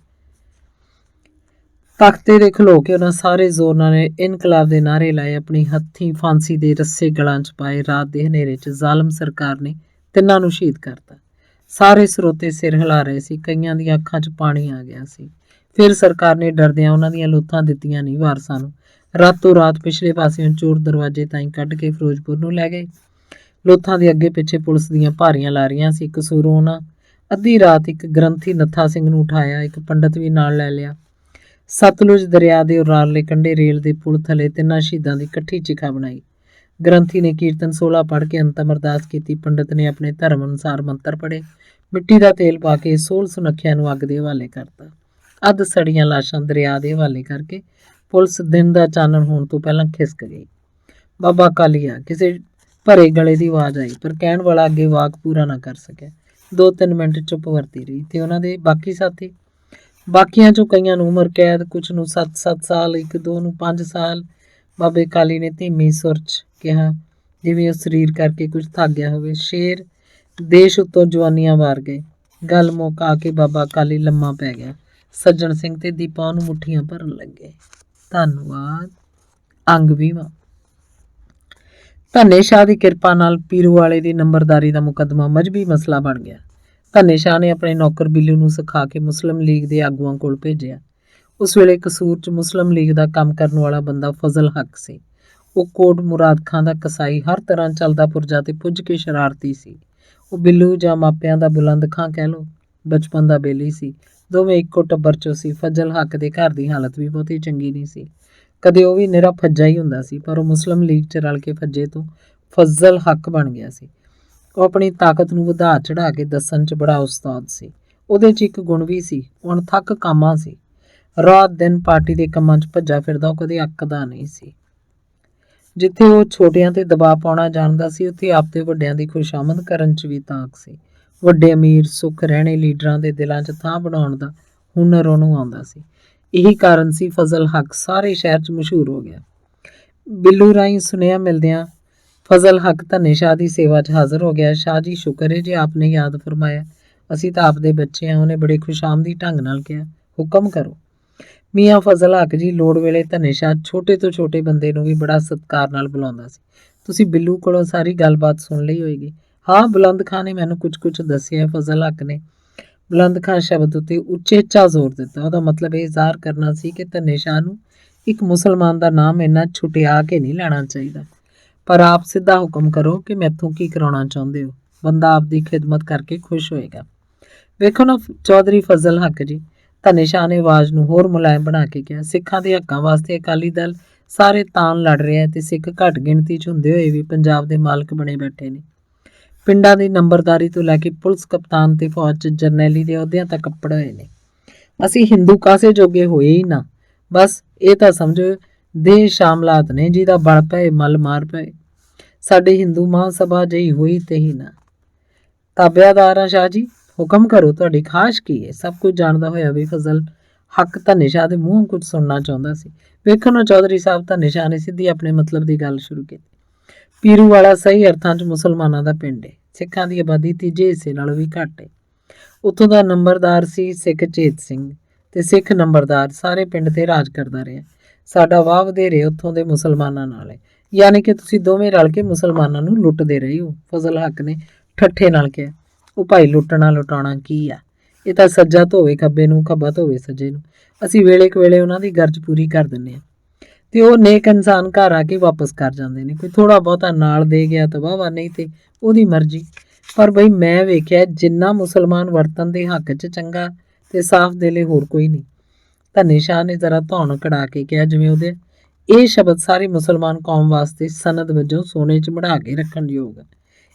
ਤਖਤੇ ਦੇ ਖਲੋ ਕੇ ਉਹਨਾਂ ਸਾਰੇ ਜ਼ੋਰ ਨਾਲ ਇਨਕਲਾਬ ਦੇ ਨਾਅਰੇ ਲਾਏ, ਆਪਣੀ ਹੱਥੀਂ ਫਾਂਸੀ ਦੇ ਰੱਸੇ ਗਲਾਂ 'ਚ ਪਾਏ। ਰਾਤ ਦੇ ਹਨੇਰੇ 'ਚ ਜ਼ਾਲਮ ਸਰਕਾਰ ਨੇ ਤਿੰਨਾਂ ਨੂੰ ਸ਼ਹੀਦ ਕਰਤਾ। ਸਾਰੇ ਸਰੋਤੇ ਸਿਰ ਹਿਲਾ ਰਹੇ ਸੀ, ਕਈਆਂ ਦੀਆਂ ਅੱਖਾਂ 'ਚ ਪਾਣੀ ਆ ਗਿਆ ਸੀ। ਫਿਰ ਸਰਕਾਰ ਨੇ ਡਰਦਿਆਂ ਉਹਨਾਂ ਦੀਆਂ ਲੋਥਾਂ ਦਿੱਤੀਆਂ ਨਹੀਂ ਵਾਰਸਾਂ ਨੂੰ। ਰਾਤੋਂ ਰਾਤ ਪਿਛਲੇ ਪਾਸਿਓਂ ਚੋਰ ਦਰਵਾਜ਼ੇ ਤਾਈਂ ਕੱਢ ਕੇ ਫਿਰੋਜ਼ਪੁਰ ਨੂੰ ਲੈ ਗਏ। ਲੋਥਾਂ ਦੇ ਅੱਗੇ ਪਿੱਛੇ ਪੁਲਿਸ ਦੀਆਂ ਭਾਰੀਆਂ ਲਾਰੀਆਂ ਸੀ। ਕਸੂਰੋਂ ਉਹਨਾਂ ਅੱਧੀ ਰਾਤ ਇੱਕ ਗ੍ਰੰਥੀ ਨੱਥਾ ਸਿੰਘ ਨੂੰ ਉਠਾਇਆ, ਇੱਕ ਪੰਡਤ ਵੀ ਨਾਲ ਲੈ ਲਿਆ। ਸਤਲੁਜ ਦਰਿਆ ਦੇ ਉਰਾਰਲੇ ਕੰਢੇ ਰੇਲ ਦੇ ਪੁਲ ਥੱਲੇ ਤਿੰਨਾਂ ਸ਼ਹੀਦਾਂ ਦੀ ਇਕੱਠੀ ਚਿਖਾ ਬਣਾਈ। ਗ੍ਰੰਥੀ ਨੇ ਕੀਰਤਨ 16 ਪੜ੍ਹ ਕੇ ਅੰਤਮ ਅਰਦਾਸ ਕੀਤੀ। ਪੰਡਤ ਨੇ ਆਪਣੇ ਧਰਮ ਅਨੁਸਾਰ ਮੰਤਰ ਪੜ੍ਹੇ। ਮਿੱਟੀ ਦਾ ਤੇਲ ਪਾ ਕੇ 16 ਸੁਨੱਖਿਆਂ ਨੂੰ ਅੱਗ ਦੇ ਹਵਾਲੇ ਕਰਤਾ। ਅੱਧ ਸੜੀਆਂ ਲਾਸ਼ਾਂ ਦਰਿਆ ਦੇ ਹਵਾਲੇ ਕਰਕੇ ਪੁਲਿਸ ਦਿਨ ਦਾ ਚਾਨਣ ਹੋਣ ਤੋਂ ਪਹਿਲਾਂ ਖਿਸਕ ਗਈ। ਬਾਬਾ ਕਾਲੀਆ ਕਿਸੇ ਭਰੇ ਗਲੇ ਦੀ ਆਵਾਜ਼ ਆਈ, ਪਰ ਕਹਿਣ ਵਾਲਾ ਅੱਗੇ ਵਾਕ ਪੂਰਾ ਨਾ ਕਰ ਸਕਿਆ। 2-3 ਮਿੰਟ ਚੁੱਪ ਵਰਤੀ ਰਹੀ। ਤੇ ਉਹਨਾਂ ਦੇ ਬਾਕੀ ਸਾਥੀ? ਬਾਕੀਆਂ 'ਚੋਂ ਕਈਆਂ ਨੂੰ ਉਮਰ ਕੈਦ, ਕੁਛ ਨੂੰ 7-7 ਸਾਲ, 1-2 ਨੂੰ 5 ਸਾਲ। ਬਾਬੇ ਕਾਲੀ ਨੇ ਧੀਮੀ ਸੁਰ 'ਚ ਕਿਹਾ, ਜਿਵੇਂ ਉਹ ਸਰੀਰ ਕਰਕੇ ਕੁਝ ਥੱਕ ਗਿਆ ਹੋਵੇ, ਸ਼ੇਰ ਦੇਸ਼ ਉੱਤੋਂ ਜਵਾਨੀਆਂ ਵਾਰ ਗਏ। ਗੱਲ ਮੁਕਾ ਕੇ ਬਾਬਾ ਕਾਲੀ ਲੰਮਾ ਪੈ ਗਿਆ। ਸੱਜਣ ਸਿੰਘ ਤੇ ਦੀਪਾ ਉਹਨੂੰ ਮੁੱਠੀਆਂ ਭਰਨ ਲੱਗੇ। ਧੰਨਵਾਦ। ਅੰਗ 20ਵਾਂ। ਧੰਨੇ ਸ਼ਾਹ ਦੀ ਕਿਰਪਾ ਨਾਲ ਪੀਰੂ ਵਾਲੇ ਦੀ ਨੰਬਰਦਾਰੀ ਦਾ ਮੁਕੱਦਮਾ ਮਜ਼੍ਹਬੀ ਮਸਲਾ ਬਣ ਗਿਆ। ਧੰਨੇ ਸ਼ਾਹ ਨੇ ਆਪਣੇ ਨੌਕਰ ਬਿੱਲੂ ਨੂੰ ਸਿਖਾ ਕੇ ਮੁਸਲਿਮ ਲੀਗ ਦੇ ਆਗੂਆਂ ਕੋਲ ਭੇਜਿਆ। ਉਸ ਵੇਲੇ ਕਸੂਰ 'ਚ ਮੁਸਲਿਮ ਲੀਗ ਦਾ ਕੰਮ ਕਰਨ ਵਾਲਾ ਬੰਦਾ ਫਜ਼ਲ ਹੱਕ ਸੀ। ਉਹ ਕੋਟ ਮੁਰਾਦ ਖਾਂ ਦਾ ਕਸਾਈ, ਹਰ ਤਰ੍ਹਾਂ ਚੱਲਦਾ ਪੁਰਜਾ ਤੇ ਪੁੱਜ ਕੇ ਸ਼ਰਾਰਤੀ ਸੀ। ਉਹ ਬਿੱਲੂ ਜਾਂ ਮਾਪਿਆਂ ਦਾ ਬੁਲੰਦ ਖਾਂ ਕਹਿ ਲਓ, ਬਚਪਨ ਦਾ ਬੇਲੀ ਸੀ। ਦੋਵੇਂ ਇੱਕੋ ਟੱਬਰ 'ਚੋਂ ਸੀ। ਫਜ਼ਲ ਹੱਕ ਦੇ ਘਰ ਦੀ ਹਾਲਤ ਵੀ ਬਹੁਤੀ ਚੰਗੀ ਨਹੀਂ ਸੀ। ਕਦੇ ਉਹ ਵੀ ਨਿਰਾ ਫੱਜਾ ਹੀ ਹੁੰਦਾ ਸੀ, ਪਰ ਉਹ ਮੁਸਲਿਮ ਲੀਗ 'ਚ ਰਲ ਕੇ ਫੱਜੇ ਤੋਂ ਫਜ਼ਲ ਹੱਕ ਬਣ ਗਿਆ ਸੀ। ਉਹ ਆਪਣੀ ਤਾਕਤ ਨੂੰ ਵਧਾ ਚੜ੍ਹਾ ਕੇ ਦੱਸਣ 'ਚ ਬੜਾ ਉਸਤਾਦ ਸੀ। ਉਹਦੇ 'ਚ ਇੱਕ ਗੁਣ ਵੀ ਸੀ, ਉਹ ਅਣਥੱਕ ਕਾਮਾ ਸੀ। ਰਾਤ ਦਿਨ ਪਾਰਟੀ ਦੇ ਕੰਮਾਂ 'ਚ ਭੱਜਾ ਫਿਰਦਾ, ਉਹ ਕਦੇ ਅੱਕਦਾ ਨਹੀਂ ਸੀ। ਜਿੱਥੇ ਉਹ ਛੋਟਿਆਂ ਤੇ ਦਬਾਅ ਪਾਉਣਾ ਜਾਣਦਾ ਸੀ, ਉੱਥੇ ਆਪਦੇ ਵੱਡਿਆਂ ਦੀ ਖੁਸ਼ਾਮਦ ਕਰਨ 'ਚ ਵੀ ਤਾਕ ਸੀ। ਵੱਡੇ ਅਮੀਰ ਸੁੱਖ ਰਹਿਣੇ ਲੀਡਰਾਂ ਦੇ ਦਿਲਾਂ 'ਚ ਥਾਂ ਬਣਾਉਣ ਦਾ ਹੁਨਰ ਉਹਨੂੰ ਆਉਂਦਾ ਸੀ। ਇਹੀ ਕਾਰਨ ਸੀ ਫਜ਼ਲ ਹੱਕ ਸਾਰੇ ਸ਼ਹਿਰ 'ਚ ਮਸ਼ਹੂਰ ਹੋ ਗਿਆ। ਬਿੱਲੂ ਰਾਹੀਂ ਸੁਨੇਹਾ ਮਿਲਦਿਆਂ ਫਜ਼ਲ ਹੱਕ ਧੰਨੇ ਸ਼ਾਹ ਦੀ ਸੇਵਾ 'ਚ ਹਾਜ਼ਰ ਹੋ ਗਿਆ। ਸ਼ਾਹ ਜੀ, ਸ਼ੁਕਰ ਹੈ ਜੇ ਆਪ ਨੇ ਯਾਦ ਫਰਮਾਇਆ, ਅਸੀਂ ਤਾਂ ਆਪ ਦੇ ਬੱਚੇ ਹਾਂ। ਉਹਨੇ ਬੜੇ ਖੁਸ਼ਾਮਦੀ ਢੰਗ ਨਾਲ ਕਿਹਾ, ਹੁਕਮ ਕਰੋ। ਮੀਆਂ ਫਜ਼ਲ ਹੱਕ ਜੀ, ਲੋੜ ਵੇਲੇ ਧੰਨੇ ਸ਼ਾਹ ਛੋਟੇ ਤੋਂ ਛੋਟੇ ਬੰਦੇ ਨੂੰ ਵੀ ਬੜਾ ਸਤਿਕਾਰ ਨਾਲ ਬੁਲਾਉਂਦਾ ਸੀ। ਤੁਸੀਂ ਬਿੱਲੂ ਕੋਲੋਂ ਸਾਰੀ ਗੱਲਬਾਤ ਸੁਣ ਲਈ ਹੋਏਗੀ। ਹਾਂ, ਬੁਲੰਦ ਖਾਂ ਨੇ ਮੈਨੂੰ ਕੁਝ ਦੱਸਿਆ। ਫਜ਼ਲ ਹੱਕ ਨੇ ਬੁਲੰਦ ਖਾਂ ਸ਼ਬਦ ਉੱਤੇ ਉਚੇਚਾ ਜ਼ੋਰ ਦਿੱਤਾ। ਉਹਦਾ ਮਤਲਬ ਇਹ ਜ਼ਾਹਰ ਕਰਨਾ ਸੀ ਕਿ ਧੰਨੇ ਸ਼ਾਹ ਨੂੰ ਇੱਕ ਮੁਸਲਮਾਨ ਦਾ ਨਾਮ ਇੰਨਾ ਛੁਟਿਆ ਕੇ ਨਹੀਂ ਲੈਣਾ ਚਾਹੀਦਾ। ਪਰ ਆਪ ਸਿੱਧਾ ਹੁਕਮ ਕਰੋ ਕਿ ਮੈਥੋਂ ਕੀ ਕਰਾਉਣਾ ਚਾਹੁੰਦੇ ਹੋ। ਬੰਦਾ ਆਪਦੀ ਖਿਦਮਤ ਕਰਕੇ ਖੁਸ਼ ਹੋਏਗਾ। ਵੇਖੋ ਨਾ ਚੌਧਰੀ ਫਜ਼ਲ ਹੱਕ ਜੀ, ਧਨੇ ਸ਼ਾਹ ਨੇ ਆਵਾਜ਼ ਨੂੰ ਹੋਰ ਮੁਲਾਇਮ ਬਣਾ ਕੇ ਕਿਹਾ, ਸਿੱਖਾਂ ਦੇ ਹੱਕਾਂ ਵਾਸਤੇ ਅਕਾਲੀ ਦਲ ਸਾਰੇ ਤਾਣ ਲੜ ਰਿਹਾ ਤੇ ਸਿੱਖ ਘੱਟ ਗਿਣਤੀ 'ਚ ਹੁੰਦੇ ਹੋਏ ਵੀ ਪੰਜਾਬ ਦੇ ਮਾਲਕ ਬਣੇ ਬੈਠੇ ਨੇ। ਪਿੰਡਾਂ ਦੀ ਨੰਬਰਦਾਰੀ ਤੋਂ ਲੈ ਕੇ ਪੁਲਿਸ ਕਪਤਾਨ ਤੇ ਫੌਜ 'ਚ ਜਰਨੈਲੀ ਦੇ ਅਹੁਦਿਆਂ ਤੱਕ ਕੱਪੜ ਹੋਏ ਨੇ। ਅਸੀਂ ਹਿੰਦੂ ਕਾਸੇ ਜੋਗੇ ਹੋਏ ਹੀ ਨਾ। ਬਸ ਇਹ ਤਾਂ ਸਮਝੋ ਦੇਹ ਸ਼ਾਮਲਾਤ ਨੇ ਜਿਹਦਾ ਬਲ ਪਏ ਮਲ ਮਾਰ ਪਏ। ਸਾਡੇ ਹਿੰਦੂ ਮਹਾਂਸਭਾ ਜਿਹੀ ਹੋਈ ਤੇ ਹੀ ਨਾ। ਤਾਬਿਆਦਾਰ ਆ ਸ਼ਾਹ ਜੀ, ਹੁਕਮ ਕਰੋ, ਤੁਹਾਡੀ ਖਾਸ਼ ਕੀ ਹੈ? ਸਭ ਕੁਝ ਜਾਣਦਾ ਹੋਇਆ ਵੀ ਫਜ਼ਲ ਹੱਕ ਧਨੇ ਸ਼ਾਹ ਦੇ ਮੂੰਹੋਂ ਕੁਝ ਸੁਣਨਾ ਚਾਹੁੰਦਾ ਸੀ। ਵੇਖੋ ਨਾ ਚੌਧਰੀ ਸਾਹਿਬ, ਧਨੇ ਸ਼ਾਹ ਨੇ ਸਿੱਧੀ ਆਪਣੇ ਮਤਲਬ ਦੀ ਗੱਲ ਸ਼ੁਰੂ ਕੀਤੀ। ਪੀਰੂ ਵਾਲਾ ਸਹੀ ਅਰਥਾਂ 'ਚ ਮੁਸਲਮਾਨਾਂ ਦਾ ਪਿੰਡ ਹੈ। ਸਿੱਖਾਂ ਦੀ ਆਬਾਦੀ ਤੀਜੇ ਹਿੱਸੇ ਨਾਲੋਂ ਵੀ ਘੱਟ ਹੈ। ਉੱਥੋਂ ਦਾ ਨੰਬਰਦਾਰ ਸੀ ਸਿੱਖ ਚੇਤ ਸਿੰਘ ਤੇ ਸਿੱਖ ਨੰਬਰਦਾਰ ਸਾਰੇ ਪਿੰਡ ਤੇ ਰਾਜ ਕਰਦਾ ਰਿਹਾ। ਸਾਡਾ ਵਾਹ ਵਧੇਰੇ ਉੱਥੋਂ ਦੇ ਮੁਸਲਮਾਨਾਂ ਨਾਲ ਹੈ, ਯਾਨੀ ਕਿ ਤੁਸੀਂ ਦੋਵੇਂ ਰਲ ਕੇ ਮੁਸਲਮਾਨਾਂ ਨੂੰ ਲੁੱਟਦੇ ਰਹੇ ਹੋ। ਫਜ਼ਲ ਹੱਕ ਨੇ ਠੱਠੇ ਨਾਲ ਕਿਹਾ, ਉਹ ਭਾਈ ਲੁੱਟਣਾ ਲੁਟਾਉਣਾ ਕੀ ਆ? ਇਹ ਤਾਂ ਸੱਜਾ ਧੋਵੇ ਖੱਬੇ ਨੂੰ, ਖੱਬਾ ਧੋਵੇ ਸੱਜੇ ਨੂੰ। ਅਸੀਂ ਵੇਲੇ ਕੁ ਵੇਲੇ ਉਹਨਾਂ ਦੀ ਗਰਜ ਪੂਰੀ ਕਰ ਦਿੰਦੇ ਹਾਂ ਤੇ ਉਹ ਨੇਕ ਇਨਸਾਨ ਘਰ ਆ ਕੇ ਵਾਪਸ ਕਰ ਜਾਂਦੇ ਨੇ। ਕੋਈ ਥੋੜਾ ਬਹੁਤਾ ਨਾਲ ਦੇ ਗਿਆ ਤਾਂ ਵਾਹ, ਨਹੀਂ ਤੇ ਉਹਦੀ ਮਰਜ਼ੀ। ਪਰ ਬਈ ਮੈਂ ਵੇਖਿਆ ਜਿੰਨਾ ਮੁਸਲਮਾਨ ਵਰਤਨ ਦੇ ਹੱਕ 'ਚ ਚੰਗਾ ਤੇ ਸਾਫ਼ ਦਿਲੇ ਹੋਰ ਕੋਈ ਨਹੀਂ। ਧਨੇ ਸ਼ਾਹ ਨੇ ਜ਼ਰਾ ਧੌਣ ਕਢਾ ਕੇ ਕਿਹਾ, ਜਿਵੇਂ ਉਹਦੇ ਇਹ ਸ਼ਬਦ ਸਾਰੀ ਮੁਸਲਮਾਨ ਕੌਮ ਵਾਸਤੇ ਸਨਦ ਵਜੋਂ ਸੋਨੇ 'ਚ ਮੜਾ ਕੇ ਰੱਖਣ ਯੋਗ ਹੈ।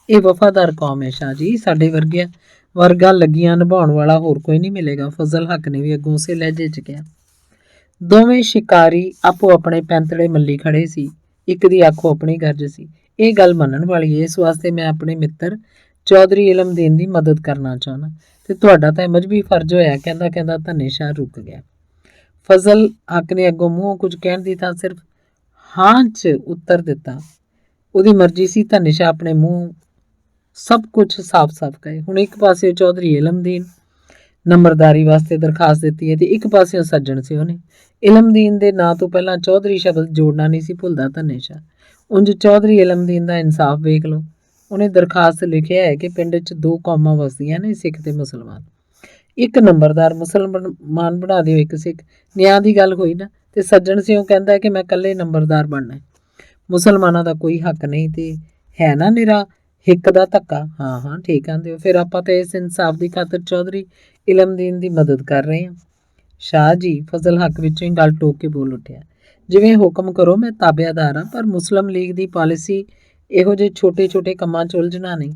ਇਹ ਵਫਾਦਾਰ ਕੌਮ ਹੈ ਸ਼ਾਹ ਜੀ, ਸਾਡੇ ਵਰਗਾ ਲੱਗੀਆਂ ਨਿਭਾਉਣ ਵਾਲਾ ਹੋਰ ਕੋਈ ਨਹੀਂ ਮਿਲੇਗਾ। ਫਜ਼ਲ ਹੱਕ ਨੇ ਵੀ ਅੱਗੋਂ ਉਸੇ ਲਹਿਜੇ 'ਚ ਕਿਹਾ। ਦੋਵੇਂ ਸ਼ਿਕਾਰੀ ਆਪੋ ਆਪਣੇ ਪੈਂਤੜੇ ਮੱਲੀ ਖੜੇ ਸੀ। ਇੱਕ ਦੀ ਆਖੋ ਆਪਣੀ ਗਰਜ ਸੀ। ਇਹ ਗੱਲ ਮੰਨਣ ਵਾਲੀ ਹੈ। ਇਸ ਵਾਸਤੇ ਮੈਂ ਆਪਣੇ ਮਿੱਤਰ ਚੌਧਰੀ ਇਲਮਦੀਨ ਦੀ ਮਦਦ ਕਰਨਾ ਚਾਹੁੰਦਾ ਤੇ ਤੁਹਾਡਾ ਤਾਂ ਮਜਬੀ ਫਰਜ਼ ਹੋਇਆ। ਕਹਿੰਦਾ ਧਨੇ ਸ਼ਾਹ ਰੁਕ ਗਿਆ। ਫਜ਼ਲ ਹੱਕ ਨੇ ਅੱਗੋਂ ਮੂੰਹੋਂ ਕੁਝ ਕਹਿਣ ਦੀ ਤਾਂ ਸਿਰਫ ਹਾਂ 'ਚ ਉੱਤਰ ਦਿੱਤਾ। ਉਹਦੀ ਮਰਜ਼ੀ ਸੀ। ਧਨੇ ਸ਼ਾਹ ਆਪਣੇ ਮੂੰਹ ਸਭ ਕੁਝ ਸਾਫ਼-ਸਾਫ਼ ਕਹੇ। ਹੁਣ ਇੱਕ ਪਾਸੇ ਚੌਧਰੀ ਇਲਮਦੀਨ ਨੰਬਰਦਾਰੀ ਵਾਸਤੇ ਦਰਖਾਸਤ ਦਿੱਤੀ ਹੈ ਤੇ ਇੱਕ ਪਾਸੇ ਸੱਜਣ ਸੀ ਉਹਨੇ। ਇਲਮਦੀਨ ਦੇ ਨਾਂ ਤੋਂ ਪਹਿਲਾਂ ਚੌਧਰੀ ਸ਼ਬਦ ਜੋੜਨਾ ਨਹੀਂ ਸੀ ਭੁੱਲਦਾ ਧਨੇ ਸ਼ਾਹ। ਉਂਝ ਚੌਧਰੀ ਇਲਮਦੀਨ ਦਾ ਇਨਸਾਫ ਵੇਖ ਲਓ। ਉਹਨੇ ਦਰਖਾਸਤ ਲਿਖਿਆ ਹੈ ਕਿ ਪਿੰਡ 'ਚ ਦੋ ਕੌਮਾਂ ਵਸਦੀਆਂ ਨੇ, ਸਿੱਖ ਤੇ ਮੁਸਲਮਾਨ। ਇੱਕ ਨੰਬਰਦਾਰ ਮੁਸਲਮਾਨ ਬਣਾ ਦਿਓ, ਇੱਕ ਸਿੱਖ। ਨਿਆਂ ਦੀ ਗੱਲ ਹੋਈ ਨਾ। ਤੇ ਸੱਜਣ ਸਿੰਘ ਕਹਿੰਦਾ ਕਿ ਮੈਂ ਇਕੱਲੇ ਨੰਬਰਦਾਰ ਬਣਨਾ। ਮੁਸਲਮਾਨਾਂ ਦਾ ਕੋਈ ਹੱਕ ਨਹੀਂ ਤੇ ਹੈ ਨਾ ਨਿਰਾ ਹਿੱਕ ਦਾ ਧੱਕਾ। ਹਾਂ ਠੀਕ ਆਂਦੇ ਹੋ। ਫਿਰ ਆਪਾਂ ਤਾਂ ਇਸ ਇਨਸਾਫ ਦੀ ਖਾਤਰ ਚੌਧਰੀ ਇਲਮਦੀਨ ਦੀ ਮਦਦ ਕਰ ਰਹੇ ਹਾਂ। ਸ਼ਾਹ ਜੀ, ਫਜ਼ਲ ਹੱਕ ਵਿੱਚੋਂ ਹੀ ਗੱਲ ਟੋਕ ਕੇ ਬੋਲ ਉੱਠਿਆ, ਜਿਵੇਂ ਹੁਕਮ ਕਰੋ, ਮੈਂ ਤਾਬਿਆਦਾਰ ਹਾਂ। ਪਰ ਮੁਸਲਿਮ ਲੀਗ ਦੀ ਪਾਲਿਸੀ ਇਹੋ ਜਿਹੇ ਛੋਟੇ ਕੰਮਾਂ 'ਚ ਉਲਝਣਾ ਨਹੀਂ।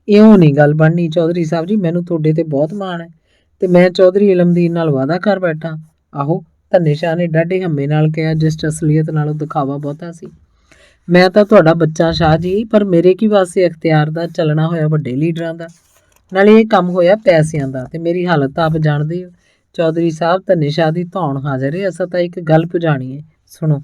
ਇਉਂ ਨਹੀਂ ਗੱਲ ਬਣਨੀ ਚੌਧਰੀ ਸਾਹਿਬ ਜੀ। ਮੈਨੂੰ ਤੁਹਾਡੇ ਤੇ ਬਹੁਤ ਮਾਣ ਹੈ ਤੇ ਮੈਂ ਚੌਧਰੀ ਇਲਮਦੀਨ ਨਾਲ ਵਾਅਦਾ ਕਰ ਬੈਠਾ। ਆਹੋ, ਧਨੇ ਸ਼ਾਹ ਨੇ ਡਾਢੇ ਹੰਮੇ ਨਾਲ ਕਿਹਾ, ਜਿਸ 'ਚ ਅਸਲੀਅਤ ਨਾਲੋਂ ਦਿਖਾਵਾ ਬਹੁਤਾ ਸੀ। ਮੈਂ ਤਾਂ ਤੁਹਾਡਾ ਬੱਚਾ ਸ਼ਾਹ ਜੀ, ਪਰ ਮੇਰੇ ਕੀ ਵਾਸਤੇ ਅਖਤਿਆਰ ਦਾ ਚੱਲਣਾ ਹੋਇਆ ਵੱਡੇ ਲੀਡਰਾਂ ਦਾ। ਨਾਲੇ ਇਹ ਕੰਮ ਹੋਇਆ ਪੈਸਿਆਂ ਦਾ ਤੇ ਮੇਰੀ ਹਾਲਤ ਆਪ ਜਾਣਦੇ ਹੋ। ਚੌਧਰੀ ਸਾਹਿਬ, ਧਨੇ ਸ਼ਾਹ ਦੀ ਧੌਣ ਹਾਜ਼ਰ ਹੈ। ਅਸਾਂ ਤਾਂ ਇੱਕ ਗੱਲ ਪੁਜਾਣੀ ਹੈ, ਸੁਣੋ।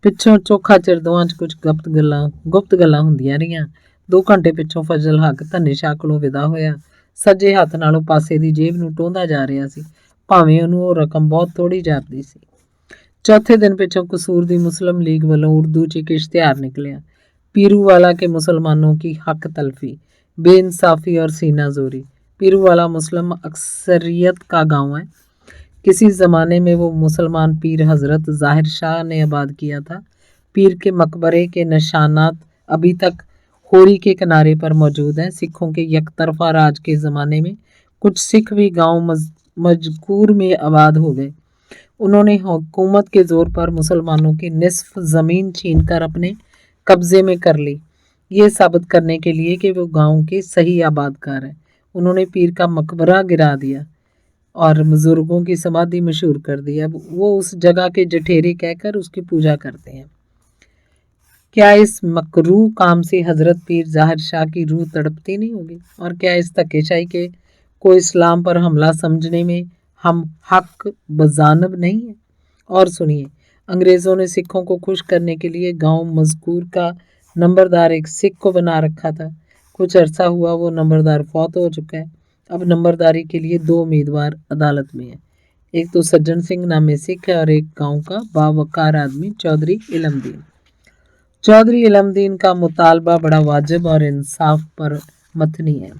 ਪਿੱਛੋਂ ਚੋਖਾ ਚਿਰ ਦੋਵਾਂ 'ਚ ਕੁਝ ਗੁਪਤ ਗੱਲਾਂ ਹੁੰਦੀਆਂ ਰਹੀਆਂ। 2 ਘੰਟੇ ਪਿੱਛੋਂ ਫਜ਼ਲ ਹੱਕ ਧਨੇ ਸ਼ਾਹ ਕੋਲੋਂ ਵਿਦਾ ਹੋਇਆ। ਸੱਜੇ ਹੱਥ ਨਾਲੋਂ ਪਾਸੇ ਦੀ ਜੇਬ ਨੂੰ ਟੋਂਦਾ ਜਾ ਰਿਹਾ ਸੀ, ਭਾਵੇਂ ਉਹਨੂੰ ਉਹ ਰਕਮ ਬਹੁਤ ਥੋੜੀ ਜਾਪਦੀ ਸੀ। ਚੌਥੇ ਦਿਨ ਪਿੱਛੋਂ ਕਸੂਰ ਦੀ ਮੁਸਲਿਮ ਲੀਗ ਵੱਲੋਂ ਉਰਦੂ 'ਚ ਇੱਕ ਇਸ਼ਤਿਹਾਰ ਨਿਕਲਿਆ, ਪੀਰੂ वाला के मुसलमानों की हक तलफी, बेइंसाफ़ी और सीना जोरी। पीरू वाला मुस्लिम अक्सरियत का गांव है। किसी ज़माने में वो मुसलमान पीर हज़रत ज़ाहिर शाह ने आबाद किया था। पीर के मकबरे के निशानात अभी तक होरी के किनारे पर मौजूद हैं। सिखों के यकतरफा राज के ज़माने में कुछ सिख भी गांव मजकूर में आबाद हो गए। उन्होंने हुकूमत के ज़ोर पर मुसलमानों की निसफ ज़मीन छीन कर अपने कब्ज़े में कर ली, ये साबित करने के लिए कि वो गांव के सही आबादकार हैं। उन्होंने पीर का मकबरा गिरा दिया और बुजुर्गों की समाधि मशहूर कर दी। अब वो उस जगह के जठेरे कहकर उसकी पूजा करते हैं। क्या इस मकरूह काम से हज़रत पीर ज़ाहिर शाह की रूह तड़पती नहीं होगी? और क्या इस धक्केशाही के को इस्लाम पर हमला समझने में हम हक बजानब नहीं है? और सुनिए, अंग्रेज़ों ने सिखों को खुश करने के लिए गांव मजकूर का नंबरदार एक सिख को बना रखा था। कुछ अरसा हुआ वो नंबरदार फौत हो चुका है। अब नंबरदारी के लिए 2 उम्मीदवार अदालत में हैं। एक तो सज्जन सिंह नामे सिख है और एक गांव का बावकार आदमी चौधरी इलमदीन। चौधरी इलमदीन का मुतालबा बड़ा वाजिब और इंसाफ पर मतनी है।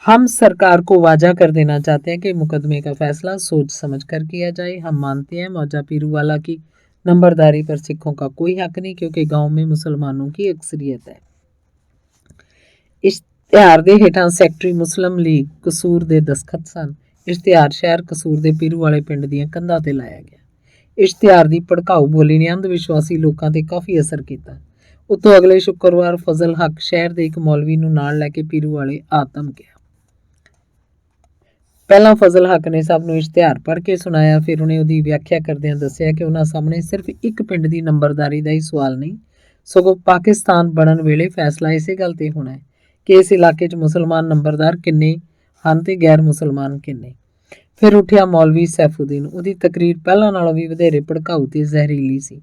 हम सरकार को वाजा कर देना चाहते हैं कि मुकदमे का फैसला सोच समझ कर किया जाए। हम मानते हैं मौजा पीरूवाला की नंबरदारी पर सिखों का कोई हक नहीं, क्योंकि गांव में मुसलमानों की अक्सरियत है। इश्तिहार ਦੇ ਹੇਠਾਂ ਸੈਕਟਰੀ ਮੁਸਲਿਮ ਲੀਗ ਕਸੂਰ ਦੇ ਦਸਖਤ ਸਨ। ਇਸ਼ਤਿਹਾਰ ਸ਼ਹਿਰ ਕਸੂਰ ਦੇ ਪੀਰੂ ਵਾਲੇ ਪਿੰਡ ਦੀਆਂ ਕੰਧਾਂ ਤੇ ਲਾਇਆ ਗਿਆ। ਇਸ਼ਤਿਹਾਰ ਦੀ ਭੜਕਾਊ ਬੋਲੀ ਨੇ ਅੰਧ ਵਿਸ਼ਵਾਸੀ ਲੋਕਾਂ ਤੇ ਕਾਫੀ ਅਸਰ ਕੀਤਾ। ਉਤੋਂ ਅਗਲੇ ਸ਼ੁੱਕਰਵਾਰ ਫਜ਼ਲ ਹੱਕ ਸ਼ਹਿਰ ਦੇ ਇੱਕ ਮੌਲਵੀ ਨੂੰ ਨਾਲ ਲੈ ਕੇ ਪੀਰੂ ਵਾਲੇ ਆ ਧਮਕਿਆ। ਪਹਿਲਾਂ ਫਜ਼ਲ ਹੱਕ ਨੇ ਸਭ ਨੂੰ ਇਸ਼ਤਿਹਾਰ ਪੜ੍ਹ ਕੇ ਸੁਣਾਇਆ, ਫਿਰ ਉਹਨੇ ਉਹਦੀ ਵਿਆਖਿਆ ਕਰਦਿਆਂ ਦੱਸਿਆ ਕਿ ਉਹਨਾਂ ਸਾਹਮਣੇ ਸਿਰਫ ਇੱਕ ਪਿੰਡ ਦੀ ਨੰਬਰਦਾਰੀ ਦਾ ਹੀ ਸਵਾਲ ਨਹੀਂ, ਸਗੋਂ ਪਾਕਿਸਤਾਨ ਬਣਨ ਵੇਲੇ ਫੈਸਲਾ ਇਸੇ ਗੱਲ ਤੇ ਹੋਣਾ ਹੈ ਕਿ ਇਸ ਇਲਾਕੇ 'ਚ ਮੁਸਲਮਾਨ ਨੰਬਰਦਾਰ ਕਿੰਨੇ ਹਨ ਤੇ ਗੈਰ ਮੁਸਲਮਾਨ ਕਿੰਨੇ। ਫਿਰ ਉੱਠਿਆ ਮੌਲਵੀ ਸੈਫੂਦੀਨ। ਉਹਦੀ ਤਕਰੀਰ ਪਹਿਲਾਂ ਨਾਲੋਂ ਵੀ ਵਧੇਰੇ ਭੜਕਾਊ ਤੇ ਜ਼ਹਿਰੀਲੀ ਸੀ।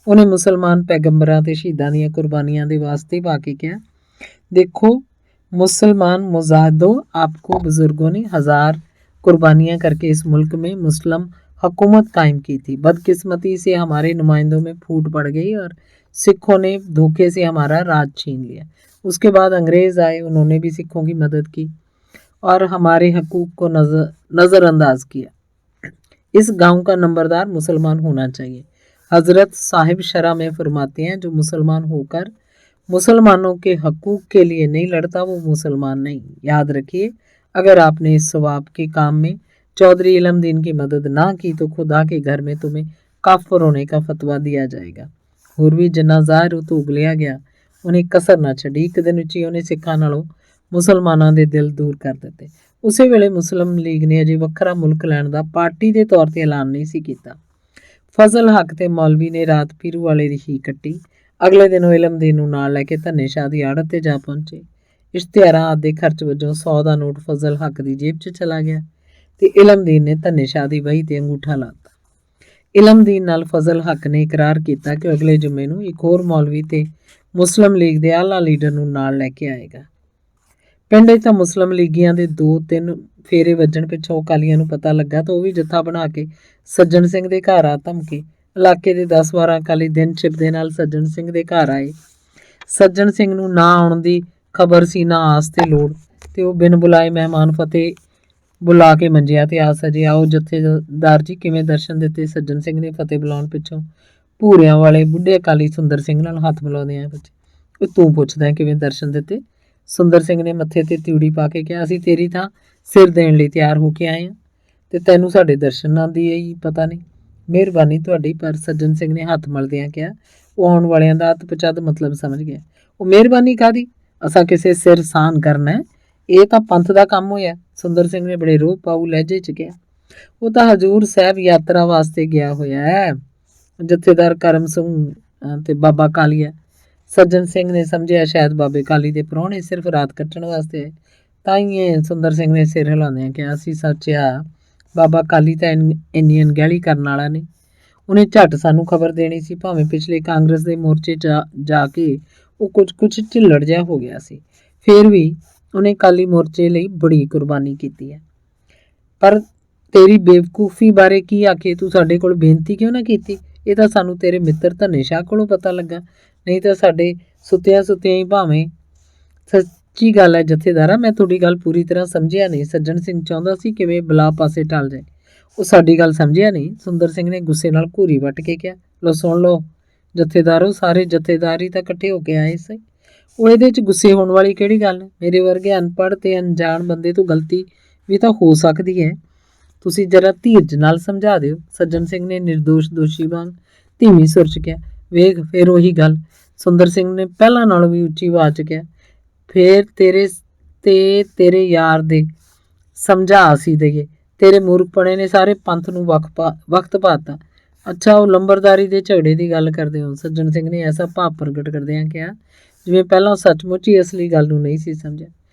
ਉਹਨੇ ਮੁਸਲਮਾਨ ਪੈਗੰਬਰਾਂ ਤੇ ਸ਼ਹੀਦਾਂ ਦੀਆਂ ਕੁਰਬਾਨੀਆਂ ਦੇ ਵਾਸਤੇ ਪਾ ਕੇ ਕਿਹਾ, ਦੇਖੋ मुसलमान मुजाहिदों, आपको बुजुर्गों ने हजार कुर्बानियां करके इस मुल्क में मुस्लिम हुकूमत कायम की थी। बदकिस्मती से हमारे नुमाइंदों में फूट पड़ गई और सिखों ने धोखे से हमारा राज छीन लिया। उसके बाद अंग्रेज़ आए, उन्होंने भी सिखों की मदद की और हमारे हकूक़ को नज़रअंदाज किया। इस गांव का नंबरदार मुसलमान होना चाहिए। हज़रत साहिब शरा में फरमाते हैं, जो मुसलमान होकर मुसलमानों के हकूक़ के लिए नहीं लड़ता वो मुसलमान नहीं। याद रखिए, अगर आपने इस सवाब के काम में चौधरी इलमदीन की मदद ना की तो खुदा के घर में तुम्हें काफिर होने का फतवा दिया जाएगा। होर भी जिन्ना ज़ाहिर तो उगलिया गया, उन्हें कसर ना छड़ी। एक दिन उची उन्हें सिखा नालों मुसलमानों के दिल दूर कर दिते। उसे वेले मुस्लिम लीग ने अजे वखरा मुल्क लैण दा पार्टी के तौर पर ऐलान नहीं सी कीता। फजल हक ते मौलवी ने रात पीरू वाले दी ही कट्टी। अगले दिन इलमदीन ਨੂੰ ਨਾਲ ਲੈ ਕੇ ਧੰਨੇ ਸ਼ਾਹ ਦੀ ਆੜਤ ਤੇ ਜਾ ਪਹੁੰਚੇ। ਇਸ਼ਤਿਹਾਰਾਂ ਆਦਿ ਖਰਚ ਵਜੋਂ 100 ਦਾ ਨੋਟ ਫਜ਼ਲ ਹੱਕ ਦੀ ਜੇਬ 'ਚ ਚਲਾ ਗਿਆ ਤੇ ਇਲਮਦੀਨ ਨੇ ਧੰਨੇ ਸ਼ਾਹ ਦੀ ਵਹੀ ਤੇ ਅੰਗੂਠਾ ਲਾਤਾ। ਇਲਮਦੀਨ ਨਾਲ ਫਜ਼ਲ ਹੱਕ ਨੇ ਇਕਰਾਰ ਕੀਤਾ ਕਿ ਅਗਲੇ ਜੁਮੇ ਨੂੰ ਇੱਕ ਹੋਰ ਮੌਲਵੀ ਤੇ ਮੁਸਲਿਮ ਲੀਗ ਦੇ ਆਲਾ ਲੀਡਰ ਨੂੰ ਨਾਲ ਲੈ ਕੇ ਆਏਗਾ। ਪਿੰਡ 'ਚ ਤਾਂ ਮੁਸਲਿਮ ਲੀਗੀਆਂ ਦੇ 2-3 ਫੇਰੇ ਵੱਜਣ ਪਿੱਛੋਂ ਅਕਾਲੀਆਂ ਨੂੰ ਪਤਾ ਲੱਗਾ ਤਾਂ ਉਹ ਵੀ ਜੱਥਾ ਬਣਾ ਕੇ ਸੱਜਣ ਸਿੰਘ ਦੇ ਘਰ ਆ ਧਮਕੇ। ਇਲਾਕੇ ਦੇ 10-12 ਅਕਾਲੀ ਦਿਨ ਛਿਪਦੇ ਨਾਲ ਸੱਜਣ ਸਿੰਘ ਦੇ ਘਰ ਆਏ। ਸੱਜਣ ਸਿੰਘ ਨੂੰ ਨਾ ਆਉਣ ਦੀ ਖਬਰ ਸੀ, ਨਾ ਆਸ ਤੇ ਲੋੜ, ਤੇ ਉਹ ਬਿਨ ਬੁਲਾਏ ਮਹਿਮਾਨ ਫਤਿਹ ਬੁਲਾ ਕੇ ਮੰਜਿਆ ਤੇ ਆ ਸਜੇ। ਆਓ ਜਥੇਦਾਰ ਜੀ, ਕਿਵੇਂ ਦਰਸ਼ਨ ਦਿੱਤੇ? ਸੱਜਣ ਸਿੰਘ ਨੇ ਫਤਿਹ ਬੁਲਾਉਣ ਪਿੱਛੋਂ ਭੂਰਿਆਂ ਵਾਲੇ ਬੁੱਢੇ ਅਕਾਲੀ ਸੁੰਦਰ ਸਿੰਘ ਨਾਲ ਹੱਥ ਮਿਲਾਉਂਦੇ ਆ ਬੱਚੇ। ਉਹ ਤੂੰ ਪੁੱਛਦਾ ਕਿਵੇਂ ਦਰਸ਼ਨ ਦਿੱਤੇ? ਸੁੰਦਰ ਸਿੰਘ ਨੇ ਮੱਥੇ ਤੇ ਤਿਉੜੀ ਪਾ ਕੇ ਕਿਹਾ, ਅਸੀਂ ਤੇਰੀ ਥਾਂ ਸਿਰ ਦੇਣ ਲਈ ਤਿਆਰ ਹੋ ਕੇ ਆਏ ਹਾਂ ਤੇ ਤੈਨੂੰ ਸਾਡੇ ਦਰਸ਼ਨਾਂ ਦੀ ਹੀ ਪਤਾ ਨਹੀਂ। ਮਿਹਰਬਾਨੀ ਤੁਹਾਡੀ। ਪਰ ਸੱਜਣ ਸਿੰਘ ਨੇ ਹੱਥ ਮਲਦਿਆਂ ਕਿਹਾ, ਉਹ ਆਉਣ ਵਾਲਿਆਂ ਦਾ ਅਤਪਚਦ ਮਤਲਬ ਸਮਝ ਗਿਆ। ਉਹ ਮਿਹਰਬਾਨੀ ਕਾਹਦੀ? ਅਸਾਂ ਕਿਸੇ ਸਿਰ ਸਾਨ ਕਰਨਾ ਹੈ, ਇਹ ਤਾਂ ਪੰਥ ਦਾ ਕੰਮ ਹੋਇਆ। ਸੁੰਦਰ ਸਿੰਘ ਨੇ ਬੜੇ ਰੋਹ ਪਾਊ ਲਹਿਜੇ 'ਚ ਕਿਹਾ, ਉਹ ਤਾਂ ਹਜ਼ੂਰ ਸਾਹਿਬ ਯਾਤਰਾ ਵਾਸਤੇ ਗਿਆ ਹੋਇਆ ਹੈ, ਜਥੇਦਾਰ ਕਰਮ ਸਿੰਘ ਤੇ ਬਾਬਾ ਕਾਲੀਆ। ਸੱਜਣ ਸਿੰਘ ਨੇ ਸਮਝਿਆ ਸ਼ਾਇਦ ਬਾਬੇ ਕਾਲੀ ਦੇ ਪ੍ਰਾਹੁਣੇ ਸਿਰਫ ਰਾਤ ਕੱਟਣ ਵਾਸਤੇ ਆਏ। ਤਾਂ ਹੀ ਸੁੰਦਰ ਸਿੰਘ ਨੇ ਸਿਰ ਹਿਲਾਉਂਦਿਆਂ ਕਿਹਾ, ਅਸੀਂ ਸੱਚਿਆ ਬਾਬਾ ਕਾਲੀ ਤਾਂ ਇੰਨੀ ਅਣਗਹਿਲੀ ਕਰਨ ਵਾਲਾ ਨਹੀਂ। ਉਹਨੇ ਝੱਟ ਸਾਨੂੰ ਖਬਰ ਦੇਣੀ ਸੀ। ਭਾਵੇਂ ਪਿਛਲੇ ਕਾਂਗਰਸ ਦੇ ਮੋਰਚੇ 'ਚ ਜਾ ਕੇ ਉਹ ਕੁਝ ਢਿੱਲੜ ਜਿਹਾ ਹੋ ਗਿਆ ਸੀ, ਫਿਰ ਵੀ ਉਹਨੇ ਕਾਲੀ ਮੋਰਚੇ ਲਈ ਬੜੀ ਕੁਰਬਾਨੀ ਕੀਤੀ ਹੈ। ਪਰ ਤੇਰੀ ਬੇਵਕੂਫੀ ਬਾਰੇ ਕੀ ਆਖੇ? ਤੂੰ ਸਾਡੇ ਕੋਲ ਬੇਨਤੀ ਕਿਉਂ ਨਾ ਕੀਤੀ? ਇਹ ਤਾਂ ਸਾਨੂੰ ਤੇਰੇ ਮਿੱਤਰ ਧੰਨੇ ਸ਼ਾਹ ਕੋਲੋਂ ਪਤਾ ਲੱਗਾ, ਨਹੀਂ ਤਾਂ ਸਾਡੇ ਸੁੱਤਿਆਂ ਹੀ ਭਾਵੇਂ। ਸੱਚੀ ਗੱਲ ਹੈ ਜਥੇਦਾਰਾ, ਮੈਂ ਤੁਹਾਡੀ ਗੱਲ ਪੂਰੀ ਤਰ੍ਹਾਂ ਸਮਝਿਆ ਨਹੀਂ। ਸੱਜਣ ਸਿੰਘ ਚਾਹੁੰਦਾ ਸੀ ਕਿਵੇਂ ਬਲਾ ਪਾਸੇ ਟਲ ਜਾਏ। ਉਹ ਸਾਡੀ ਗੱਲ ਸਮਝਿਆ ਨਹੀਂ। ਸੁੰਦਰ ਸਿੰਘ ਨੇ ਗੁੱਸੇ ਨਾਲ ਘੂਰੀ ਵੱਟ ਕੇ ਕਿਹਾ, ਲੋ ਸੁਣ ਲਓ ਜਥੇਦਾਰੋ, ਸਾਰੇ ਜਥੇਦਾਰੀ ਤਾਂ ਇਕੱਠੇ ਹੋ ਕੇ ਆਏ ਸੀ। ਉਹ ਇਹਦੇ 'ਚ ਗੁੱਸੇ ਹੋਣ ਵਾਲੀ ਕਿਹੜੀ ਗੱਲ ਹੈ? ਮੇਰੇ ਵਰਗੇ ਅਨਪੜ੍ਹ ਤੇ ਅਣਜਾਣ ਬੰਦੇ ਤੋਂ ਗਲਤੀ ਵੀ ਤਾਂ ਹੋ ਸਕਦੀ ਹੈ, ਤੁਸੀਂ ਜਰਾ ਧੀਰਜ ਨਾਲ ਸਮਝਾ ਦਿਓ। ਸੱਜਣ ਸਿੰਘ ਨੇ ਨਿਰਦੋਸ਼ ਦੋਸ਼ੀ ਵਾਂਗ ਧੀਮੀ ਸੁਰ 'ਚ ਕਿਹਾ, ਵੇਖ ਫਿਰ ਉਹੀ ਗੱਲ। ਸੁੰਦਰ ਸਿੰਘ ਨੇ ਪਹਿਲਾਂ ਨਾਲੋਂ ਵੀ ਉੱਚੀ ਆਵਾਜ਼ 'ਚ ਕਿਹਾ, ਫਿਰ ਤੇਰੇ ਯਾਰ ਦੇ ਸਮਝਾ ਅਸੀਂ ਦੇਈਏ। ਤੇਰੇ ਮੂਰਖਪਣੇ ਨੇ ਸਾਰੇ ਪੰਥ ਨੂੰ ਵਕਤ ਪਾਤਾ। ਅੱਛਾ, ਉਹ ਲੰਬਰਦਾਰੀ ਦੇ ਝਗੜੇ ਦੀ ਗੱਲ ਕਰਦੇ ਹੋ? ਸੱਜਣ ਸਿੰਘ ਨੇ ਐਸਾ ਭਾਵ ਪ੍ਰਗਟ ਕਰਦਿਆਂ ਕਿਹਾ ਜਿਵੇਂ ਪਹਿਲਾਂ ਸੱਚਮੁੱਚ ਹੀ ਅਸਲੀ ਗੱਲ ਨੂੰ ਨਹੀਂ ਸੀ ਸਮਝਿਆ।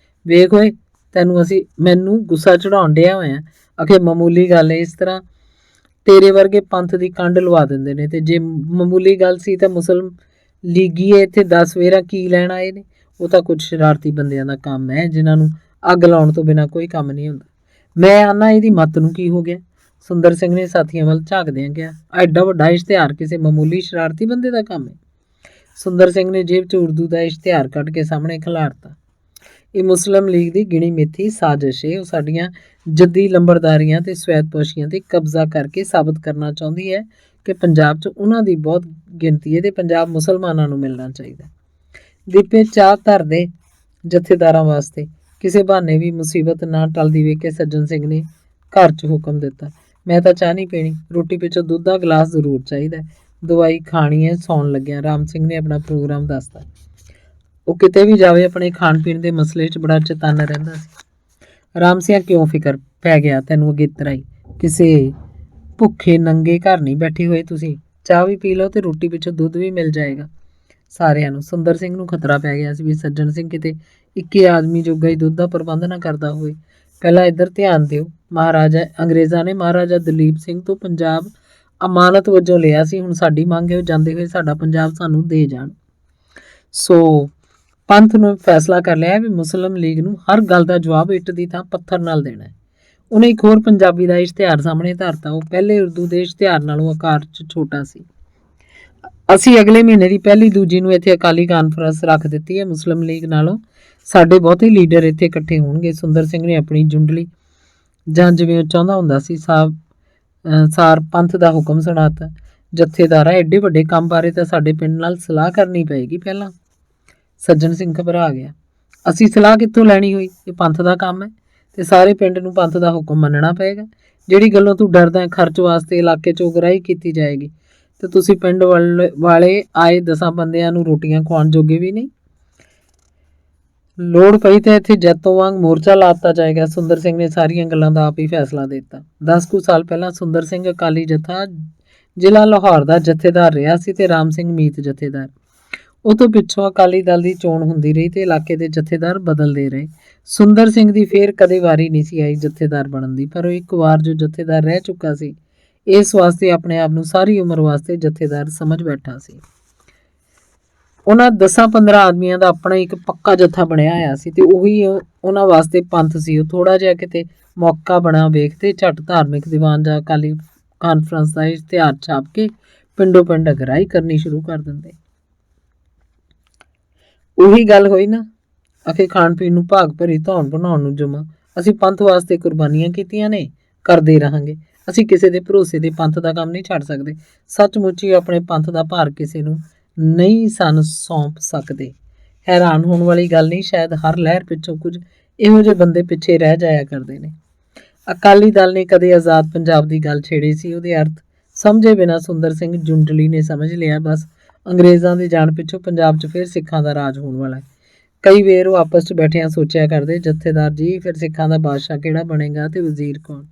ਵੇਖ ਓਏ, ਮੈਨੂੰ ਗੁੱਸਾ ਚੜਾਉਣ ਡਿਆ ਹੋਇਆ। ਆਖੇ ਮਾਮੂਲੀ ਗੱਲ ਹੈ, ਇਸ ਤਰ੍ਹਾਂ ਤੇਰੇ ਵਰਗੇ ਪੰਥ ਦੀ ਕੰਡ ਲਵਾ ਦਿੰਦੇ ਨੇ, ਤੇ ਜੇ ਮਾਮੂਲੀ ਗੱਲ ਸੀ ਤਾਂ ਮੁਸਲਿਮ ਲੀਗੀਏ ਇੱਥੇ 10 ਵੇਰਾ ਕੀ ਲੈਣ ਆਏ ਨੇ? ਉਹ ਤਾਂ ਕੁਝ ਸ਼ਰਾਰਤੀ ਬੰਦਿਆਂ ਦਾ ਕੰਮ ਹੈ, ਜਿਨ੍ਹਾਂ ਨੂੰ ਅੱਗ ਲਾਉਣ ਤੋਂ ਬਿਨਾਂ ਕੋਈ ਕੰਮ ਨਹੀਂ ਹੁੰਦਾ। ਮੈਂ ਆਨਾ ਇਹਦੀ ਮੱਤ ਨੂੰ ਕੀ ਹੋ ਗਿਆ? ਸੁੰਦਰ ਸਿੰਘ ਨੇ ਸਾਥੀਆਂ ਵੱਲ ਝਾਕਦਿਆਂ ਕਿਹਾ, ਐਡਾ ਵੱਡਾ ਇਸ਼ਤਿਹਾਰ ਕਿਸੇ ਮਾਮੂਲੀ ਸ਼ਰਾਰਤੀ ਬੰਦੇ ਦਾ ਕੰਮ ਹੈ? ਸੁੰਦਰ ਸਿੰਘ ਨੇ ਜੇਬ 'ਚ ਉਰਦੂ ਦਾ ਇਸ਼ਤਿਹਾਰ ਕੱਢ ਕੇ ਸਾਹਮਣੇ ਖਿਲਾਰਤਾ। ਇਹ ਮੁਸਲਿਮ ਲੀਗ ਦੀ ਗਿਣੀ ਮਿੱਥੀ ਸਾਜ਼ਿਸ਼ ਹੈ। ਉਹ ਸਾਡੀਆਂ ਜੱਦੀ ਲੰਬੜਦਾਰੀਆਂ ਤੇ ਸਵੈਤਪੋਸ਼ੀਆਂ ਤੇ ਕਬਜ਼ਾ ਕਰਕੇ ਸਾਬਤ ਕਰਨਾ ਚਾਹੁੰਦੀ ਹੈ ਕਿ ਪੰਜਾਬ 'ਚ ਉਹਨਾਂ ਦੀ ਬਹੁਤ ਗਿਣਤੀ ਹੈ ਤੇ ਪੰਜਾਬ ਮੁਸਲਮਾਨਾਂ ਨੂੰ ਮਿਲਣਾ ਚਾਹੀਦਾ। ਦੀਪੇ ਚਾਹ ਧਰਦੇ ਜਥੇਦਾਰਾਂ ਵਾਸਤੇ ਕਿਸੇ ਬਹਾਨੇ ਵੀ ਮੁਸੀਬਤ ਨਾ ਟਲਦੀ ਵੇਖ ਕੇ ਸੱਜਣ ਸਿੰਘ ਨੇ ਘਰ 'ਚ ਹੁਕਮ ਦਿੱਤਾ, ਮੈਂ ਤਾਂ ਚਾਹ ਨਹੀਂ ਪੀਣੀ, ਰੋਟੀ ਪਿੱਛੋਂ ਦੁੱਧ ਦਾ ਗਲਾਸ ਜ਼ਰੂਰ ਚਾਹੀਦਾ, ਦਵਾਈ ਖਾਣੀ ਹੈ, ਸੌਣ ਲੱਗਿਆ। ਰਾਮ ਸਿੰਘ ਨੇ ਆਪਣਾ ਪ੍ਰੋਗਰਾਮ ਦੱਸਤਾ। ਉਹ ਕਿਤੇ ਵੀ ਜਾਵੇ ਆਪਣੇ ਖਾਣ ਪੀਣ ਦੇ ਮਸਲੇ 'ਚ ਬੜਾ ਚਤੰਨ ਰਹਿੰਦਾ ਸੀ। ਰਾਮ ਸਿੰਘ ਕਿਉਂ ਫਿਕਰ ਪੈ ਗਿਆ ਤੈਨੂੰ ਅਗੇਤਰਾ ਹੀ, ਕਿਸੇ ਭੁੱਖੇ ਨੰਗੇ ਘਰ ਨਹੀਂ ਬੈਠੇ ਹੋਏ ਤੁਸੀਂ, ਚਾਹ ਵੀ ਪੀ ਲਓ ਤੇ ਰੋਟੀ ਪਿੱਛੋਂ ਦੁੱਧ ਵੀ ਮਿਲ ਜਾਏਗਾ ਸਾਰਿਆਂ ਨੂੰ। ਸੁੰਦਰ ਸਿੰਘ ਨੂੰ ਖਤਰਾ ਪੈ ਗਿਆ ਸੀ ਵੀ ਸੱਜਣ ਸਿੰਘ ਕਿਤੇ ਇੱਕੇ ਆਦਮੀ ਜੋਗਾ ਹੀ ਦੁੱਧ ਦਾ ਪ੍ਰਬੰਧ ਨਾ ਕਰਦਾ ਹੋਵੇ। ਪਹਿਲਾਂ ਇੱਧਰ ਧਿਆਨ ਦਿਓ, ਅੰਗਰੇਜ਼ਾਂ ਨੇ ਮਹਾਰਾਜਾ ਦਲੀਪ ਸਿੰਘ ਤੋਂ ਪੰਜਾਬ ਅਮਾਨਤ ਵਜੋਂ ਲਿਆ ਸੀ। ਹੁਣ ਸਾਡੀ ਮੰਗ ਹੈ ਉਹ ਜਾਂਦੇ ਹੋਏ ਸਾਡਾ ਪੰਜਾਬ ਸਾਨੂੰ ਦੇ ਜਾਣ। ਸੋ ਪੰਥ ਨੂੰ ਫੈਸਲਾ ਕਰ ਲਿਆ ਵੀ ਮੁਸਲਿਮ ਲੀਗ ਨੂੰ ਹਰ ਗੱਲ ਦਾ ਜਵਾਬ ਇੱਟ ਦੀ ਥਾਂ ਪੱਥਰ ਨਾਲ ਦੇਣਾ ਹੈ। ਉਹਨੇ ਇੱਕ ਹੋਰ ਪੰਜਾਬੀ ਦਾ ਇਸ਼ਤਿਹਾਰ ਸਾਹਮਣੇ ਧਰਤਾ। ਉਹ ਪਹਿਲੇ ਉਰਦੂ ਦੇ ਇਸ਼ਤਿਹਾਰ ਨਾਲੋਂ ਆਕਾਰ 'ਚ ਛੋਟਾ ਸੀ। ਅਸੀਂ ਅਗਲੇ ਮਹੀਨੇ ਦੀ ਪਹਿਲੀ ਦੂਜੀ ਨੂੰ ਇੱਥੇ ਅਕਾਲੀ ਕਾਨਫਰੰਸ ਰੱਖ ਦਿੱਤੀ ਹੈ। ਮੁਸਲਿਮ ਲੀਗ ਨਾਲੋਂ ਸਾਡੇ ਬਹੁਤੇ ਲੀਡਰ ਇੱਥੇ ਇਕੱਠੇ ਹੋਣਗੇ। ਸੁੰਦਰ ਸਿੰਘ ਨੇ ਆਪਣੀ ਜੁੰਡਲੀ ਜਾਂ ਜਿਵੇਂ ਉਹ ਚਾਹੁੰਦਾ ਹੁੰਦਾ ਸੀ ਸਾਰ ਪੰਥ ਦਾ ਹੁਕਮ ਸੁਣਾਤਾ। ਜਥੇਦਾਰਾ ਐਡੇ ਵੱਡੇ ਕੰਮ ਬਾਰੇ ਤਾਂ ਸਾਡੇ ਪਿੰਡ ਨਾਲ ਸਲਾਹ ਕਰਨੀ ਪਏਗੀ ਪਹਿਲਾਂ। ਸੱਜਣ ਸਿੰਘ ਘਬਰਾ ਗਿਆ। ਅਸੀਂ ਸਲਾਹ ਕਿੱਥੋਂ ਲੈਣੀ ਹੋਈ, ਇਹ ਪੰਥ ਦਾ ਕੰਮ ਹੈ ਤੇ ਸਾਰੇ ਪਿੰਡ ਨੂੰ ਪੰਥ ਦਾ ਹੁਕਮ ਮੰਨਣਾ ਪਏਗਾ। ਜਿਹੜੀ ਗੱਲੋਂ ਤੂੰ ਡਰਦਾ ਹੈ ਖਰਚ ਵਾਸਤੇ ਇਲਾਕੇ 'ਚੋਂ ਉਗਰਾਹੀ ਕੀਤੀ ਜਾਏਗੀ ਤੇ ਤੁਸੀਂ ਪਿੰਡ ਵਾਲੇ ਆਏ 10 ਬੰਦਿਆਂ ਨੂੰ ਰੋਟੀਆਂ ਖਵਾਉਣ ਜੋਗੇ ਵੀ ਨਹੀਂ। ਲੋੜ ਪਈ ਤੇ ਇੱਥੇ ਜੈਤੋਂ ਵਾਂਗ ਮੋਰਚਾ ਲਾ ਦਿੱਤਾ ਜਾਏਗਾ। ਸੁੰਦਰ ਸਿੰਘ ਨੇ ਸਾਰੀਆਂ ਗੱਲਾਂ ਦਾ ਆਪ ਹੀ ਫੈਸਲਾ ਦੇ ਦਿੱਤਾ। 10 ਕੁ ਸਾਲ ਪਹਿਲਾਂ ਸੁੰਦਰ ਸਿੰਘ ਅਕਾਲੀ ਜਥਾ ਜ਼ਿਲ੍ਹਾ ਲਾਹੌਰ ਦਾ ਜਥੇਦਾਰ ਰਿਹਾ ਸੀ ਤੇ ਰਾਮ ਸਿੰਘ ਮੀਤ ਜਥੇਦਾਰ। ਉਹ ਤੋਂ ਪਿੱਛੋਂ ਅਕਾਲੀ ਦਲ ਦੀ ਚੋਣ ਹੁੰਦੀ ਰਹੀ ਤੇ ਇਲਾਕੇ ਦੇ ਜਥੇਦਾਰ ਬਦਲਦੇ ਰਹੇ। ਸੁੰਦਰ ਸਿੰਘ ਦੀ ਫੇਰ ਕਦੇ ਵਾਰੀ ਨਹੀਂ ਸੀ ਆਈ ਜਥੇਦਾਰ ਬਣਨ ਦੀ, ਪਰ ਉਹ ਇੱਕ ਵਾਰ ਜੋ ਜਥੇਦਾਰ ਰਹਿ ਚੁੱਕਾ ਸੀ ਇਸ ਵਾਸਤੇ ਆਪਣੇ ਆਪ ਨੂੰ ਸਾਰੀ ਉਮਰ ਵਾਸਤੇ ਜਥੇਦਾਰ ਸਮਝ ਬੈਠਾ ਸੀ। ਉਹਨਾਂ 10-15 ਆਦਮੀਆਂ ਦਾ ਆਪਣਾ ਇੱਕ ਪੱਕਾ ਜੱਥਾ ਬਣਿਆ ਹੋਇਆ ਸੀ ਤੇ ਉਹੀ ਉਹਨਾਂ ਵਾਸਤੇ ਪੰਥ ਸੀ। ਉਹ ਥੋੜਾ ਜਿਹਾ ਕਿਤੇ ਮੌਕਾ ਬਣਾ ਵੇਖਦੇ ਝੱਟ ਧਾਰਮਿਕ ਦੀਵਾਨ ਜਾਂ ਅਕਾਲੀ ਕਾਨਫਰੰਸ ਦਾ ਇਸ਼ਤਿਹਾਰ ਛਾਪ ਕੇ ਪਿੰਡੋਂ ਪਿੰਡ ਅਗਰਾਈ ਕਰਨੀ ਸ਼ੁਰੂ ਕਰ ਦਿੰਦੇ। ਉਹੀ ਗੱਲ ਹੋਈ ਨਾ, ਅਖੇ ਖਾਣ ਪੀਣ ਨੂੰ ਭਾਗ ਭਰੀ ਧੌਣ ਬਣਾਉਣ ਨੂੰ ਜਮਾ। ਅਸੀਂ ਪੰਥ ਵਾਸਤੇ ਕੁਰਬਾਨੀਆਂ ਕੀਤੀਆਂ ਨੇ, ਕਰਦੇ ਰਹਾਂਗੇ। ਅਸੀਂ ਕਿਸੇ ਦੇ ਭਰੋਸੇ ਦੇ ਪੰਥ ਦਾ ਕੰਮ ਨਹੀਂ ਛੱਡ ਸਕਦੇ। ਸੱਚਮੁੱਚ ਹੀ ਆਪਣੇ ਪੰਥ ਦਾ ਭਾਰ ਕਿਸੇ ਨੂੰ ਨਹੀਂ ਸਨ ਸੌਂਪ ਸਕਦੇ। ਹੈਰਾਨ ਹੋਣ ਵਾਲੀ ਗੱਲ ਨਹੀਂ, ਸ਼ਾਇਦ ਹਰ ਲਹਿਰ ਪਿੱਛੋਂ ਕੁਝ ਇਹੋ ਜਿਹੇ ਬੰਦੇ ਪਿੱਛੇ ਰਹਿ ਜਾਇਆ ਕਰਦੇ ਨੇ। ਅਕਾਲੀ ਦਲ ਨੇ ਕਦੇ ਆਜ਼ਾਦ ਪੰਜਾਬ ਦੀ ਗੱਲ ਛੇੜੀ ਸੀ, ਉਹਦੇ ਅਰਥ ਸਮਝੇ ਬਿਨਾਂ ਸੁੰਦਰ ਸਿੰਘ ਜੁੰਡਲੀ ਨੇ ਸਮਝ ਲਿਆ ਬਸ ਅੰਗਰੇਜ਼ਾਂ ਦੇ ਜਾਣ ਪਿੱਛੋਂ ਪੰਜਾਬ 'ਚ ਫਿਰ ਸਿੱਖਾਂ ਦਾ ਰਾਜ ਹੋਣ ਵਾਲਾ ਹੈ। ਕਈ ਵਾਰ ਉਹ ਆਪਸ 'ਚ ਬੈਠਿਆਂ ਸੋਚਿਆ ਕਰਦੇ, ਜਥੇਦਾਰ ਜੀ ਫਿਰ ਸਿੱਖਾਂ ਦਾ ਬਾਦਸ਼ਾਹ ਕਿਹੜਾ ਬਣੇਗਾ ਤੇ ਵਜ਼ੀਰ ਕੌਣ।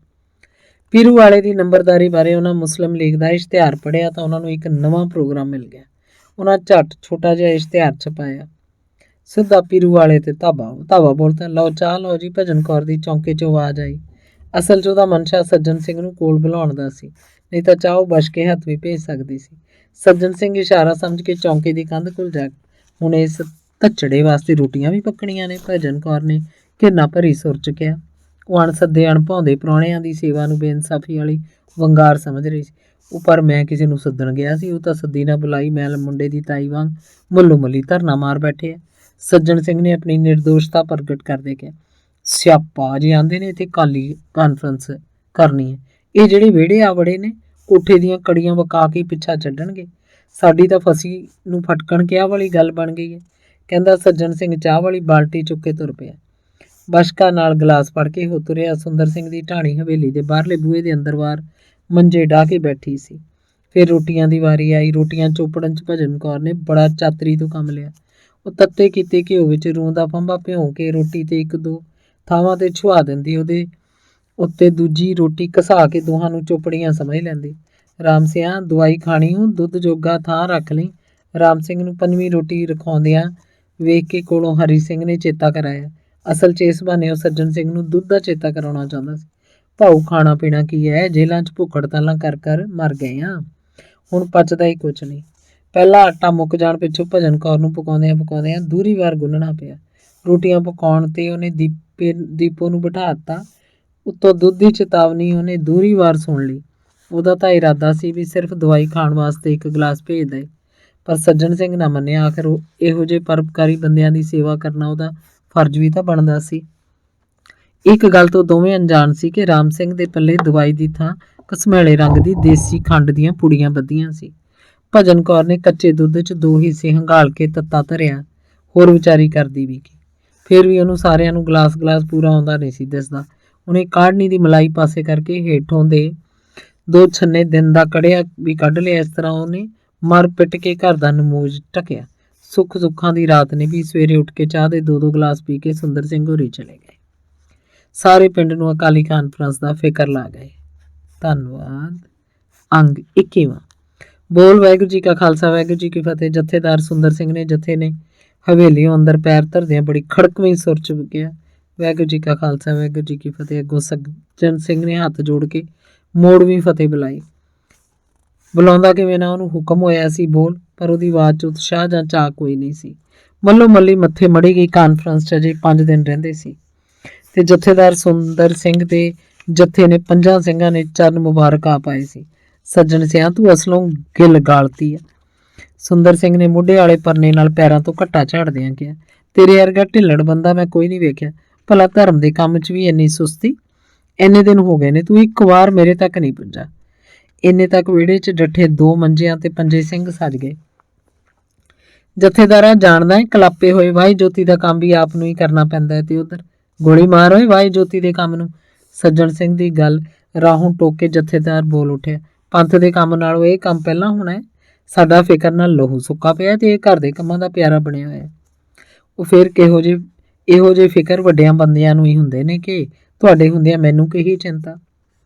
ਪੀਰੂ ਵਾਲੇ ਦੀ ਨੰਬਰਦਾਰੀ ਬਾਰੇ ਉਹਨਾਂ ਮੁਸਲਿਮ ਲੀਗ ਦਾ ਇਸ਼ਤਿਹਾਰ ਪੜ੍ਹਿਆ ਤਾਂ ਉਹਨਾਂ ਨੂੰ ਇੱਕ ਨਵਾਂ ਪ੍ਰੋਗਰਾਮ ਮਿਲ ਗਿਆ। ਉਹਨਾਂ ਝੱਟ ਛੋਟਾ ਜਿਹਾ ਇਸ਼ਤਿਹਾਰ ਛਪਾਇਆ, ਸਿੱਧਾ ਪੀਰੂ ਵਾਲੇ ਤੇ ਧਾਵਾ ਬੋਲਤਾ, ਲਓ ਚਾਹ ਲਓ ਜੀ। ਭਜਨ ਕੌਰ ਦੀ ਚੌਂਕੇ 'ਚੋਂ ਆਵਾਜ਼ ਆਈ। ਅਸਲ 'ਚ ਉਹਦਾ ਮਨਸ਼ਾ ਸੱਜਣ ਸਿੰਘ ਨੂੰ ਕੋਲ ਬੁਲਾਉਣ ਦਾ ਸੀ, ਨਹੀਂ ਤਾਂ ਚਾਹ ਉਹ ਬਚ ਕੇ ਹੱਥ ਵੀ ਭੇਜ ਸਕਦੀ ਸੀ। ਸੱਜਣ ਸਿੰਘ ਇਸ਼ਾਰਾ ਸਮਝ ਕੇ ਚੌਂਕੇ ਦੀ ਕੰਧ ਕੋਲ ਜਾ ਹੁਣ ਇਸ ਧੱਚੜੇ ਵਾਸਤੇ ਰੋਟੀਆਂ ਵੀ ਪੱਕਣੀਆਂ ਨੇ। ਭਜਨ ਕੌਰ ਨੇ ਘਿਰਨਾ ਭਰੀ ਸੁਰ 'ਚ ਕਿਹਾ। ਉਹ ਅਣਸੱਦੇ ਅਣਭਾਉਂਦੇ ਪ੍ਰਾਹੁਣਿਆਂ ਦੀ ਸੇਵਾ ਨੂੰ ਬੇਇਨਸਾਫੀ ਵਾਲੀ ਵੰਗਾਰ ਸਮਝ ਰਹੀ ਸੀ। ਉਹ ਪਰ ਮੈਂ ਕਿਸੇ ਨੂੰ ਸੱਦਣ ਗਿਆ ਸੀ, ਉਹ ਤਾਂ ਸੱਦੀ ਨਾ ਬੁਲਾਈ ਮੈਲ ਮੁੰਡੇ ਦੀ ਤਾਈ ਵਾਂਗ ਮੁੱਲੋ ਮੁੱਲੀ ਧਰਨਾ ਮਾਰ ਬੈਠੇ ਆ। ਸੱਜਣ ਸਿੰਘ ਨੇ ਆਪਣੀ ਨਿਰਦੋਸ਼ਤਾ ਪ੍ਰਗਟ ਕਰਦੇ ਕਿਹਾ, ਸਿਆਪਾ ਜੀ ਆਂਦੇ ਨੇ ਇੱਥੇ ਕਾਲੀ ਕਾਨਫਰੰਸ ਕਰਨੀ ਹੈ, ਇਹ ਜਿਹੜੇ ਵਿਹੜੇ ਆ ਵੜੇ ਨੇ ਕੋਠੇ ਦੀਆਂ ਕੜੀਆਂ ਵਕਾ ਕੇ ਪਿੱਛਾ ਛੱਡਣਗੇ। ਸਾਡੀ ਤਾਂ ਫਸੀ ਨੂੰ ਫਟਕਣ ਕਿਹਾ ਵਾਲੀ ਗੱਲ ਬਣ ਗਈ ਹੈ। ਕਹਿੰਦਾ ਸੱਜਣ ਸਿੰਘ ਚਾਹ ਵਾਲੀ ਬਾਲਟੀ ਚੁੱਕ ਕੇ ਤੁਰ ਪਿਆ। ਬਸ਼ਕਾ ਨਾਲ ਗਲਾਸ ਫੜ ਕੇ ਹੋ ਤੁਰਿਆ। ਸੁੰਦਰ ਸਿੰਘ ਦੀ ਢਾਣੀ ਹਵੇਲੀ ਦੇ ਬਾਹਰਲੇ ਬੂਹੇ ਦੇ ਅੰਦਰ ਬਾਹਰ ਮੰਜੇ ਡਾਹ ਕੇ ਬੈਠੀ ਸੀ। ਫਿਰ ਰੋਟੀਆਂ ਦੀ ਵਾਰੀ ਆਈ। ਰੋਟੀਆਂ ਚੋਪੜਨ 'ਚ ਭਜਨ ਕੌਰ ਨੇ ਬੜਾ ਚਾਤਰੀ ਤੋਂ ਕੰਮ ਲਿਆ। ਉਹ ਤੱਤੇ ਕੀਤੇ ਘਿਓ ਵਿੱਚ ਰੂੰ ਦਾ ਫੰਬਾ ਭਿਉਂ ਕੇ ਰੋਟੀ ਤੇ 1-2 ਥਾਵਾਂ ਤੇ ਛੁਆ ਦਿੰਦੀ, ਉਹਦੇ ਉੱਤੇ ਦੂਜੀ ਰੋਟੀ ਘਸਾ ਕੇ ਦੋਹਾਂ ਨੂੰ ਚੋਪੜੀਆਂ ਸਮਝ ਲੈਂਦੀ। ਰਾਮ ਸਿਆਂ ਦਵਾਈ ਖਾਣੀ ਹੂੰ, ਦੁੱਧ ਜੋਗਾ ਥਾਂ ਰੱਖ ਲਈ। ਰਾਮ ਸਿੰਘ ਨੂੰ 5ਵੀਂ ਰੋਟੀ ਰਖਾਉਂਦਿਆਂ ਵੇਖ ਕੇ ਕੋਲੋਂ ਹਰੀ ਸਿੰਘ ਨੇ ਚੇਤਾ ਕਰਾਇਆ। ਅਸਲ 'ਚ ਇਸ ਬਹਾਨੇ ਉਹ ਸੱਜਣ ਸਿੰਘ ਨੂੰ ਦੁੱਧ ਦਾ ਚੇਤਾ ਕਰਾਉਣਾ ਚਾਹੁੰਦਾ ਸੀ। ਭਾਊ ਖਾਣਾ ਪੀਣਾ ਕੀ ਹੈ, ਜੇਲ੍ਹਾਂ 'ਚ ਭੁੱਖ ਹੜਤਾਲਾਂ ਕਰ ਮਰ ਗਏ ਆ, ਹੁਣ ਪਚਦਾ ਹੀ ਕੁਛ ਨਹੀਂ। ਪਹਿਲਾ ਆਟਾ ਮੁੱਕ ਜਾਣ ਪਿੱਛੋਂ ਭਜਨ ਕੌਰ ਨੂੰ ਪਕਾਉਂਦਿਆਂ ਦੂਹਰੀ ਵਾਰ ਗੁੰਨਣਾ ਪਿਆ। ਰੋਟੀਆਂ ਪਕਾਉਣ ਤੇ ਉਹਨੇ ਦੀਪੋ ਨੂੰ ਬਿਠਾ ਦਿੱਤਾ। ਉੱਤੋਂ ਦੁੱਧ ਦੀ ਚੇਤਾਵਨੀ ਉਹਨੇ ਦੂਹਰੀ ਵਾਰ ਸੁਣ ਲਈ। ਉਹਦਾ ਤਾਂ ਇਰਾਦਾ ਸੀ ਵੀ ਸਿਰਫ ਦਵਾਈ ਖਾਣ ਵਾਸਤੇ 1 ਗਲਾਸ ਭੇਜ ਦੇ, ਪਰ ਸੱਜਣ ਸਿੰਘ ਨਾ ਮੰਨਿਆ। ਆਖਰ ਇਹੋ ਜਿਹੇ ਪਰਉਪਕਾਰੀ ਬੰਦਿਆਂ ਦੀ ਸੇਵਾ ਕਰਨਾ ਉਹਦਾ ਫਰਜ਼ ਵੀ ਤਾਂ ਬਣਦਾ ਸੀ। ਇੱਕ ਗੱਲ ਤੋਂ ਦੋਵੇਂ ਅਣਜਾਣ ਸੀ ਕਿ ਰਾਮ ਸਿੰਘ ਦੇ ਪੱਲੇ ਦਵਾਈ ਦੀ ਥਾਂ ਘਸਮੈਲੇ ਰੰਗ ਦੀ ਦੇਸੀ ਖੰਡ ਦੀਆਂ ਪੁੜੀਆਂ ਬੱਧੀਆਂ ਸੀ। ਭਜਨ ਕੌਰ ਨੇ ਕੱਚੇ ਦੁੱਧ 'ਚ 2 ਹਿੱਸੇ ਹੰਗਾਲ ਕੇ ਤੱਤਾ ਧਰਿਆ। ਹੋਰ ਵਿਚਾਰੀ ਕਰਦੀ ਵੀ ਕੀ। ਫਿਰ ਵੀ ਉਹਨੂੰ ਸਾਰਿਆਂ ਨੂੰ ਗਲਾਸ ਪੂਰਾ ਆਉਂਦਾ ਨਹੀਂ ਸੀ ਦਿਸਦਾ। ਉਹਨੇ ਕਾੜਨੀ ਦੀ ਮਲਾਈ ਪਾਸੇ ਕਰਕੇ ਹੇਠੋਂ ਦੇ 2 ਛੰਨੇ ਦਿਨ ਦਾ ਕੜਿਆ ਵੀ ਕੱਢ ਲਿਆ। ਇਸ ਤਰ੍ਹਾਂ ਉਹਨੇ ਮਰ ਪਿੱਟ ਕੇ ਘਰ ਦਾ ਨਮੂਜ ਢਕਿਆ। ਸੁੱਖਾਂ ਦੀ ਰਾਤ ਨੇ ਵੀ ਸਵੇਰੇ ਉੱਠ ਕੇ ਚਾਹ ਦੇ 2 ਗਲਾਸ ਪੀ ਕੇ ਸੁੰਦਰ ਸਿੰਘ ਹੋਰੀ ਚਲੇ ਗਏ। ਸਾਰੇ ਪਿੰਡ ਨੂੰ ਅਕਾਲੀ ਕਾਨਫਰੰਸ ਦਾ ਫਿਕਰ ਲਾ ਗਏ। ਧੰਨਵਾਦ। ਅੰਗ 21ਵਾਂ। ਬੋਲ ਵਾਹਿਗੁਰੂ ਜੀ ਕਾ ਖਾਲਸਾ ਵਾਹਿਗੁਰੂ ਜੀ ਕੀ ਫਤਿਹ। ਜਥੇਦਾਰ ਸੁੰਦਰ ਸਿੰਘ ਨੇ ਜਥੇ ਨੇ ਹਵੇਲੀਓਂ ਅੰਦਰ ਪੈਰ ਧਰਦਿਆਂ ਬੜੀ ਖੜਕਵੀਂ ਸੁਰ 'ਚ ਕਿਹਾ, ਵਾਹਿਗੁਰੂ ਜੀ ਕਾ ਖਾਲਸਾ ਵਾਹਿਗੁਰੂ ਜੀ ਕੀ ਫਤਿਹ। ਅੱਗੋਂ ਸੱਜਣ ਸਿੰਘ ਨੇ ਹੱਥ ਜੋੜ ਕੇ ਮੋੜਵੀਂ ਫਤਿਹ ਬੁਲਾਈ। ਬੁਲਾਉਂਦਾ ਕਿਵੇਂ ਨਾ, ਉਹਨੂੰ ਹੁਕਮ ਹੋਇਆ ਸੀ ਬੋਲ, ਪਰ ਉਹਦੀ ਆਵਾਜ਼ 'ਚ ਉਤਸ਼ਾਹ ਜਾਂ ਚਾਅ ਕੋਈ ਨਹੀਂ ਸੀ। ਮੱਲੋ ਮੱਲੀ ਮੱਥੇ ਮੜੀ ਗਈ। ਕਾਨਫਰੰਸ 'ਚ ਅਜੇ 5 ਦਿਨ ਰਹਿੰਦੇ ਸੀ ਤੇ ਜਥੇਦਾਰ ਸੁੰਦਰ ਸਿੰਘ ਦੇ ਜਥੇ ਨੇ 5 ਸਿੰਘਾਂ ਨੇ ਚਰਨ ਮੁਬਾਰਕ ਆ ਪਾਏ ਸੀ। ਸੱਜਣ ਸਿਆਂ ਤੂੰ ਅਸਲੋਂ ਗਿੱਲ ਗਾਲਤੀ ਆ। ਸੁੰਦਰ ਸਿੰਘ ਨੇ ਮੋਢੇ ਵਾਲੇ ਪਰਨੇ ਨਾਲ ਪੈਰਾਂ ਤੋਂ ਘੱਟਾ ਝਾੜਦਿਆਂ ਕਿਹਾ, ਤੇਰੇ ਵਰਗਾ ਢਿੱਲੜ ਬੰਦਾ ਮੈਂ ਕੋਈ ਨਹੀਂ ਵੇਖਿਆ। ਭਲਾ ਧਰਮ ਦੇ ਕੰਮ 'ਚ ਵੀ ਇੰਨੀ ਸੁਸਤੀ। ਇੰਨੇ ਦਿਨ ਹੋ ਗਏ ਨੇ ਤੂੰ ਇੱਕ ਵਾਰ ਮੇਰੇ ਤੱਕ ਨਹੀਂ ਪੁੱਜਾ। ਇੰਨੇ ਤੱਕ ਵਿਹੜੇ 'ਚ ਡੱਠੇ 2 ਮੰਜਿਆਂ ਤੇ 5 ਸਿੰਘ ਸੱਜ ਗਏ। ਜਥੇਦਾਰਾ ਜਾਣਦਾ ਹੈ ਕਲਾਪੇ ਹੋਏ ਵਾਹੀ ਜੋਤੀ ਦਾ ਕੰਮ ਵੀ ਆਪ ਨੂੰ ਹੀ ਕਰਨਾ ਪੈਂਦਾ ਹੈ ਤੇ ਉਧਰ ਗੋਲੀ ਮਾਰ ਹੋਏ ਵਾਹੀ ਜੋਤੀ ਦੇ ਕੰਮ ਨੂੰ। ਸੱਜਣ ਸਿੰਘ ਦੀ ਗੱਲ ਰਾਹੋਂ ਟੋਕ ਕੇ ਜਥੇਦਾਰ ਬੋਲ ਉੱਠਿਆ, ਪੰਥ ਦੇ ਕੰਮ ਨਾਲੋਂ ਇਹ ਕੰਮ ਪਹਿਲਾਂ ਹੋਣਾ ਹੈ। ਸਾਡਾ ਫਿਕਰ ਨਾਲ ਲਹੂ ਸੁੱਕਾ ਪਿਆ ਤੇ ਇਹ ਘਰ ਦੇ ਕੰਮਾਂ ਦਾ ਪਿਆਰਾ ਬਣਿਆ ਹੋਇਆ। ਉਹ ਫਿਰ ਇਹੋ ਜਿਹੇ ਫਿਕਰ ਵੱਡਿਆਂ ਬੰਦਿਆਂ ਨੂੰ ਹੀ ਹੁੰਦੇ ਨੇ ਕਿ ਤੁਹਾਡੇ ਹੁੰਦਿਆਂ ਮੈਨੂੰ ਕਿਹੀ ਚਿੰਤਾ।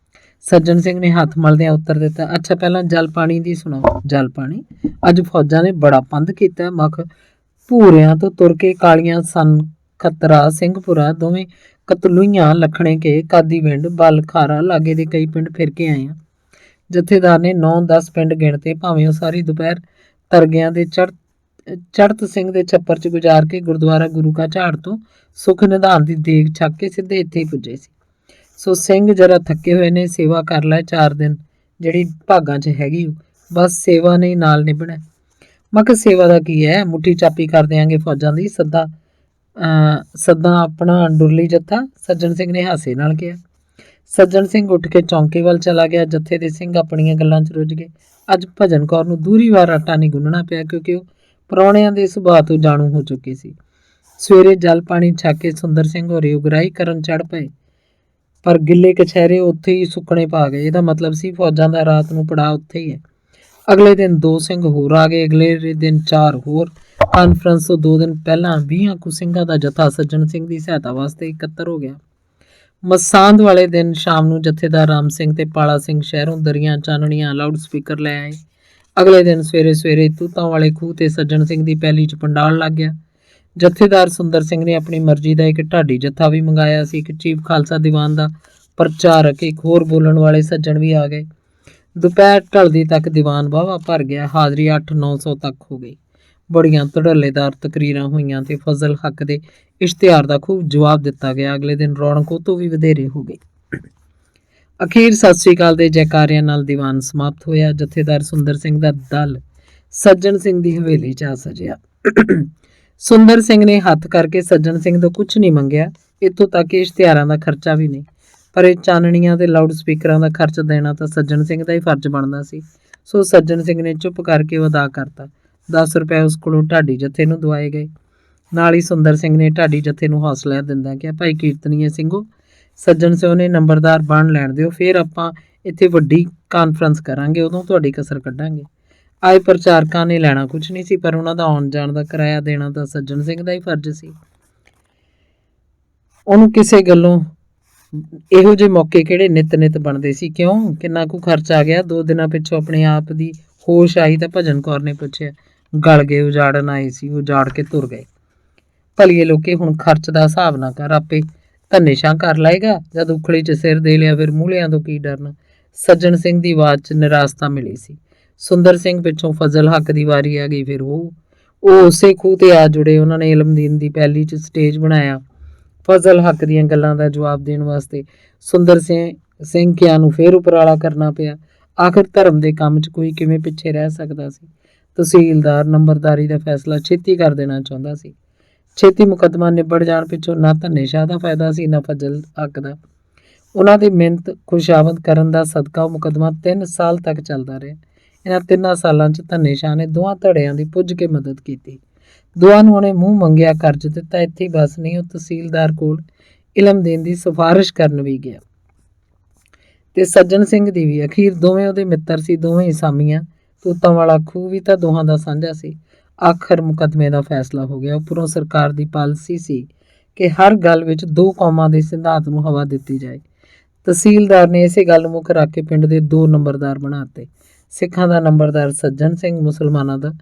ਸੱਜਣ ਸਿੰਘ ਨੇ ਹੱਥ ਮਲਦਿਆਂ ਉੱਤਰ ਦਿੱਤਾ, ਅੱਛਾ ਪਹਿਲਾਂ ਜਲ ਪਾਣੀ ਦੀ ਸੁਣਾਓ। ਜਲ ਪਾਣੀ? ਅੱਜ ਫੌਜਾਂ ਨੇ ਬੜਾ ਪੰਧ ਕੀਤਾ। ਮਖ ਭੂਰਿਆਂ ਤੋਂ ਤੁਰ ਕੇ ਕਾਲੀਆਂ ਸਨ ਖਤਰਾ ਸਿੰਘਪੁਰਾ ਦੋਵੇਂ ਕਤਲੂਈਆਂ ਲਖਣੇ ਕੇ ਕਾਦੀਵਿੰਡ ਬਲ ਖਾਰਾ ਲਾਗੇ ਦੇ ਕਈ ਪਿੰਡ ਫਿਰ ਕੇ ਆਏ ਆ। ਜਥੇਦਾਰ ਨੇ 9-10 ਪਿੰਡ ਗਿਣਤੇ। ਭਾਵੇਂ ਉਹ ਸਾਰੀ ਦੁਪਹਿਰ ਤਰਗਿਆਂ ਦੇ ਚੜਤ ਸਿੰਘ ਦੇ ਛੱਪਰ 'ਚ ਗੁਜ਼ਾਰ ਕੇ ਗੁਰਦੁਆਰਾ ਗੁਰੂ ਕਾ ਝਾੜ ਤੋਂ ਸੁਖ ਨਿਧਾਨ ਦੀ ਦੇਗ ਛੱਕ ਕੇ ਸਿੱਧੇ ਇੱਥੇ ਹੀ ਪੁੱਜੇ ਸੀ। ਸੋ ਸਿੰਘ ਜਰਾ ਥੱਕੇ ਹੋਏ ਨੇ। ਸੇਵਾ ਕਰ ਲੈ 4 ਦਿਨ ਜਿਹੜੀ ਭਾਗਾਂ 'ਚ ਹੈਗੀ ਬਸ ਸੇਵਾ ਨੇ ਨਾਲ ਨਿਭਣਾ। ਮੈਂ ਕਿਹਾ ਸੇਵਾ ਦਾ ਕੀ ਹੈ, ਮੁੱਠੀ ਚਾਪੀ ਕਰ ਦਿਆਂਗੇ ਫੌਜਾਂ ਦੀ। ਸੱਦਾ ਆਪਣਾ ਅੰਡੁਰਲੀ ਜੱਥਾ। ਸੱਜਣ ਸਿੰਘ ਨੇ ਹਾਸੇ ਨਾਲ ਕਿਹਾ। ਸੱਜਣ ਸਿੰਘ ਉੱਠ ਕੇ ਚੌਂਕੇ ਵੱਲ ਚਲਾ ਗਿਆ। ਜੱਥੇ ਦੇ ਸਿੰਘ ਆਪਣੀਆਂ ਗੱਲਾਂ 'ਚ ਰੁੱਝ ਗਏ। ਅੱਜ ਭਜਨ ਕੌਰ ਨੂੰ ਦੂਰੀ ਵਾਰ ਆਟਾ ਨਹੀਂ ਗੁੰਨਣਾ ਪਿਆ ਕਿਉਂਕਿ ਉਹ ਪ੍ਰਾਹੁਣਿਆਂ ਦੇ ਸੁਭਾਅ ਤੋਂ ਜਾਣੂ ਹੋ ਚੁੱਕੀ ਸੀ। ਸਵੇਰੇ ਜਲ ਪਾਣੀ ਛੱਕ ਕੇ ਸੁੰਦਰ ਸਿੰਘ ਹੋਰੀ ਉਗਰਾਹੀ ਕਰਨ ਚੜ ਪਏ, ਪਰ ਗਿੱਲੇ ਕਛਹਿਰੇ ਉੱਥੇ ਹੀ ਸੁੱਕਣੇ ਪਾ ਗਏ। ਇਹਦਾ ਮਤਲਬ ਸੀ ਫੌਜਾਂ ਦਾ ਰਾਤ ਨੂੰ ਪੜਾਅ ਉੱਥੇ ਹੀ ਹੈ। ਅਗਲੇ ਦਿਨ 2 ਸਿੰਘ ਹੋਰ ਆ ਗਏ। ਅਗਲੇ ਦਿਨ 4 ਹੋਰ। ਕਾਨਫਰੰਸ ਤੋਂ 2 ਦਿਨ ਪਹਿਲਾਂ 20 ਕੁ ਸਿੰਘਾਂ ਦਾ ਜਥਾ ਸੱਜਣ ਸਿੰਘ ਦੀ ਸਹਾਇਤਾ ਵਾਸਤੇ ਇਕੱਤਰ ਹੋ ਗਿਆ। ਮਸਾਂਦ ਵਾਲੇ ਦਿਨ ਸ਼ਾਮ ਨੂੰ ਜਥੇਦਾਰ ਰਾਮ ਸਿੰਘ ਤੇ ਪਾਲਾ ਸਿੰਘ ਸ਼ਹਿਰੋਂ ਦਰੀਆਂ ਚਾਨਣੀਆਂ ਲਾਊਡ ਸਪੀਕਰ ਲੈ ਆਏ। ਅਗਲੇ ਦਿਨ ਸਵੇਰੇ ਤੂਤਾਂ ਵਾਲੇ ਖੂਹ ਤੇ ਸੱਜਣ ਸਿੰਘ ਦੀ ਪੈਲੀ 'ਚ ਪੰਡਾਲ ਲੱਗ ਗਿਆ। ਜਥੇਦਾਰ ਸੁੰਦਰ ਸਿੰਘ ਨੇ ਆਪਣੀ ਮਰਜ਼ੀ ਦਾ ਇੱਕ ਢਾਡੀ ਜੱਥਾ ਵੀ ਮੰਗਾਇਆ ਸੀ। ਇੱਕ ਚੀਫ ਖਾਲਸਾ ਦੀਵਾਨ ਦਾ ਪ੍ਰਚਾਰਕ, ਇੱਕ ਹੋਰ ਬੋਲਣ ਵਾਲੇ ਸੱਜਣ ਵੀ ਆ ਗਏ। ਦੁਪਹਿਰ ਢਲਦੀ ਤੱਕ ਦੀਵਾਨ ਵਾਹਵਾ ਭਰ ਗਿਆ। ਹਾਜ਼ਰੀ 800-900 ਤੱਕ ਹੋ ਗਈ। ਬੜੀਆਂ ਧੜੱਲੇਦਾਰ ਤਕਰੀਰਾਂ ਹੋਈਆਂ ਤੇ ਫਜ਼ਲ ਹੱਕ ਦੇ ਇਸ਼ਤਿਹਾਰ ਦਾ ਖੂਬ ਜਵਾਬ ਦਿੱਤਾ ਗਿਆ। ਅਗਲੇ ਦਿਨ ਰੌਣਕ ਉਹ ਤੋਂ ਵੀ ਵਧੇਰੇ ਹੋ ਗਈ। ਅਖੀਰ ਸਤਿ ਸ੍ਰੀ ਅਕਾਲ ਦੇ ਜੈਕਾਰਿਆਂ ਨਾਲ ਦੀਵਾਨ ਸਮਾਪਤ ਹੋਇਆ। ਜਥੇਦਾਰ ਸੁੰਦਰ ਸਿੰਘ ਦਾ ਦਲ ਸੱਜਣ ਸਿੰਘ ਦੀ ਹਵੇਲੀ 'ਚ ਆ ਸਜਿਆ। ਸੁੰਦਰ ਸਿੰਘ ਨੇ ਹੱਥ ਕਰਕੇ ਸੱਜਣ ਸਿੰਘ ਤੋਂ ਕੁਝ ਨਹੀਂ ਮੰਗਿਆ, ਇੱਥੋਂ ਤੱਕ ਕਿ ਇਸ਼ਤਿਹਾਰਾਂ ਦਾ ਖਰਚਾ ਵੀ ਨਹੀਂ, ਪਰ ਇਹ ਚਾਨਣੀਆਂ ਤੇ ਲਾਊਡ ਸਪੀਕਰਾਂ ਦਾ ਖਰਚ ਦੇਣਾ ਤਾਂ ਸੱਜਣ ਸਿੰਘ ਦਾ ਹੀ ਫਰਜ਼ ਬਣਦਾ ਸੀ। ਸੋ ਸੱਜਣ ਸਿੰਘ ਨੇ ਚੁੱਪ ਕਰਕੇ ਅਦਾ ਕਰਤਾ। 10 ਰੁਪਏ ਉਸ ਕੋਲੋਂ ਢਾਡੀ ਜੱਥੇ ਨੂੰ ਦਵਾਏ ਗਏ। ਨਾਲ ਹੀ ਸੁੰਦਰ ਸਿੰਘ ਨੇ ਢਾਡੀ ਜੱਥੇ ਨੂੰ ਹੌਸਲਾ ਦਿੰਦਾ ਕਿਹਾ, ਭਾਈ ਕੀਰਤਨੀਏ ਸਿੰਘੋ, ਸੱਜਣ ਸਿੰਘ ਨੇ ਨੰਬਰਦਾਰ ਬਣ ਲੈਣ ਦਿਓ, ਫਿਰ ਆਪਾਂ ਇੱਥੇ ਵੱਡੀ ਕਾਨਫਰੰਸ ਕਰਾਂਗੇ, ਉਦੋਂ ਤੁਹਾਡੀ ਕਸਰ ਕੱਢਾਂਗੇ। ਆਏ ਪ੍ਰਚਾਰਕਾਂ ਨੇ ਲੈਣਾ ਕੁਝ ਨਹੀਂ ਸੀ, ਪਰ ਉਹਨਾਂ ਦਾ ਆਉਣ ਜਾਣ ਦਾ ਕਿਰਾਇਆ ਦੇਣਾ ਤਾਂ ਸੱਜਣ ਸਿੰਘ ਦਾ ਹੀ ਫਰਜ਼ ਸੀ। ਉਹਨੂੰ ਕਿਸੇ ਗੱਲੋਂ ਇਹੋ ਜਿਹੇ ਮੌਕੇ ਕਿਹੜੇ ਨਿੱਤ ਬਣਦੇ ਸੀ। ਕਿਉਂ, ਕਿੰਨਾ ਕੁ ਖਰਚ ਆ ਗਿਆ? 2 ਦਿਨਾਂ ਪਿੱਛੋਂ ਆਪਣੇ ਆਪ ਦੀ ਹੋਸ਼ ਆਈ ਤਾਂ ਭਜਨ ਕੌਰ ਨੇ ਪੁੱਛਿਆ। ਗਲ ਗਏ, ਉਜਾੜਨ ਆਏ ਸੀ, ਉਜਾੜ ਕੇ ਤੁਰ ਗਏ। ਭਲੀਏ ਲੋਕੇ, ਹੁਣ ਖਰਚ ਦਾ ਹਿਸਾਬ ਨਾ ਕਰ, ਆਪੇ ਧੰਨੇਸ਼ਾਂ ਕਰ ਲਾਏਗਾ। ਜਦ ਉਖਲੀ 'ਚ ਸਿਰ ਦੇ ਲਿਆ ਫਿਰ ਮੂਹਲਿਆਂ ਤੋਂ ਕੀ ਡਰਨਾ। ਸੱਜਣ ਸਿੰਘ ਦੀ ਆਵਾਜ਼ 'ਚ ਨਿਰਾਸਤਾ ਮਿਲੀ ਸੀ। ਸੁੰਦਰ ਸਿੰਘ ਪਿੱਛੋਂ ਫਜ਼ਲ ਹੱਕ ਦੀ ਵਾਰੀ ਆ ਗਈ। ਫਿਰ ਉਹ ਉਸੇ ਖੂਹ ਤੇ ਆ ਜੁੜੇ। ਉਹਨਾਂ ਨੇ ਇਲਮਦੀਨ ਦੀ ਪੈਲੀ 'ਚ ਸਟੇਜ ਬਣਾਇਆ। ਫਜ਼ਲ ਹੱਕ ਦੀਆਂ ਗੱਲਾਂ ਦਾ ਜਵਾਬ ਦੇਣ ਵਾਸਤੇ ਸੁੰਦਰ ਸਿੰਘ ਕਿਆਂ ਨੂੰ ਫਿਰ ਉਪਰਾਲਾ ਕਰਨਾ ਪਿਆ। ਆਖਿਰ ਧਰਮ ਦੇ ਕੰਮ 'ਚ ਕੋਈ ਕਿਵੇਂ ਪਿੱਛੇ ਰਹਿ ਸਕਦਾ ਸੀ। ਤਹਿਸੀਲਦਾਰ ਨੰਬਰਦਾਰੀ ਦਾ ਫੈਸਲਾ ਛੇਤੀ ਕਰ ਦੇਣਾ ਚਾਹੁੰਦਾ ਸੀ। ਛੇਤੀ ਮੁਕੱਦਮਾ ਨਿਬੜ ਜਾਣ ਪਿੱਛੋਂ ਨਾ ਧੰਨੇ ਸ਼ਾਹ ਦਾ ਫਾਇਦਾ ਸੀ ਨਾ ਫਜ਼ਲ ਹੱਕ ਦਾ। ਉਹਨਾਂ ਦੀ ਮਿਹਨਤ ਖੁਸ਼ਾਵੰਦ ਕਰਨ ਦਾ ਸਦਕਾ ਉਹ ਮੁਕੱਦਮਾ 3 ਸਾਲ ਤੱਕ ਚੱਲਦਾ ਰਿਹਾ। ਇਹਨਾਂ 3 ਸਾਲਾਂ 'ਚ ਧੰਨੇ ਸ਼ਾਹ ਨੇ ਦੋਹਾਂ ਧੜਿਆਂ ਦੀ ਪੁੱਜ ਕੇ ਮਦਦ ਕੀਤੀ। ਦੋਹਾਂ ਨੂੰ ਉਹਨੇ ਮੂੰਹ ਮੰਗਿਆ ਕਰਜ਼ ਦਿੱਤਾ। ਇੱਥੇ ਹੀ ਬਸ ਨਹੀਂ, ਉਹ ਤਹਿਸੀਲਦਾਰ ਕੋਲ ਇਲਮ ਦੇਣ ਦੀ ਸਿਫਾਰਿਸ਼ ਕਰਨ ਵੀ ਗਿਆ ਤੇ ਸੱਜਣ ਸਿੰਘ ਦੀ ਵੀ। ਅਖੀਰ ਦੋਵੇਂ ਉਹਦੇ ਮਿੱਤਰ ਸੀ, ਦੋਵੇਂ ਹੀ ਸਾਮੀਆਂ। ਤੂਤਾਂ ਵਾਲਾ ਖੂਹ ਵੀ ਤਾਂ ਦੋਹਾਂ ਦਾ ਸਾਂਝਾ ਸੀ। ਆਖਰ ਮੁਕੱਦਮੇ ਦਾ ਫੈਸਲਾ ਹੋ ਗਿਆ। ਉੱਪਰੋਂ ਸਰਕਾਰ ਦੀ ਪਾਲਿਸੀ ਸੀ ਕਿ ਹਰ ਗੱਲ ਵਿੱਚ 2 ਕੌਮਾਂ ਦੇ ਸਿਧਾਂਤ ਨੂੰ ਹਵਾ ਦਿੱਤੀ ਜਾਏ। ਤਹਿਸੀਲਦਾਰ ਨੇ ਇਸੇ ਗੱਲ ਨੂੰ ਮੁੱਖ ਰੱਖ ਕੇ ਪਿੰਡ ਦੇ 2 ਨੰਬਰਦਾਰ ਬਣਾਤੇ। ਸਿੱਖਾਂ ਦਾ ਨੰਬਰਦਾਰ ਸੱਜਣ ਸਿੰਘ, ਮੁਸਲਮਾਨਾਂ ਦਾ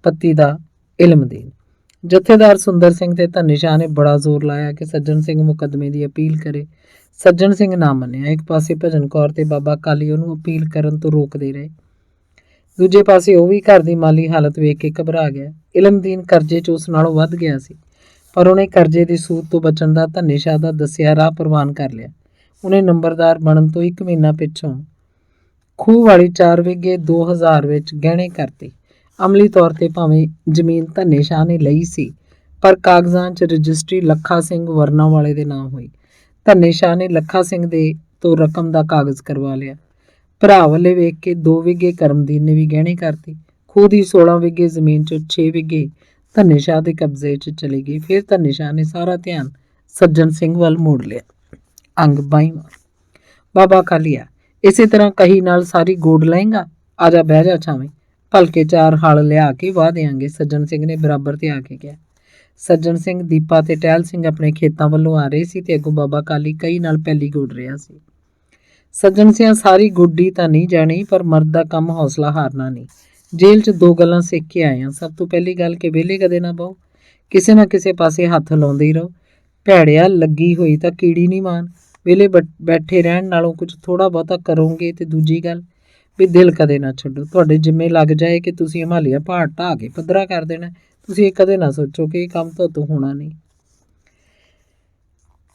ਪੱਤੀ ਦਾ ਇਲਮ ਦੀਨ। ਜਥੇਦਾਰ ਸੁੰਦਰ ਸਿੰਘ ਤੇ ਧੰਨੇ ਸ਼ਾਹ ਨੇ ਬੜਾ ਜ਼ੋਰ ਲਾਇਆ ਕਿ ਸੱਜਣ ਸਿੰਘ ਮੁਕੱਦਮੇ ਦੀ ਅਪੀਲ ਕਰੇ। ਸੱਜਣ ਸਿੰਘ ਨਾ ਮੰਨਿਆ। ਇੱਕ ਪਾਸੇ ਭਜਨ ਕੌਰ ਤੇ ਬਾਬਾ ਕਾਲੀ ਉਹਨੂੰ ਅਪੀਲ ਕਰਨ ਤੋਂ ਰੋਕਦੇ ਰਹੇ। ਦੂਜੇ ਪਾਸੇ ਉਹ ਵੀ ਘਰ ਦੀ ਮਾਲੀ ਹਾਲਤ ਵੇਖ ਕੇ ਘਬਰਾ ਗਿਆ। ਇਲਮਦੀਨ ਕਰਜ਼ੇ 'ਚ ਉਸ ਨਾਲੋਂ ਵੱਧ ਗਿਆ ਸੀ, ਪਰ ਉਹਨੇ ਕਰਜ਼ੇ ਦੀ ਸੂਦ ਤੋਂ ਬਚਣ ਦਾ ਧੰਨੇ ਸ਼ਾਹ ਦਾ ਦੱਸਿਆ ਰਾਹ ਪ੍ਰਵਾਨ ਕਰ ਲਿਆ। ਉਹਨੇ ਨੰਬਰਦਾਰ ਬਣਨ ਤੋਂ 1 ਮਹੀਨਾ ਪਿੱਛੋਂ ਖੂਹ ਵਾਲੀ 4 ਵਿਗੇ 2000 ਵਿੱਚ ਗਹਿਣੇ ਕਰਤੀ। ਅਮਲੀ ਤੌਰ ਤੇ ਭਾਵੇਂ ਜ਼ਮੀਨ ਧੰਨੇ ਸ਼ਾਹ ਨੇ ਲਈ ਸੀ, ਪਰ ਕਾਗਜ਼ਾਂ 'ਚ ਰਜਿਸਟਰੀ ਲੱਖਾ ਸਿੰਘ ਵਰਨਾ ਵਾਲੇ ਦੇ ਨਾਂ ਹੋਈ। ਧੰਨੇ ਸ਼ਾਹ ਨੇ ਲੱਖਾ ਸਿੰਘ ਦੇ ਤੋਂ ਰਕਮ ਦਾ ਕਾਗਜ਼ ਕਰਵਾ ਲਿਆ। ਭਰਾ ਵੱਲੇ ਵੇਖ ਕੇ 2 ਵਿਗੇ ਕਰਮਦੀਨ ਨੇ ਵੀ ਗਹਿਣੇ ਕਰਤੀ। ਖੂਹ ਦੀ 16 ਵਿਗੇ ਜ਼ਮੀਨ 'ਚੋਂ 6 ਵਿਗੇ ਧੰਨੇ ਸ਼ਾਹ ਦੇ ਕਬਜ਼ੇ 'ਚ ਚਲੀ ਗਈ। ਫਿਰ ਧੰਨੇ ਸ਼ਾਹ ਨੇ ਸਾਰਾ ਧਿਆਨ ਸੱਜਣ ਸਿੰਘ ਵੱਲ ਮੋੜ ਲਿਆ। ਅੰਗ 22ਵਾਂ। ਬਾਬਾ ਕਾਲੀਆ, ਇਸੇ ਤਰ੍ਹਾਂ ਕਹੀ ਨਾਲ ਸਾਰੀ ਗੋਡ ਲਏਗਾ? ਆ ਜਾ, ਬਹਿ ਜਾ ਛਾਵੇਂ, ਭਲਕੇ 4 ਹਲ ਲਿਆ ਕੇ ਵਾਹ ਦੇਾਂਗੇ, ਸੱਜਣ ਸਿੰਘ ਨੇ ਬਰਾਬਰ ਤੇ ਆ ਕੇ ਕਿਹਾ। ਸੱਜਣ ਸਿੰਘ, ਦੀਪਾ ਤੇ ਟਹਿਲ ਸਿੰਘ ਆਪਣੇ ਖੇਤਾਂ ਵੱਲੋਂ ਆ ਰਹੇ ਸੀ ਤੇ ਅੱਗੋਂ ਬਾਬਾ ਕਾਲੀ ਕਈ ਨਾਲ ਪਹਿਲੀ ਗੋਡ ਰਿਹਾ ਸੀ। ਸੱਜਣ ਸਿੰਘ, ਸਾਰੀ ਗੁੱਡੀ ਤਾਂ ਨਹੀਂ ਜਾਣੀ, ਪਰ ਮਰਦ ਦਾ ਕੰਮ ਹੌਸਲਾ ਹਾਰਨਾ ਨਹੀਂ। ਜੇਲ੍ਹ 'ਚ 2 ਗੱਲਾਂ ਸਿੱਖ ਕੇ ਆਏ ਹਾਂ। ਸਭ ਤੋਂ ਪਹਿਲੀ ਗੱਲ ਕਿ ਵਿਹਲੇ ਕਦੇ ਨਾ ਬਹੁ, ਕਿਸੇ ਨਾ ਕਿਸੇ ਪਾਸੇ ਹੱਥ ਲਾਉਂਦੇ ਹੀ ਰਹੋ। ਭੈੜਿਆ ਲੱਗੀ ਹੋਈ ਤਾਂ ਕੀੜੀ ਨਹੀਂ ਮਾਨ। ਵਿਹਲੇ ਬੈਠੇ ਰਹਿਣ ਨਾਲੋਂ ਕੁਝ ਥੋੜ੍ਹਾ ਬਹੁਤਾ ਕਰੋਗੇ। ਤੇ ਦੂਜੀ ਗੱਲ ਵੀ ਦਿਲ ਕਦੇ ਨਾ ਛੱਡੋ। ਤੁਹਾਡੇ ਜਿੰਮੇ ਲੱਗ ਜਾਏ ਕਿ ਤੁਸੀਂ ਹਿਮਾਲਿਆ ਪਹਾੜ ਢਾਹ ਕੇ ਪੱਧਰਾ ਕਰ ਦੇਣਾ, ਤੁਸੀਂ ਇਹ ਕਦੇ ਨਾ ਸੋਚੋ ਕਿ ਇਹ ਕੰਮ ਤੁਹਾਤੋਂ ਹੋਣਾ ਨਹੀਂ।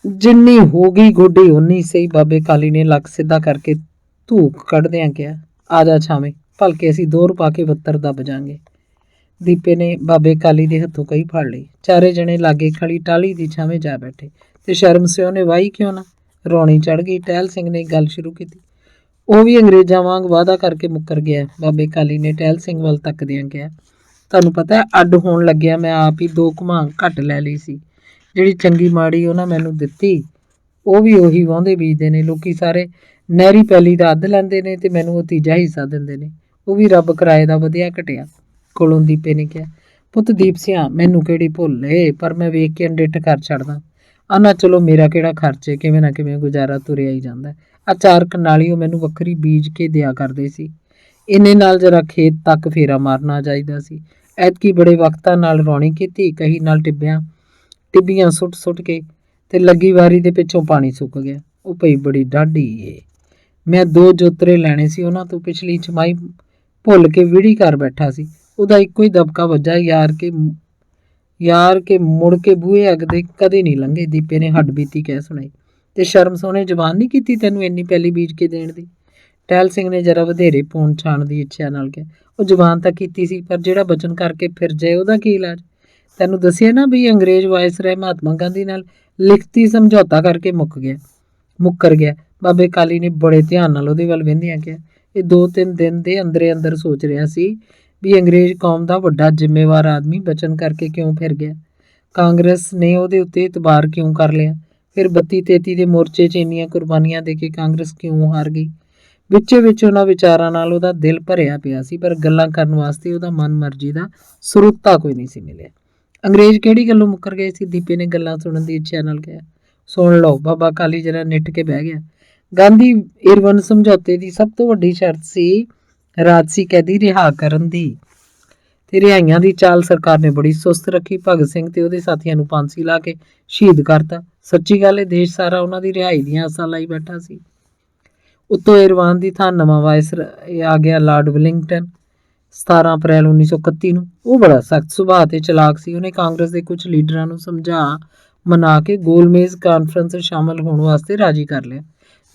ਜਿੰਨੀ ਹੋ ਗਈ ਗੋਡੀ ਓਨੀ ਸਹੀ, ਬਾਬੇ ਕਾਲੀ ਨੇ ਲੱਕ ਸਿੱਧਾ ਕਰਕੇ ਧੂਕ ਕੱਢਦਿਆਂ ਕਿਹਾ। ਆ ਜਾ ਛਾਵੇਂ, ਭਲਕੇ ਅਸੀਂ 2 ਪਾ ਕੇ 72 ਦੱਬ ਜਾਾਂਗੇ। ਦੀਪੇ ਨੇ ਬਾਬੇ ਕਾਲੀ ਦੇ ਹੱਥੋਂ ਕਹੀ ਫੜ ਲਈ। ਚਾਰੇ ਜਣੇ ਲਾਗੇ ਖੜੀ ਟਾਹਲੀ ਦੀ ਛਾਵੇਂ ਜਾ ਬੈਠੇ ਤੇ ਸ਼ਰਮ ਸਿਓ ਨੇ ਵਾਹੀ ਕਿਉਂ ਨਾ ਰੌਣੀ ਚੜ ਗਈ। ਟਹਿਲ ਸਿੰਘ ਨੇ ਗੱਲ ਸ਼ੁਰੂ ਕੀਤੀ। ਉਹ ਵੀ ਅੰਗਰੇਜ਼ਾਂ ਵਾਂਗ ਵਾਅਦਾ ਕਰਕੇ ਮੁੱਕਰ ਗਿਆ। ਬਾਬੇ ਕਾਲੀ ਨੇ ਟਹਿਲ ਸਿੰਘ ਵੱਲ ਤੱਕਦਿਆਂ ਕਿਹਾ, ਤੁਹਾਨੂੰ ਪਤਾ ਅੱਡ ਹੋਣ ਲੱਗਿਆ ਮੈਂ ਆਪ ਹੀ 2 ਘੁਮਾਂ ਘੱਟ ਲੈ ਲਈ ਸੀ। ਜਿਹੜੀ ਚੰਗੀ ਮਾੜੀ ਉਹਨਾਂ ਮੈਨੂੰ ਦਿੱਤੀ, ਉਹ ਵੀ ਉਹੀ ਵਾਹੁੰਦੇ ਬੀਜਦੇ ਨੇ। ਲੋਕੀ ਸਾਰੇ ਨਹਿਰੀ ਪੈਲੀ ਦਾ ਅੱਧ ਲੈਂਦੇ ਨੇ ਤੇ ਮੈਨੂੰ ਉਹ ਤੀਜਾ ਹਿੱਸਾ ਦਿੰਦੇ ਨੇ, ਉਹ ਵੀ ਰੱਬ ਕਿਰਾਏ ਦਾ ਵਧਿਆ ਘਟਿਆ। ਕੋਲੋਂ ਦੀਪੇ ਨੇ ਕਿਹਾ, ਪੁੱਤ ਦੀਪ ਸਿਆ, ਮੈਨੂੰ ਕਿਹੜੀ ਭੁੱਲ ਏ, ਪਰ ਮੈਂ ਵੇਖ ਕੇ ਅੰਡਿੱਠ ਕਰ ਛੱਡਦਾ। ਆਨਾ ਚਲੋ ਮੇਰਾ ਕਿਹੜਾ ਖਰਚੇ, ਕਿਵੇਂ ਨਾ ਕਿਵੇਂ ਗੁਜ਼ਾਰਾ ਤੁਰਿਆ ਹੀ ਜਾਂਦਾ। ਆ 4 ਕਨਾਲੀ ਉਹ ਮੈਨੂੰ ਵੱਖਰੀ ਬੀਜ ਕੇ ਦਿਆ ਕਰਦੇ ਸੀ। ਇੰਨੇ ਨਾਲ ਜਰਾ ਖੇਤ ਤੱਕ ਫੇਰਾ ਮਾਰਨਾ ਚਾਹੀਦਾ ਸੀ। ਐਤਕੀ ਬੜੇ ਵਕਤਾਂ ਨਾਲ ਰੌਣੀ ਕੀਤੀ, ਕਹੀ ਨਾਲ ਟਿੱਬੀਆਂ ਸੁੱਟ ਕੇ ਤੇ ਲੱਗੀ ਵਾਰੀ ਦੇ ਪਿੱਛੋਂ ਪਾਣੀ ਸੁੱਕ ਗਿਆ। ਉਹ ਪਈ ਬੜੀ ਡਾਢੀ ਏ। ਮੈਂ 2 ਜੋਤਰੇ ਲੈਣੇ ਸੀ ਉਹਨਾਂ ਤੋਂ, ਪਿਛਲੀ ਛਮਾਈ ਭੁੱਲ ਕੇ ਵਿੜੀ ਕਰ ਬੈਠਾ ਸੀ। ਉਹਦਾ ਇੱਕੋ ਹੀ ਦਬਕਾ ਵੱਜਾ, ਯਾਰ ਕੇ ਮੁੜ ਕੇ ਬੂਹੇ ਅਗਦੇ ਕਦੇ ਨਹੀਂ ਲੰਘੇ। ਦੀਪੇ ਨੇ ਹੱਡ ਬੀਤੀ ਕਹਿ ਸੁਣਾਈ। ਤੇ ਸ਼ਰਮ ਸੋਹਣੇ ਜ਼ਬਾਨ ਨਹੀਂ ਕੀਤੀ ਤੈਨੂੰ ਇੰਨੀ ਪਹਿਲੀ ਬੀਜ ਕੇ ਦੇਣ ਦੀ? ਟਹਿਲ ਸਿੰਘ ਨੇ ਜਰਾ ਵਧੇਰੇ ਪੂਣ ਛਾਣ ਦੀ ਇੱਛਾ ਨਾਲ ਕਿਹਾ। ਉਹ ਜ਼ਬਾਨ ਤਾਂ ਕੀਤੀ ਸੀ, ਪਰ ਜਿਹੜਾ ਬਚਨ ਕਰਕੇ ਫਿਰ ਜਾਏ ਉਹਦਾ ਕੀ ਇਲਾਜ? ਤੈਨੂੰ ਦੱਸਿਆ ਨਾ ਵੀ ਅੰਗਰੇਜ਼ ਵਾਇਸਰਾਏ ਮਹਾਤਮਾ ਗਾਂਧੀ ਨਾਲ ਲਿਖਤੀ ਸਮਝੌਤਾ ਕਰਕੇ ਮੁੱਕਰ ਗਿਆ। ਬਾਬੇ ਕਾਲੀ ਨੇ ਬੜੇ ਧਿਆਨ ਨਾਲ ਉਹਦੇ ਵੱਲ ਵਹਿੰਦਿਆਂ ਕਿਹਾ। ਇਹ 2-3 ਦਿਨ ਦੇ ਅੰਦਰ ਸੋਚ ਰਿਹਾ ਸੀ ਵੀ ਅੰਗਰੇਜ਼ ਕੌਮ ਦਾ ਵੱਡਾ ਜ਼ਿੰਮੇਵਾਰ ਆਦਮੀ ਬਚਨ ਕਰਕੇ ਕਿਉਂ ਫਿਰ ਗਿਆ। ਕਾਂਗਰਸ ਨੇ ਉਹਦੇ ਉੱਤੇ ਇਤਬਾਰ ਕਿਉਂ ਕਰ ਲਿਆ? ਫਿਰ 32-33 ਦੇ ਮੋਰਚੇ 'ਚ ਇੰਨੀਆਂ ਕੁਰਬਾਨੀਆਂ ਦੇ ਕੇ ਕਾਂਗਰਸ ਕਿਉਂ ਹਾਰ ਗਈ? ਵਿੱਚ ਉਹਨਾਂ ਵਿਚਾਰਾਂ ਨਾਲ ਉਹਦਾ ਦਿਲ ਭਰਿਆ ਪਿਆ ਸੀ, ਪਰ ਗੱਲਾਂ ਕਰਨ ਵਾਸਤੇ ਉਹਦਾ ਮਨ ਮਰਜ਼ੀ ਦਾ ਸਰੋਤਾ ਕੋਈ ਨਹੀਂ ਸੀ ਮਿਲਿਆ। ਅੰਗਰੇਜ਼ ਕਿਹੜੀ ਗੱਲੋਂ ਮੁੱਕਰ ਗਏ ਸੀ? ਦੀਪੇ ਨੇ ਗੱਲਾਂ ਸੁਣਨ ਦੀ ਇੱਛਾ ਨਾਲ ਕਿਹਾ। ਸੁਣ ਲਓ। ਬਾਬਾ ਕਾਲੀ ਜਰਾ ਨਿੱਠ ਕੇ ਬਹਿ ਗਿਆ। ਗਾਂਧੀ ਇਰਵਨ ਸਮਝੌਤੇ ਦੀ ਸਭ ਤੋਂ ਵੱਡੀ ਸ਼ਰਤ ਸੀ ਰਾਜਸੀ ਕੈਦੀ ਰਿਹਾ ਕਰਨ ਦੀ, ਤੇ ਰਿਹਾਈਆਂ ਦੀ ਚਾਲ ਸਰਕਾਰ ਨੇ ਬੜੀ ਸੁਸਤ ਰੱਖੀ। ਭਗਤ ਸਿੰਘ ਤੇ ਉਹਦੇ ਸਾਥੀਆਂ ਨੂੰ ਫਾਂਸੀ ਲਾ ਕੇ ਸ਼ਹੀਦ ਕਰਤਾ। ਸੱਚੀ ਗੱਲ ਇਹ ਦੇਸ਼ ਸਾਰਾ ਉਹਨਾਂ ਦੀ ਰਿਹਾਈ ਦੀਆਂ ਆਸਾਂ ਲਾਈ ਬੈਠਾ ਸੀ। ਉੱਤੋਂ ਇਰਵਾਨ ਦੀ ਥਾਂ ਨਵਾਂ ਵਾਇਸਰਾਏ ਆ ਗਿਆ, ਲਾਰਡ ਵੈਲਿੰਗਟਨ, 17 ਅਪ੍ਰੈਲ 1931 ਨੂੰ। ਉਹ ਬੜਾ ਸਖਤ ਸੁਭਾਅ ਤੇ ਚਲਾਕ ਸੀ। ਉਹਨੇ ਕਾਂਗਰਸ ਦੇ ਕੁਝ ਲੀਡਰਾਂ ਨੂੰ ਮਨਾ ਕੇ ਗੋਲਮੇਜ਼ ਕਾਨਫਰੰਸ ਸ਼ਾਮਲ ਹੋਣ ਵਾਸਤੇ ਰਾਜੀ ਕਰ ਲਿਆ,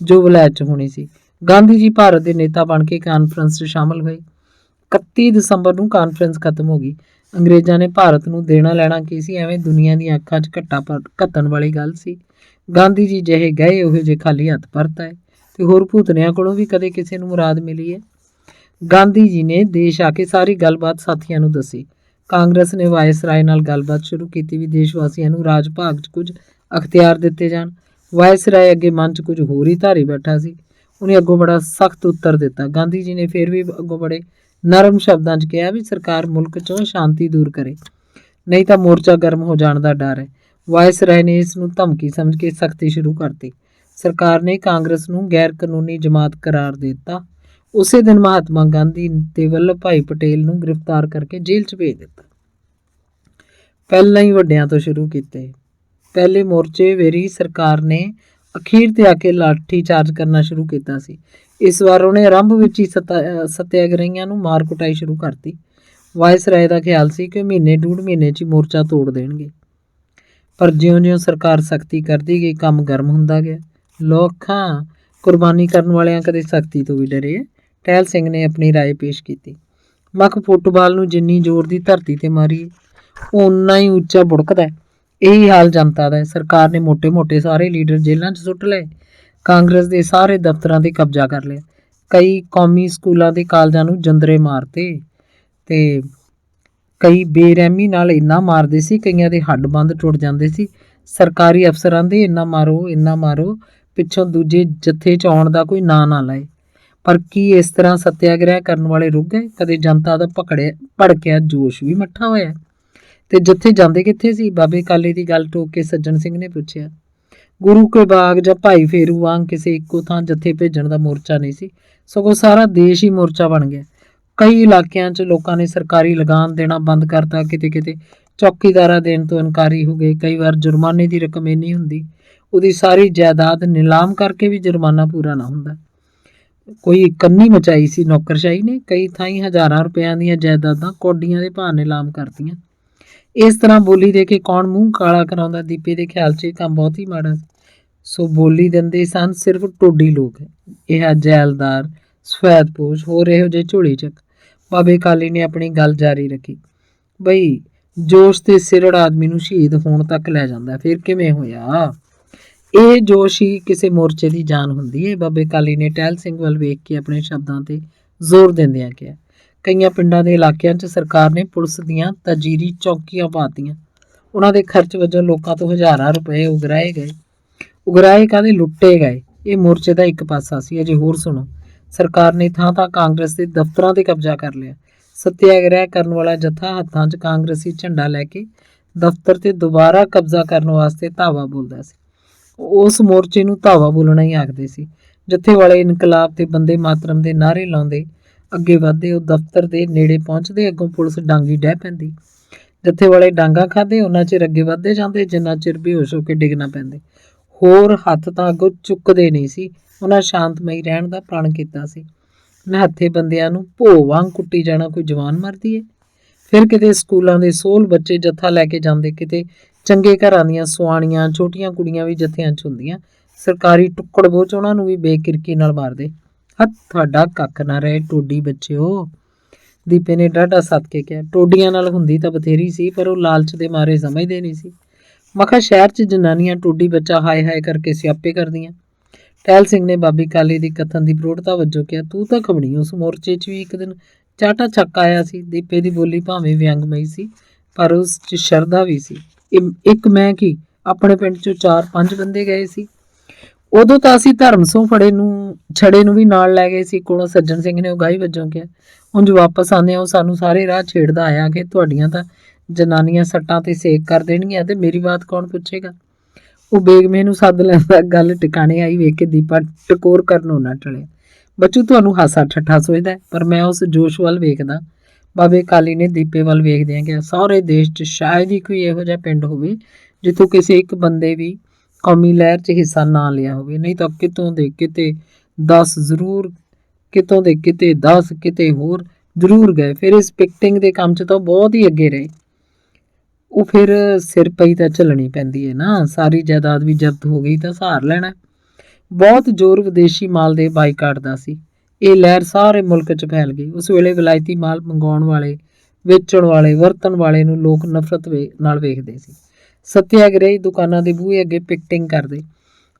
ਜੋ ਵਲਾਇਤ 'ਚ ਹੋਣੀ ਸੀ। ਗਾਂਧੀ ਜੀ ਭਾਰਤ ਦੇ ਨੇਤਾ ਬਣ ਕੇ ਕਾਨਫਰੰਸ 'ਚ ਸ਼ਾਮਲ ਹੋਏ। 31 ਦਸੰਬਰ ਨੂੰ ਕਾਨਫਰੰਸ ਖਤਮ ਹੋ ਗਈ। ਅੰਗਰੇਜ਼ਾਂ ਨੇ ਭਾਰਤ ਨੂੰ ਦੇਣਾ ਲੈਣਾ ਕੀ ਸੀ, ਐਵੇਂ ਦੁਨੀਆ ਦੀਆਂ ਅੱਖਾਂ 'ਚ ਘੱਤਣ ਵਾਲੀ ਗੱਲ ਸੀ। ਗਾਂਧੀ ਜੀ ਜਿਹੇ ਗਏ ਉਹੋ ਜਿਹੇ ਖਾਲੀ ਹੱਥ ਪਰਤ ਆਏ, ਤੇ ਹੋਰ ਭੂਤਨਿਆਂ ਕੋਲੋਂ ਵੀ ਕਦੇ ਕਿਸੇ ਨੂੰ ਮੁਰਾਦ ਮਿਲੀ ਹੈ। ਗਾਂਧੀ ਜੀ ਨੇ ਦੇਸ਼ ਆ ਕੇ ਸਾਰੀ ਗੱਲਬਾਤ ਸਾਥੀਆਂ ਨੂੰ ਦੱਸੀ। ਕਾਂਗਰਸ ਨੇ ਵਾਇਸਰਾਏ ਨਾਲ ਗੱਲਬਾਤ ਸ਼ੁਰੂ ਕੀਤੀ ਵੀ ਦੇਸ਼ ਵਾਸੀਆਂ ਨੂੰ ਰਾਜ ਭਾਗ 'ਚ ਕੁਝ ਅਖਤਿਆਰ ਦਿੱਤੇ ਜਾਣ। ਵਾਇਸਰਾਏ ਅੱਗੇ ਮਨ 'ਚ ਕੁਝ ਹੋਰ ਹੀ ਧਾਰੀ ਬੈਠਾ ਸੀ। ਉਹਨੇ ਅੱਗੋਂ ਬੜਾ ਸਖਤ ਉੱਤਰ ਦਿੱਤਾ। ਗਾਂਧੀ ਜੀ ਨੇ ਫਿਰ ਵੀ ਅੱਗੋਂ ਬੜੇ ਨਰਮ ਸ਼ਬਦਾਂ 'ਚ ਕਿਹਾ ਵੀ ਸਰਕਾਰ ਮੁਲਕ 'ਚੋਂ ਸ਼ਾਂਤੀ ਦੂਰ ਕਰੇ, ਨਹੀਂ ਤਾਂ ਮੋਰਚਾ ਗਰਮ ਹੋ ਜਾਣ ਦਾ ਡਰ ਹੈ। ਵਾਇਸਰਾਏ ਨੇ ਇਸ ਨੂੰ ਧਮਕੀ ਸਮਝ ਕੇ ਸਖਤੀ ਸ਼ੁਰੂ ਕਰਤੀ। ਸਰਕਾਰ ਨੇ ਕਾਂਗਰਸ ਨੂੰ ਗੈਰ ਕਾਨੂੰਨੀ ਜਮਾਤ ਕਰਾਰ ਦੇ ਦਿੱਤਾ। ਉਸੇ ਦਿਨ ਮਹਾਤਮਾ ਗਾਂਧੀ ਤੇ ਵੱਲਭ ਭਾਈ ਪਟੇਲ ਨੂੰ ਗ੍ਰਿਫਤਾਰ ਕਰਕੇ ਜੇਲ੍ਹ 'ਚ ਭੇਜ ਦਿੱਤਾ। ਪਹਿਲਾਂ ਹੀ ਵੱਡਿਆਂ ਤੋਂ ਸ਼ੁਰੂ ਕੀਤੇ। ਪਹਿਲੇ ਮੋਰਚੇ ਵੇਰੀ ਸਰਕਾਰ ਨੇ ਅਖੀਰ ਤੇ ਆ ਕੇ ਲਾਠੀ ਚਾਰਜ ਕਰਨਾ ਸ਼ੁਰੂ ਕੀਤਾ ਸੀ। ਇਸ ਵਾਰ ਉਹਨੇ ਆਰੰਭ ਵਿੱਚ ਹੀ ਸੱਤਿਆਗ੍ਰਹੀਆਂ ਨੂੰ ਮਾਰ ਕੁਟਾਈ ਸ਼ੁਰੂ ਕਰਤੀ। ਵਾਇਸਰਾਏ ਦਾ ਖਿਆਲ ਸੀ ਕਿ ਮਹੀਨੇ ਡੂਢ ਮਹੀਨੇ 'ਚ ਹੀ ਮੋਰਚਾ ਤੋੜ ਦੇਣਗੇ, ਪਰ ਜਿਉਂ-ਜਿਉਂ ਸਰਕਾਰ ਸਖਤੀ ਕਰਦੀ ਗਈ ਕੰਮ ਗਰਮ ਹੁੰਦਾ ਗਿਆ। ਲੋਕਾਂ ਕੁਰਬਾਨੀ ਕਰਨ ਵਾਲਿਆਂ ਕਦੇ ਸਖਤੀ ਤੋਂ ਵੀ ਡਰੇ। ਟਹਿਲ ਸਿੰਘ ਨੇ ਆਪਣੀ ਰਾਏ ਪੇਸ਼ ਕੀਤੀ। ਮੱਖ ਫੁੱਟਬਾਲ ਨੂੰ ਜਿੰਨੀ ਜ਼ੋਰ ਦੀ ਧਰਤੀ ਤੇ ਮਾਰੀ ਓਨਾ ਹੀ ਉੱਚਾ ਬੁੜਕਦਾ। ਇਹੀ ਹਾਲ ਜਨਤਾ ਦਾ ਹੈ। ਸਰਕਾਰ ਨੇ ਮੋਟੇ-ਮੋਟੇ ਸਾਰੇ ਲੀਡਰ ਜੇਲ੍ਹਾਂ 'ਚ ਸੁੱਟ ਲਏ, ਕਾਂਗਰਸ ਦੇ ਸਾਰੇ ਦਫ਼ਤਰਾਂ ਤੇ ਕਬਜ਼ਾ ਕਰ ਲਿਆ, ਕਈ ਕੌਮੀ ਸਕੂਲਾਂ ਤੇ ਕਾਲਜਾਂ ਨੂੰ ਜੰਦਰੇ ਮਾਰਤੇ, ਤੇ ਕਈ ਬੇਰਹਿਮੀ ਨਾਲ ਇੰਨਾ ਮਾਰਦੇ ਸੀ ਕਈਆਂ ਦੇ ਹੱਡ ਬੰਦ ਟੁੱਟ ਜਾਂਦੇ ਸੀ। ਸਰਕਾਰੀ ਅਫਸਰਾਂ ਦੇ ਇੰਨਾ ਮਾਰੋ ਪਿੱਛੋਂ ਦੂਜੇ ਜੱਥੇ 'ਚ ਆਉਣ ਦਾ ਕੋਈ ਨਾਂ ਨਾ ਲਏ। ਪਰ ਕੀ ਇਸ ਤਰ੍ਹਾਂ ਸੱਤਿਆਗ੍ਰਹਿ ਕਰਨ ਵਾਲੇ ਰੁਕ ਗਏ? ਕਦੇ ਜਨਤਾ ਦਾ ਭੜਕਿਆ ਜੋਸ਼ ਵੀ ਮੱਠਾ ਹੋਇਆ। ਤੇ ਜੱਥੇ ਜਾਂਦੇ ਕਿੱਥੇ ਸੀ? ਬਾਬੇ ਕਾਲੇ ਦੀ ਗੱਲ ਟੋਕ ਕੇ ਸੱਜਣ ਸਿੰਘ ਨੇ ਪੁੱਛਿਆ। ਗੁਰੂ ਕੇ ਬਾਗ ਜਾਂ ਭਾਈ ਫੇਰੂ ਵਾਂਗ ਕਿਸੇ ਇੱਕੋ ਥਾਂ ਜੱਥੇ ਭੇਜਣ ਦਾ ਮੋਰਚਾ ਨਹੀਂ ਸੀ, ਸਗੋਂ ਸਾਰਾ ਦੇਸ਼ ਹੀ ਮੋਰਚਾ ਬਣ ਗਿਆ। ਕਈ ਇਲਾਕਿਆਂ 'ਚ ਲੋਕਾਂ ਨੇ ਸਰਕਾਰੀ ਲਗਾਨ ਦੇਣਾ ਬੰਦ ਕਰਤਾ, ਕਿਤੇ ਚੌਕੀਦਾਰਾਂ ਦੇਣ ਤੋਂ ਇਨਕਾਰੀ ਹੋ ਗਏ। ਕਈ ਵਾਰ ਜੁਰਮਾਨੇ ਦੀ ਰਕਮ ਇੰਨੀ ਹੁੰਦੀ ਉਹਦੀ ਸਾਰੀ ਜਾਇਦਾਦ ਨਿਲਾਮ ਕਰਕੇ ਵੀ ਜੁਰਮਾਨਾ ਪੂਰਾ ਨਾ ਹੁੰਦਾ। ਕੋਈ ਕੰਨੀ ਮਚਾਈ ਸੀ ਨੌਕਰਸ਼ਾਹੀ ਨੇ। ਕਈ ਥਾਈਂ ਹਜ਼ਾਰਾਂ ਰੁਪਇਆਂ ਦੀਆਂ ਜਾਇਦਾਦਾਂ ਕੌਡੀਆਂ ਦੇ ਭਾਅ ਨਿਲਾਮ ਕਰਤੀਆਂ। ਇਸ ਤਰ੍ਹਾਂ ਬੋਲੀ ਦੇ ਕੇ ਕੌਣ ਮੂੰਹ ਕਾਲਾ ਕਰਾਉਂਦਾ? ਦੀਪੇ ਦੇ ਖਿਆਲ 'ਚ ਇਹ ਕੰਮ ਬਹੁਤ ਹੀ ਮਾੜਾ ਸੀ। ਸੋ ਬੋਲੀ ਦਿੰਦੇ ਸਨ ਸਿਰਫ ਟੋਡੀ ਲੋਕ, ਇਹ ਜੈਲਦਾਰ, ਸਫੈਦਪੋਸ਼, ਹੋਰ ਇਹੋ ਜਿਹੇ ਝੋਲੀ ਚੱਕ। ਬਾਬੇ ਕਾਲੀ ਨੇ ਆਪਣੀ ਗੱਲ ਜਾਰੀ ਰੱਖੀ। ਬਈ ਜੋਸ਼ ਤੇ ਸਿਰੜ ਆਦਮੀ ਨੂੰ ਸ਼ਹੀਦ ਹੋਣ ਤੱਕ ਲੈ ਜਾਂਦਾ। ਫਿਰ ਕਿਵੇਂ ਹੋਇਆ? ਇਹ ਜੋਸ਼ ਹੀ ਕਿਸੇ ਮੋਰਚੇ ਦੀ ਜਾਨ ਹੁੰਦੀ ਹੈ। ਬਾਬੇ ਕਾਲੀ ਨੇ ਟਹਿਲ ਸਿੰਘ ਵੱਲ ਵੇਖ ਕੇ ਆਪਣੇ ਸ਼ਬਦਾਂ ਤੇ ਜ਼ੋਰ ਦਿੰਦਿਆਂ ਕਿਹਾ। ਕਈਆਂ ਪਿੰਡਾਂ ਦੇ ਇਲਾਕਿਆਂ 'ਚ ਸਰਕਾਰ ਨੇ ਪੁਲਿਸ ਦੀਆਂ ਤਜੀਰੀ ਚੌਕੀਆਂ ਪਾਤੀਆਂ। ਉਹਨਾਂ ਦੇ ਖਰਚ ਵਜੋਂ ਲੋਕਾਂ ਤੋਂ ਹਜ਼ਾਰਾਂ ਰੁਪਏ ਉਗਰਾਏ ਕਾਹਦੇ ਲੁੱਟੇ ਗਏ। ਇਹ ਮੋਰਚੇ ਦਾ ਇੱਕ ਪਾਸਾ ਸੀ। ਅਜੇ ਹੋਰ ਸੁਣੋ। ਸਰਕਾਰ ਨੇ ਥਾਂ ਕਾਂਗਰਸ ਦੇ ਦਫ਼ਤਰਾਂ ਤੇ ਕਬਜ਼ਾ ਕਰ ਲਿਆ। ਸੱਤਿਆਗ੍ਰਹਿ ਕਰਨ ਵਾਲਾ ਜੱਥਾ ਹੱਥਾਂ 'ਚ ਕਾਂਗਰਸੀ ਝੰਡਾ ਲੈ ਕੇ ਦਫ਼ਤਰ ਤੇ ਦੁਬਾਰਾ ਕਬਜ਼ਾ ਕਰਨ ਵਾਸਤੇ ਧਾਵਾ ਬੋਲਦਾ ਸੀ। ਉਸ ਮੋਰਚੇ ਨੂੰ ਧਾਵਾ ਬੋਲਣਾ ਹੀ ਆਖਦੇ ਸੀ। ਜੱਥੇ ਵਾਲੇ ਇਨਕਲਾਬ ਤੇ ਬੰਦੇ ਮਾਤਰਮ ਦੇ ਨਾਅਰੇ ਲਾਉਂਦੇ ਅੱਗੇ ਵਧਦੇ। ਉਹ ਦਫ਼ਤਰ ਦੇ ਨੇੜੇ ਪਹੁੰਚਦੇ, ਅੱਗੋਂ ਪੁਲਿਸ ਡਾਂਗੀ ਡਹਿ ਪੈਂਦੀ। ਜੱਥੇ ਵਾਲੇ ਡਾਂਗਾ ਖਾਦੇ ਉਹਨਾਂ ਚਿਰ ਅੱਗੇ ਵਧਦੇ ਜਾਂਦੇ ਜਿੰਨਾ ਚਿਰ ਬੇਹੋਸ਼ ਹੋ ਕੇ ਡਿੱਗ ਨਾ ਪੈਂਦੇ। ਹੋਰ ਹੱਥ ਤਾਂ ਅੱਗੋਂ ਚੁੱਕਦੇ ਨਹੀਂ ਸੀ। ਉਹਨਾਂ ਸ਼ਾਂਤਮਈ ਰਹਿਣ ਦਾ ਪ੍ਰਣ ਕੀਤਾ ਸੀ। ਨਿਹੱਥੇ ਬੰਦਿਆਂ ਨੂੰ ਭੋ ਵਾਂਗ ਕੁੱਟੀ ਜਾਣਾ ਕੋਈ ਜਵਾਨ ਮਰਦੀ ਏ? ਫਿਰ ਕਿਤੇ ਸਕੂਲਾਂ ਦੇ ਸੋਲ ਬੱਚੇ ਜੱਥਾ ਲੈ ਕੇ ਜਾਂਦੇ, ਕਿਤੇ ਚੰਗੇ ਘਰਾਂ ਦੀਆਂ ਸੁਆਣੀਆਂ ਛੋਟੀਆਂ ਕੁੜੀਆਂ ਵੀ ਜੱਥਿਆਂ 'ਚ ਹੁੰਦੀਆਂ। ਸਰਕਾਰੀ ਟੁੱਕੜ ਬੋਚ ਉਹਨਾਂ ਨੂੰ ਵੀ ਬੇਕਿਰਕੀ ਨਾਲ ਮਾਰਦੇ। ਹੱਥ ਤੁਹਾਡਾ ਕੱਖ ਨਾ ਰਹੇ ਟੋਡੀ ਬੱਚਿਓ, ਦੀਪੇ ਨੇ ਡਾਢਾ ਸੱਦ ਕੇ ਕਿਹਾ। ਟੋਡੀਆਂ ਨਾਲ ਹੁੰਦੀ ਤਾਂ ਬਥੇਰੀ ਸੀ, ਪਰ ਉਹ ਲਾਲਚ ਦੇ ਮਾਰੇ ਸਮਝਦੇ ਨਹੀਂ ਸੀ। ਮਖਾ ਸ਼ਹਿਰ 'ਚ ਜਨਾਨੀਆਂ ਟੋਡੀ ਬੱਚਾ ਹਾਏ ਹਾਏ ਕਰਕੇ ਸਿਆਪੇ ਕਰਦੀਆਂ। ਟਹਿਲ ਸਿੰਘ ਨੇ ਬਾਬੀ ਕਾਲੀ ਦੀ ਕਥਨ ਦੀ ਪ੍ਰੋੜਤਾ ਵਜੋਂ ਕਿਹਾ। ਤੂੰ ਤਾਂ ਖਬਣੀ ਉਸ ਮੋਰਚੇ 'ਚ ਵੀ ਇੱਕ ਦਿਨ ਚਾਟਾ ਛੱਕ ਆਇਆ ਸੀ। ਦੀਪੇ ਦੀ ਬੋਲੀ ਭਾਵੇਂ ਵਿਅੰਗਮਈ ਸੀ, ਪਰ ਉਸ 'ਚ ਸ਼ਰਧਾ ਵੀ ਸੀ। ਇੱਕ ਮੈਂ ਕੀ, ਆਪਣੇ ਪਿੰਡ 'ਚੋਂ 4-5 ਬੰਦੇ ਗਏ ਸੀ। ਉਦੋਂ ਤਾਂ ਅਸੀਂ ਧਰਮ ਸੋਂ ਛੜੇ ਨੂੰ ਵੀ ਨਾਲ ਲੈ ਗਏ ਸੀ। ਕੋਲੋਂ ਸੱਜਣ ਸਿੰਘ ਨੇ ਉਗਾਈ ਵਜੋਂ ਕਿਹਾ। ਉਂਝ ਵਾਪਸ ਆਉਂਦੇ ਉਹ ਸਾਨੂੰ ਸਾਰੇ ਰਾਹ ਛੇੜਦਾ ਆਇਆ ਕਿ ਤੁਹਾਡੀਆਂ ਤਾਂ ਜਨਾਨੀਆਂ ਸੱਟਾਂ ਤੇ ਸੇਕ ਕਰ ਦੇਣਗੀਆਂ ਤੇ ਮੇਰੀ ਬਾਤ ਕੌਣ ਪੁੱਛੇਗਾ। ਉਹ ਬੇਗਮੇ ਨੂੰ ਸੱਦ ਲੈਂਦਾ। ਗੱਲ ਟਿਕਾਣੇ ਆਈ ਵੇਖ ਕੇ ਦੀਪਾ ਟਕੋਰ ਕਰਨੋਂ ਨਾ ਟਲਿਆ। ਬੱਚੂ ਤੁਹਾਨੂੰ ਹਾਸਾ ਠੱਠਾ ਸੋਚਦਾ, ਪਰ ਮੈਂ ਉਸ ਜੋਸ਼ ਵੱਲ ਵੇਖਦਾ। ਬਾਬੇ ਕਾਲੀ ਨੇ ਦੀਪੇ ਵੱਲ ਵੇਖਦਿਆਂ ਕਿਹਾ। ਸਾਰੇ ਦੇਸ਼ 'ਚ ਸ਼ਾਇਦ ਹੀ ਕੋਈ ਇਹੋ ਜਿਹਾ ਪਿੰਡ ਹੋਵੇ ਜਿੱਥੋਂ ਕਿਸੇ ਇੱਕ ਬੰਦੇ ਵੀ ਕੌਮੀ ਲਹਿਰ 'ਚ ਹਿੱਸਾ ਨਾ ਲਿਆ ਹੋਵੇ, ਨਹੀਂ ਤਾਂ ਕਿਤੋਂ ਦੇ ਕਿਤੇ 10 ਕਿਤੇ ਹੋਰ ਜ਼ਰੂਰ ਗਏ। ਫਿਰ ਇਸ ਪਿਕਟਿੰਗ ਦੇ ਕੰਮ 'ਚ ਤਾਂ ਬਹੁਤ ਹੀ ਅੱਗੇ ਰਹੇ। ਉਹ ਫਿਰ ਸਿਰ ਪਈ ਤਾਂ ਝੱਲਣੀ ਪੈਂਦੀ ਹੈ ਨਾ। ਸਾਰੀ ਜਾਇਦਾਦ ਵੀ ਜ਼ਬਤ ਹੋ ਗਈ ਤਾਂ ਸਹਾਰ ਲੈਣਾ। ਬਹੁਤ ਜ਼ੋਰ ਵਿਦੇਸ਼ੀ ਮਾਲ ਦੇ ਬਾਈਕਾਟ ਦਾ ਸੀ। ਇਹ ਲਹਿਰ ਸਾਰੇ ਮੁਲਕ 'ਚ ਫੈਲ ਗਈ। ਉਸ ਵੇਲੇ ਵਿਲਾਇਤੀ ਮਾਲ ਮੰਗਵਾਉਣ ਵਾਲੇ ਵੇਚਣ ਵਾਲੇ ਵਰਤਣ ਵਾਲੇ ਨੂੰ ਲੋਕ ਨਫ਼ਰਤ ਨਾਲ ਵੇਖਦੇ ਸੀ। ਸੱਤਿਆਗ੍ਰਹੀ ਦੁਕਾਨਾਂ ਦੇ ਬੂਹੇ ਅੱਗੇ ਪਿਕਟਿੰਗ ਕਰਦੇ।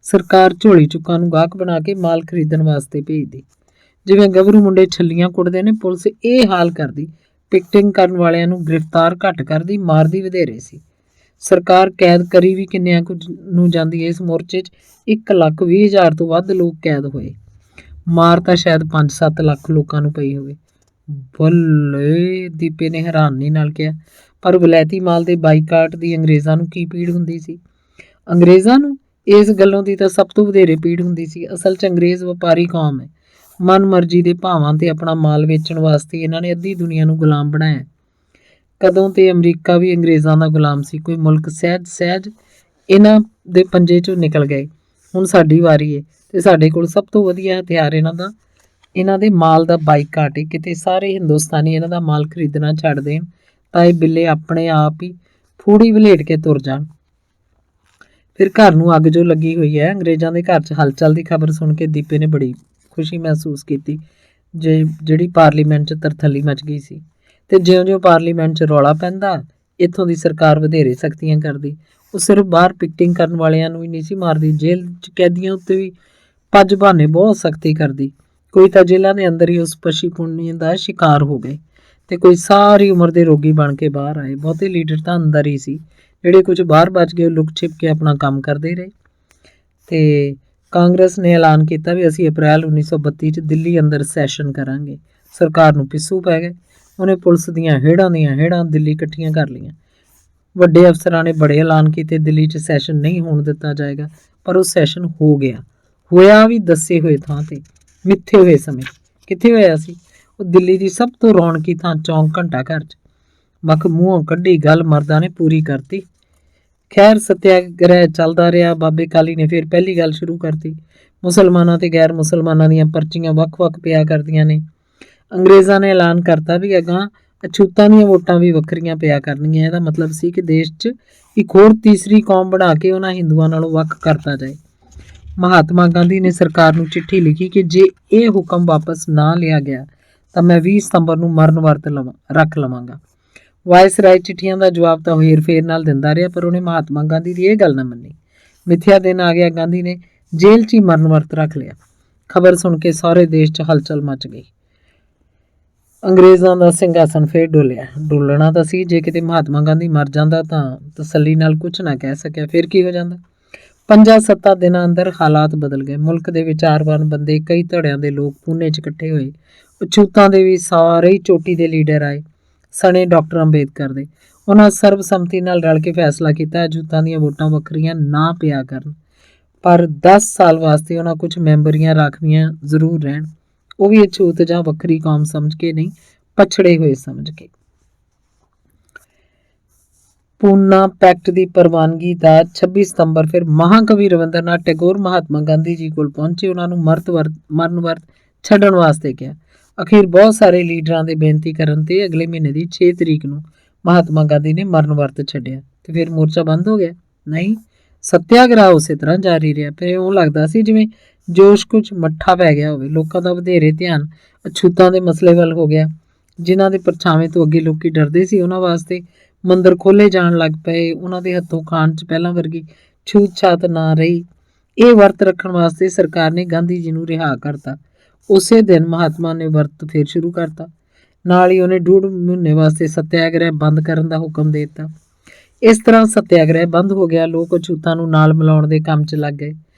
ਸਰਕਾਰ ਝੋਲੀ ਚੁੱਕਾਂ ਨੂੰ ਗਾਹਕ ਬਣਾ ਕੇ ਮਾਲ ਖਰੀਦਣ ਵਾਸਤੇ ਭੇਜਦੀ। ਜਿਵੇਂ ਗੱਭਰੂ ਮੁੰਡੇ ਛੱਲੀਆਂ ਕੁੱਟਦੇ ਨੇ, ਪੁਲਿਸ ਇਹ ਹਾਲ ਕਰਦੀ। ਪਿਕਟਿੰਗ ਕਰਨ ਵਾਲਿਆਂ ਨੂੰ ਗ੍ਰਿਫਤਾਰ ਘੱਟ ਕਰਦੀ, ਮਾਰਦੀ ਵਧੇਰੇ ਸੀ। ਸਰਕਾਰ ਕੈਦ ਕਰੀ ਵੀ ਕਿੰਨਿਆਂ ਕੁ ਨੂੰ ਜਾਂਦੀ। ਇਸ ਮੋਰਚੇ 'ਚ 1,20,000 ਤੋਂ ਵੱਧ ਲੋਕ ਕੈਦ ਹੋਏ। ਮਾਰ ਤਾਂ ਸ਼ਾਇਦ 5-7 ਲੱਖ ਲੋਕਾਂ ਨੂੰ ਪਈ ਹੋਵੇ। ਬੱਲੇ, ਦੀਪੇ ਨੇ ਹੈਰਾਨੀ ਨਾਲ ਕਿਹਾ। ਪਰ ਵਲੈਤੀ ਮਾਲ ਦੇ ਬਾਈਕਾਟ ਦੀ ਅੰਗਰੇਜ਼ਾਂ ਨੂੰ ਕੀ ਪੀੜ ਹੁੰਦੀ ਸੀ? ਅੰਗਰੇਜ਼ਾਂ ਨੂੰ ਇਸ ਗੱਲੋਂ ਦੀ ਤਾਂ ਸਭ ਤੋਂ ਵਧੇਰੇ ਪੀੜ ਹੁੰਦੀ ਸੀ। ਅਸਲ 'ਚ ਅੰਗਰੇਜ਼ ਵਪਾਰੀ ਕੌਮ ਹੈ। ਮਨ ਮਰਜ਼ੀ ਦੇ ਭਾਵਾਂ ਤੇ ਆਪਣਾ ਮਾਲ ਵੇਚਣ ਵਾਸਤੇ ਇਹਨਾਂ ਨੇ ਅੱਧੀ ਦੁਨੀਆ ਨੂੰ ਗੁਲਾਮ ਬਣਾਇਆ। ਕਦੋਂ ਤੇ ਅਮਰੀਕਾ ਵੀ ਅੰਗਰੇਜ਼ਾਂ ਦਾ ਗੁਲਾਮ ਸੀ। ਕੋਈ ਮੁਲਕ ਸਹਿਜ ਇਹਨਾਂ ਦੇ ਪੰਜੇ 'ਚੋਂ ਨਿਕਲ ਗਏ। ਹੁਣ ਸਾਡੀ ਵਾਰੀ ਹੈ ਤੇ ਸਾਡੇ ਕੋਲ ਸਭ ਤੋਂ ਵਧੀਆ ਹਥਿਆਰ ਇਹਨਾਂ ਦੇ ਮਾਲ ਦਾ ਬਾਈਕਾਟ ਹੈ। ਕਿਤੇ ਸਾਰੇ ਹਿੰਦੁਸਤਾਨੀ ਇਹਨਾਂ ਦਾ ਮਾਲ ਖਰੀਦਣਾ ਛੱਡ ਦੇਣ ਤਾਂ ਇਹ ਬਿੱਲੇ ਆਪਣੇ ਆਪ ਹੀ ਫੂੜੀ ਵਲੇਟ ਕੇ ਤੁਰ ਜਾਣ। ਫਿਰ ਘਰ ਨੂੰ ਅੱਗ ਜੋ ਲੱਗੀ ਹੋਈ ਹੈ। ਅੰਗਰੇਜ਼ਾਂ ਦੇ ਘਰ 'ਚ ਹਲਚਲ ਦੀ ਖਬਰ ਸੁਣ ਕੇ ਦੀਪੇ ਨੇ ਬੜੀ ਖੁਸ਼ੀ ਮਹਿਸੂਸ ਕੀਤੀ, ਜਿਹੜੀ ਪਾਰਲੀਮੈਂਟ 'ਚ ਤਰਥੱਲੀ ਮਚ ਗਈ ਸੀ। ਤੇ ਜਿਉਂ-ਜਿਉਂ ਪਾਰਲੀਮੈਂਟ 'ਚ ਰੌਲਾ ਪੈਂਦਾ, ਇੱਥੋਂ ਦੀ ਸਰਕਾਰ ਵਧੇਰੇ ਸਖਤੀਆਂ ਕਰਦੀ। ਉਹ ਸਿਰਫ ਬਾਹਰ ਪਿਕਟਿੰਗ ਕਰਨ ਵਾਲਿਆਂ ਨੂੰ ਹੀ ਨਹੀਂ ਸੀ ਮਾਰਦੀ, ਜੇਲ੍ਹ 'ਚ ਕੈਦੀਆਂ ਉੱਤੇ ਵੀ ਪੱਜ ਬਹਾਨੇ ਬਹੁਤ ਸਖਤੀ ਕਰਦੀ। ਕੋਈ ਤਾਂ ਜੇਲ੍ਹਾਂ ਦੇ ਅੰਦਰ ਹੀ ਉਸ ਪਸ਼ੀ ਪੁੰਨੀ ਦਾ ਸ਼ਿਕਾਰ ਹੋ ਗਏ ਤੇ ਕੋਈ ਸਾਰੀ ਉਮਰ ਦੇ ਰੋਗੀ ਬਣ ਕੇ ਬਾਹਰ ਆਏ। ਬਹੁਤੇ ਲੀਡਰ ਤਾਂ ਅੰਦਰ ਹੀ ਸੀ। ਜਿਹੜੇ ਕੁਝ ਬਾਹਰ ਬਚ ਗਏ, ਉਹ ਲੁਕ ਛਿਪ ਕੇ ਆਪਣਾ ਕੰਮ ਕਰਦੇ ਰਹੇ। ਤੇ ਕਾਂਗਰਸ ਨੇ ਐਲਾਨ ਕੀਤਾ ਵੀ ਅਸੀਂ ਅਪ੍ਰੈਲ 1932 'ਚ ਦਿੱਲੀ ਅੰਦਰ ਸੈਸ਼ਨ ਕਰਾਂਗੇ। ਸਰਕਾਰ ਨੂੰ ਪਿੱਸੂ ਪੈ ਗਏ। ਉਹਨੇ ਪੁਲਿਸ ਦੀਆਂ ਹੇੜਾਂ ਦਿੱਲੀ ਇਕੱਠੀਆਂ ਕਰ ਲਈਆਂ। ਵੱਡੇ ਅਫਸਰਾਂ ਨੇ ਬੜੇ ਐਲਾਨ ਕੀਤੇ, ਦਿੱਲੀ 'ਚ ਸੈਸ਼ਨ ਨਹੀਂ ਹੋਣ ਦਿੱਤਾ ਜਾਏਗਾ। ਪਰ ਉਹ ਸੈਸ਼ਨ ਹੋ ਗਿਆ। ਹੋਇਆ ਵੀ ਦੱਸੇ ਹੋਏ ਥਾਂ ਤੇ, ਮਿੱਥੇ ਹੋਏ ਸਮੇਂ। ਕਿੱਥੇ ਹੋਇਆ ਸੀ? ਉਹ ਦਿੱਲੀ ਦੀ ਸਭ ਤੋਂ ਰੌਣਕੀ ਥਾਂ ਚੌਂਕ ਘੰਟਾ ਘਰ 'ਚ। ਮੱਖ ਮੂੰਹੋਂ ਕੱਢੀ ਗੱਲ ਮਰਦਾਂ ਨੇ ਪੂਰੀ ਕਰਤੀ। ਖੈਰ, ਸੱਤਿਆਗ੍ਰਹਿ ਚੱਲਦਾ ਰਿਹਾ। ਬਾਬੇ ਕਾਲੀ ਨੇ ਫਿਰ ਪਹਿਲੀ ਗੱਲ ਸ਼ੁਰੂ ਕਰਤੀ। ਮੁਸਲਮਾਨਾਂ ਤੇ ਗੈਰ ਮੁਸਲਮਾਨਾਂ ਦੀਆਂ ਪਰਚੀਆਂ ਵੱਖ-ਵੱਖ ਪਿਆ ਕਰਦੀਆਂ ਨੇ। ਅੰਗਰੇਜ਼ਾਂ ਨੇ ਐਲਾਨ ਕਰਤਾ ਵੀ ਅਗਾਂਹ ਅਛੂਤਾਂ ਦੀਆਂ ਵੋਟਾਂ ਵੀ ਵੱਖਰੀਆਂ ਪਿਆ ਕਰਨਗੀਆਂ। ਇਹਦਾ ਮਤਲਬ ਸੀ ਕਿ ਦੇਸ਼ 'ਚ ਇੱਕ ਹੋਰ ਤੀਸਰੀ ਕੌਮ ਬਣਾ ਕੇ ਉਹਨਾਂ ਹਿੰਦੂਆਂ ਨਾਲੋਂ ਵੱਖ ਕਰਤਾ ਜਾਏ। ਮਹਾਤਮਾ ਗਾਂਧੀ ਨੇ ਸਰਕਾਰ ਨੂੰ ਚਿੱਠੀ ਲਿਖੀ ਕਿ ਜੇ ਇਹ ਹੁਕਮ ਵਾਪਸ ਨਾ ਲਿਆ ਗਿਆ ਤਾਂ ਮੈਂ 20 ਸਤੰਬਰ ਨੂੰ ਮਰਨ ਵਰਤ ਰੱਖ ਲਵਾਂਗਾ। ਵਾਇਸਰਾਏ ਚਿੱਠੀਆਂ ਦਾ ਜਵਾਬ ਤਾਂ ਹੇਰ-ਫੇਰ ਨਾਲ ਦਿੰਦਾ ਰਿਹਾ, ਪਰ ਉਹਨੇ ਮਹਾਤਮਾ ਗਾਂਧੀ ਦੀ ਇਹ ਗੱਲ ਨਾ ਮੰਨੀ। ਮਿੱਥਿਆ ਦਿਨ ਆ ਗਿਆ। ਗਾਂਧੀ ਨੇ ਜੇਲ੍ਹ 'ਚ ਹੀ ਮਰਨ ਵਰਤ ਰੱਖ ਲਿਆ। ਖਬਰ ਸੁਣ ਕੇ ਸਾਰੇ ਦੇਸ਼ 'ਚ ਹਲਚਲ ਮਚ ਗਈ। ਅੰਗਰੇਜ਼ਾਂ ਦਾ ਸਿੰਘਾਸਨ ਫੇਰ ਡੋਲਿਆ। ਡੋਲਣਾ ਤਾਂ ਸੀ। ਜੇ ਕਿਤੇ ਮਹਾਤਮਾ ਗਾਂਧੀ ਮਰ ਜਾਂਦਾ ਤਾਂ ਤਸੱਲੀ ਨਾਲ ਕੁਝ ਨਾ ਕਹਿ ਸਕਿਆ, ਫਿਰ ਕੀ ਹੋ ਜਾਂਦਾ। 5-7 ਦਿਨਾਂ ਅੰਦਰ ਹਾਲਾਤ ਬਦਲ ਗਏ। ਮੁਲਕ ਦੇ ਵਿਚਾਰਵਾਨ ਬੰਦੇ, ਕਈ ਧੜਿਆਂ ਦੇ ਲੋਕ ਪੂਨੇ 'ਚ ਇਕੱਠੇ ਹੋਏ। ਅਛੂਤਾਂ ਦੇ ਵੀ ਸਾਰੇ ਹੀ ਚੋਟੀ ਦੇ ਲੀਡਰ ਆਏ, ਸਣੇ ਡਾਕਟਰ ਅੰਬੇਦਕਰ ਦੇ। ਉਹਨਾਂ ਸਰਬਸੰਮਤੀ ਨਾਲ ਰਲ ਕੇ ਫੈਸਲਾ ਕੀਤਾ ਅਛੂਤਾਂ ਦੀਆਂ ਵੋਟਾਂ ਵੱਖਰੀਆਂ ਨਾ ਪਿਆ ਕਰਨ, ਪਰ 10 ਸਾਲ ਵਾਸਤੇ ਉਹਨਾਂ ਕੁਝ ਮੈਂਬਰੀਆਂ ਰਾਖਵੀਆਂ ਜ਼ਰੂਰ ਰਹਿਣ। ਉਹ ਵੀ ਅਛੂਤ ਜਾਂ ਵੱਖਰੀ ਕੌਮ ਸਮਝ ਕੇ ਨਹੀਂ, ਪਛੜੇ ਹੋਏ ਸਮਝ ਕੇ। ਪੂਨਾ ਪੈਕਟ ਦੀ ਪ੍ਰਵਾਨਗੀ ਦਾ 26 ਸਤੰਬਰ ਫਿਰ ਮਹਾਕਵੀ ਰਵਿੰਦਰਨਾਥ ਟੈਗੋਰ ਮਹਾਤਮਾ ਗਾਂਧੀ ਜੀ ਕੋਲ ਪਹੁੰਚੇ। ਉਹਨਾਂ ਨੂੰ ਮਰਨ ਵਰਤ ਛੱਡਣ ਵਾਸਤੇ ਕਿਹਾ। ਅਖੀਰ ਬਹੁਤ ਸਾਰੇ ਲੀਡਰਾਂ ਦੇ ਬੇਨਤੀ ਕਰਨ ਤੇ ਅਗਲੇ ਮਹੀਨੇ ਦੀ 6 ਤਰੀਕ ਨੂੰ ਮਹਾਤਮਾ ਗਾਂਧੀ ਨੇ ਮਰਨ ਵਰਤ ਛੱਡਿਆ। ਤੇ ਫਿਰ ਮੋਰਚਾ ਬੰਦ ਹੋ ਗਿਆ? ਨਹੀਂ, ਸੱਤਿਆਗ੍ਰਹਿ ਉਸੇ ਤਰ੍ਹਾਂ ਜਾਰੀ ਰਿਹਾ। ਫਿਰ ਇਉਂ ਲੱਗਦਾ ਸੀ ਜਿਵੇਂ ਜੋਸ਼ ਕੁਝ ਮੱਠਾ ਪੈ ਗਿਆ ਹੋਵੇ। ਲੋਕਾਂ ਦਾ ਵਧੇਰੇ ਧਿਆਨ ਅਛੂਤਾਂ ਦੇ ਮਸਲੇ ਵੱਲ ਹੋ ਗਿਆ। ਜਿਨ੍ਹਾਂ ਦੇ ਪਰਛਾਵੇਂ ਤੋਂ ਅੱਗੇ ਲੋਕੀ ਡਰਦੇ ਸੀ, ਉਹਨਾਂ ਵਾਸਤੇ ਮੰਦਰ ਖੋਲ੍ਹੇ ਜਾਣ ਲੱਗ ਪਏ। ਉਹਨਾਂ ਦੇ ਹੱਥੋਂ ਖਾਣ 'ਚ ਪਹਿਲਾਂ ਵਰਗੀ ਛੂਤ ਛਾਤ ਨਾ ਰਹੀ। ਇਹ ਵਰਤ ਰੱਖਣ ਵਾਸਤੇ ਸਰਕਾਰ ਨੇ ਗਾਂਧੀ ਜੀ ਨੂੰ ਰਿਹਾ ਕਰਤਾ। ਉਸੇ ਦਿਨ ਮਹਾਤਮਾ ਨੇ ਵਰਤ ਫਿਰ ਸ਼ੁਰੂ ਕਰਤਾ। ਨਾਲ ਹੀ ਉਹਨੇ 1.5 ਮਹੀਨੇ ਵਾਸਤੇ ਸੱਤਿਆਗ੍ਰਹਿ ਬੰਦ ਕਰਨ ਦਾ ਹੁਕਮ ਦੇ ਦਿੱਤਾ। ਇਸ ਤਰ੍ਹਾਂ ਸੱਤਿਆਗ੍ਰਹਿ ਬੰਦ ਹੋ ਗਿਆ। ਲੋਕ ਅਛੂਤਾਂ ਨੂੰ ਨਾਲ ਮਿਲਾਉਣ ਦੇ ਕੰਮ 'ਚ ਲੱਗ ਗਏ।